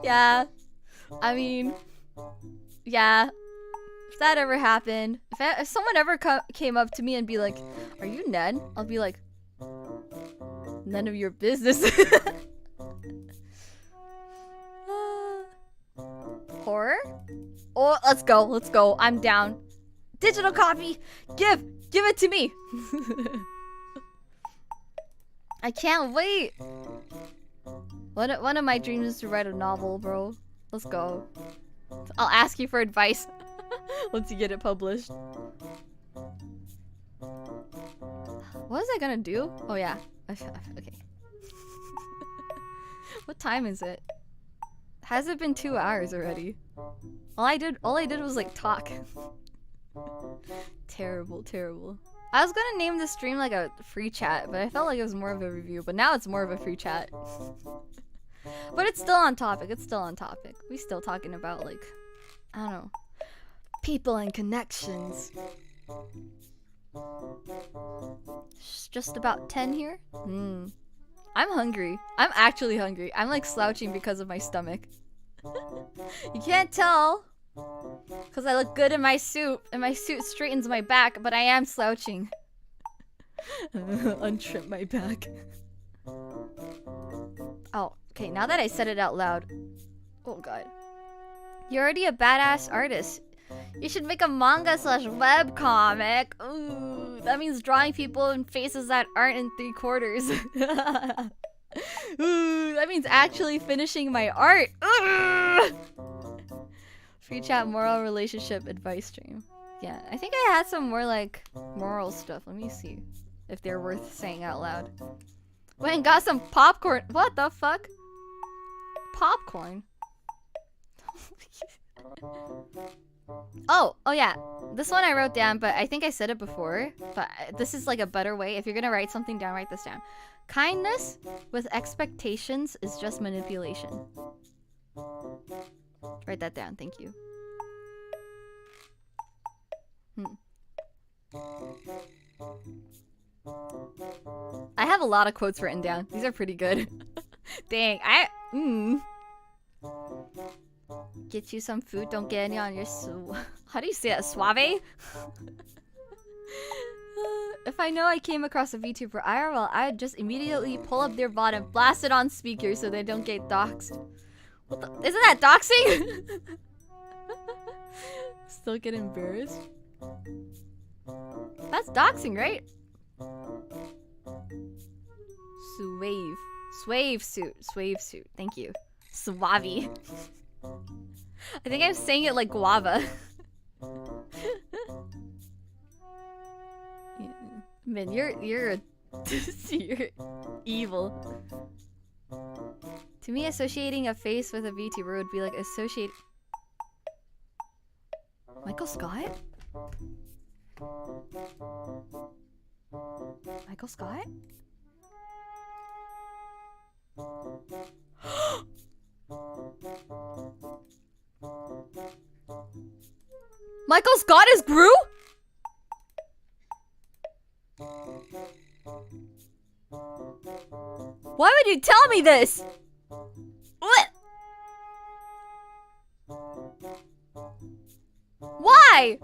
Yeah. I mean, yeah. If that ever happened, if someone ever came up to me and be like, "Are you Ned?" I'll be like, "None of your business." Horror? Oh, let's go. I'm down. Digital copy. Give it to me. I can't wait. One of my dreams is to write a novel, bro. Let's go. I'll ask you for advice. Once you get it published. What was I gonna do? Oh yeah. Okay. What time is it? Has it been 2 hours already? All I did was like talk. Terrible. I was gonna name this stream like a free chat, but I felt like it was more of a review, but now it's more of a free chat. But it's still on topic. We still talking about like, I don't know, people and connections. Just about 10 here. I'm hungry. I'm actually hungry. I'm like slouching because of my stomach. You can't tell because I look good in my suit and my suit straightens my back, but I am slouching. Untrim my back. Oh, okay, now that I said it out loud. Oh god. You're already a badass artist. You should make a manga/web comic. Ooh, that means drawing people in faces that aren't in 3/4. Ooh, that means actually finishing my art. Free chat moral relationship advice stream. Yeah, I think I had some more like moral stuff. Let me see if they're worth saying out loud. Went and got some popcorn. What the fuck? Popcorn? Oh yeah. This one I wrote down, but I think I said it before. But this is like a better way. If you're gonna write something down, write this down. Kindness with expectations is just manipulation. Write that down. Thank you. I have a lot of quotes written down. These are pretty good. Dang, Get you some food, don't get any on your how do you say it? Suave? If I know I came across a VTuber IRL, I'd just immediately pull up their VOD and blast it on speaker so they don't get doxxed. What the? Isn't that doxing? Still get embarrassed? That's doxing, right? Suave suit. Thank you. Suave. I think I'm saying it like guava. Yeah. Man, you're you're evil. To me, associating a face with a VTuber would be like associate. Michael Scott? Michael Scott? Michael Scott is Gru? you tell me this? What? Why?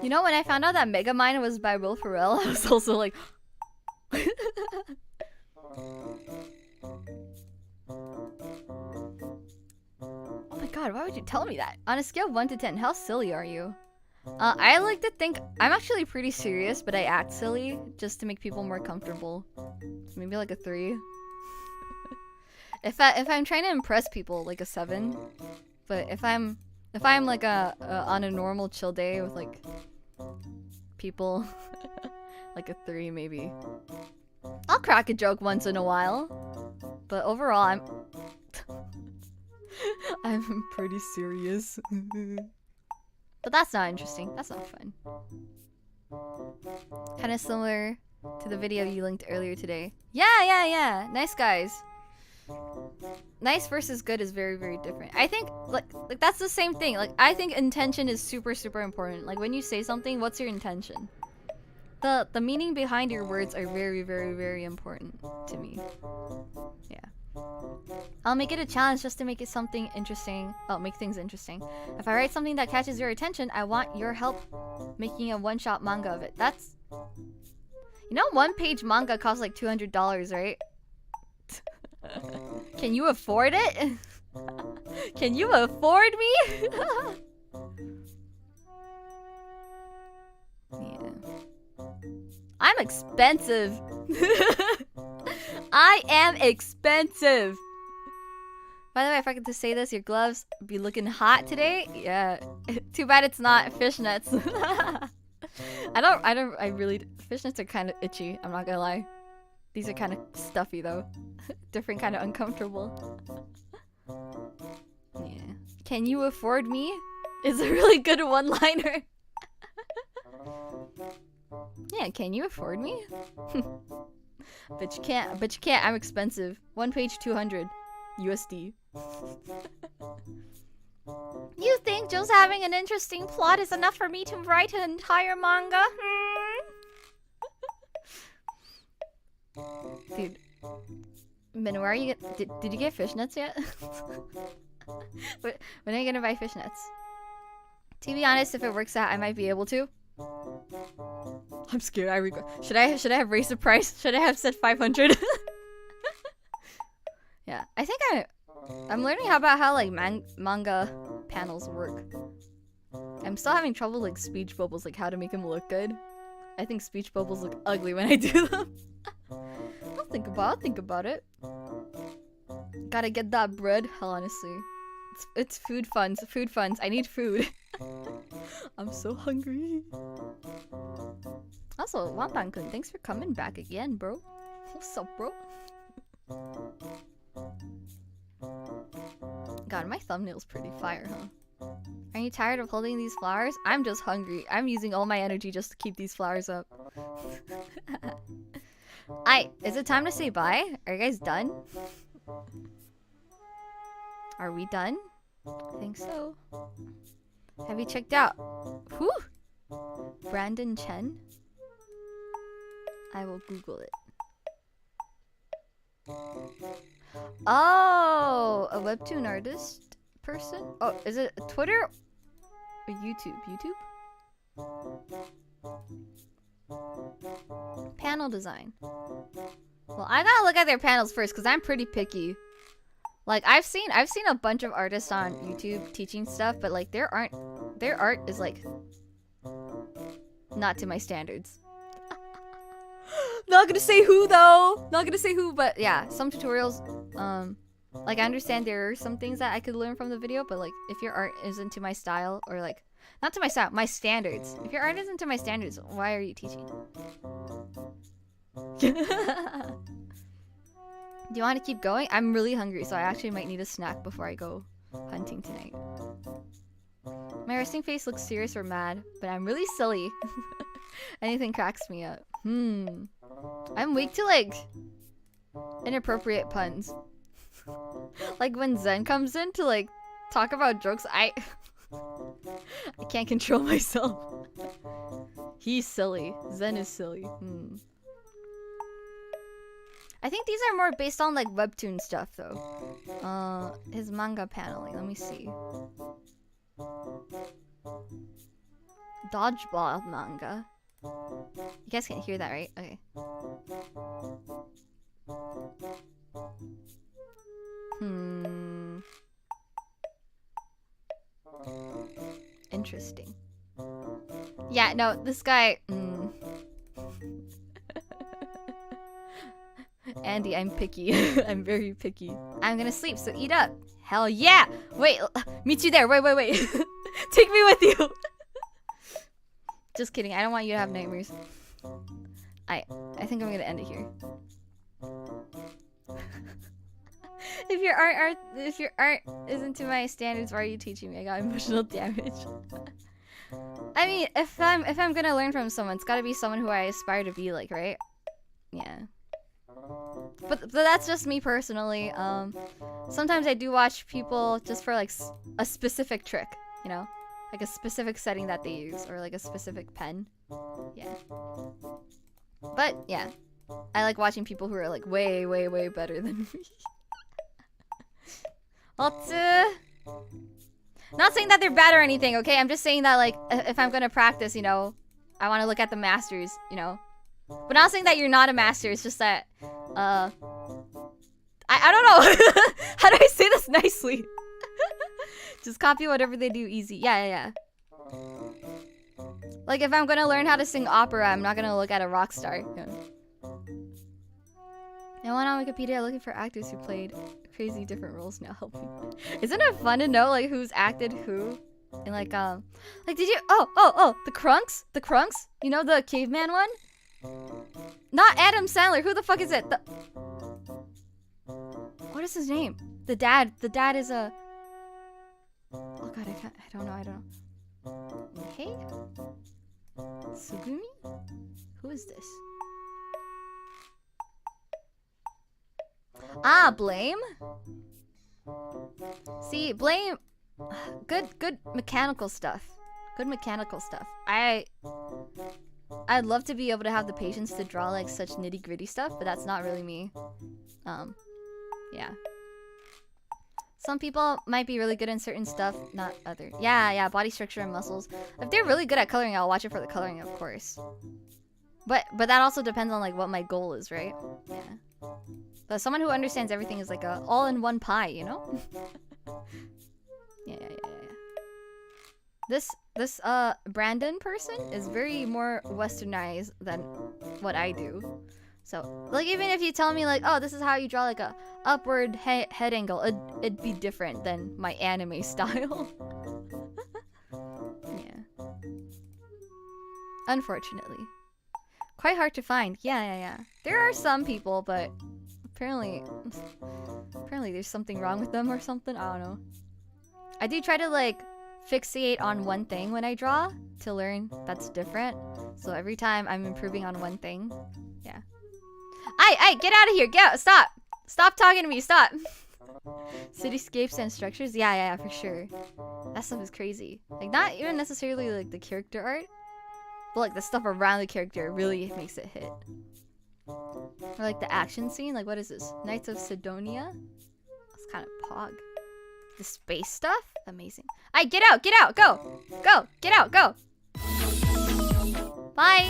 You know, when I found out that Megamind was by Will Ferrell, I was also like... Oh my god, why would you tell me that? On a scale of 1 to 10, how silly are you? I like to think I'm actually pretty serious, but I act silly just to make people more comfortable. So maybe like a 3. If I'm trying to impress people, like a 7. But if I'm like on a normal chill day with like people, like a 3 maybe. I'll crack a joke once in a while, but overall I'm pretty serious. But that's not interesting. That's not fun. Kind of similar to the video you linked earlier today. Yeah. Nice guys. Nice versus good is very, very different. I think like that's the same thing. Like I think intention is super, super important. Like when you say something, what's your intention? The meaning behind your words are very, very, very important to me. Yeah. I'll make it a challenge just to make it something interesting. Oh, make things interesting. If I write something that catches your attention, I want your help making a one-shot manga of it. That's... You know, one-page manga costs like $200, right? Can you afford it? Can you afford me? Yeah. I'm expensive. I am expensive. By the way, I forgot to say this, your gloves be looking hot today. Yeah. Too bad it's not fishnets. I really, fishnets are kind of itchy. I'm not gonna lie. These are kind of stuffy though. Different kind of uncomfortable. Yeah. Can you afford me? Is a really good one-liner. Yeah, can you afford me? But you can't, I'm expensive. One page 200 USD. You think just having an interesting plot is enough for me to write an entire manga? Dude. Min, where are you did you get fishnets yet? When are you gonna buy fishnets? To be honest, if it works out, I might be able to. I'm scared. I regret. Should I have raised the price? Should I have said 500? Yeah, I think I'm learning about how like manga panels work. I'm still having trouble like speech bubbles, like how to make them look good. I think speech bubbles look ugly when I do them. I'll think about it. Gotta get that bread. Hell, honestly, it's food funds. Food funds. I need food. I'm so hungry. Also, Wampan-kun, thanks for coming back again, bro. What's up, bro? God, my thumbnail's pretty fire, huh? Are you tired of holding these flowers? I'm just hungry. I'm using all my energy just to keep these flowers up. Is it time to say bye? Are you guys done? Are we done? I think so. Have you checked out? Who? Brandon Chen? I will Google it. Oh, a webtoon artist person? Oh, is it Twitter or YouTube? YouTube? Panel design. Well, I gotta look at their panels first because I'm pretty picky. Like I've seen a bunch of artists on YouTube teaching stuff, but like their art is like not to my standards. Not gonna say who though. Not gonna say who, but yeah, some tutorials. Like I understand there are some things that I could learn from the video, but like if your art isn't to my style, or like not to my style, my standards. If your art isn't to my standards, why are you teaching? Do you want to keep going? I'm really hungry, so I actually might need a snack before I go hunting tonight. My resting face looks serious or mad, but I'm really silly. Anything cracks me up. I'm weak to like inappropriate puns. Like when Zen comes in to like talk about jokes, I can't control myself. He's silly. Zen is silly. I think these are more based on like webtoon stuff though. His manga paneling. Let me see. Dodgeball manga. You guys can't hear that, right? Okay. Interesting. Yeah, no, this guy. Andy, I'm picky. I'm very picky. I'm gonna sleep, so eat up. Hell yeah! Wait, meet you there. Wait. Take me with you. Just kidding. I don't want you to have nightmares. I think I'm gonna end it here. If your art isn't to my standards, why are you teaching me? I got emotional damage. I mean, if I'm gonna learn from someone, it's gotta be someone who I aspire to be like, right? Yeah. But that's just me personally. Sometimes I do watch people just for like a specific trick, you know, like a specific setting that they use or like a specific pen. Yeah. But yeah, I like watching people who are like way better than me. Not saying that they're bad or anything, okay? I'm just saying that like if I'm gonna practice, you know, I want to look at the masters, you know. But not saying that you're not a master. It's just that I don't know. How do I say this nicely? Just copy whatever they do easy. Yeah. Like if I'm gonna learn how to sing opera, I'm not gonna look at a rock star. Yeah. I went on Wikipedia looking for actors who played crazy different roles. Now help me. Isn't it fun to know like who's acted who? And like did you the Krunks? You know the caveman one? Not Adam Sandler. Who the fuck is it? What is his name? The dad is a... Oh god, I don't know. Hey? Sugumi? Who is this? Ah, Blame? See, Blame... Good mechanical stuff. Good mechanical stuff. I'd love to be able to have the patience to draw like such nitty-gritty stuff, but that's not really me. Yeah. Some people might be really good in certain stuff, not other. Yeah, body structure and muscles. If they're really good at coloring, I'll watch it for the coloring, of course. But that also depends on like what my goal is, right? Yeah. But someone who understands everything is like a all-in-one pie, you know? Yeah. This Brandon person is very more westernized than what I do. So, like, even if you tell me, like, oh, this is how you draw, like, a upward head angle, it'd be different than my anime style. Yeah. Unfortunately. Quite hard to find. Yeah. There are some people, but apparently there's something wrong with them or something. I don't know. I do try to, like, fixate on one thing when I draw to learn that's different. So every time I'm improving on one thing. Yeah. Ay, get out of here. Get out. Stop talking to me. Stop. Cityscapes and structures. Yeah, for sure. That stuff is crazy. Like, not even necessarily like the character art, but like the stuff around the character really makes it hit. Or like the action scene. Like, what is this? Knights of Sidonia? That's kind of pog. The space stuff? Amazing. Get out, go! Get out, go! Bye!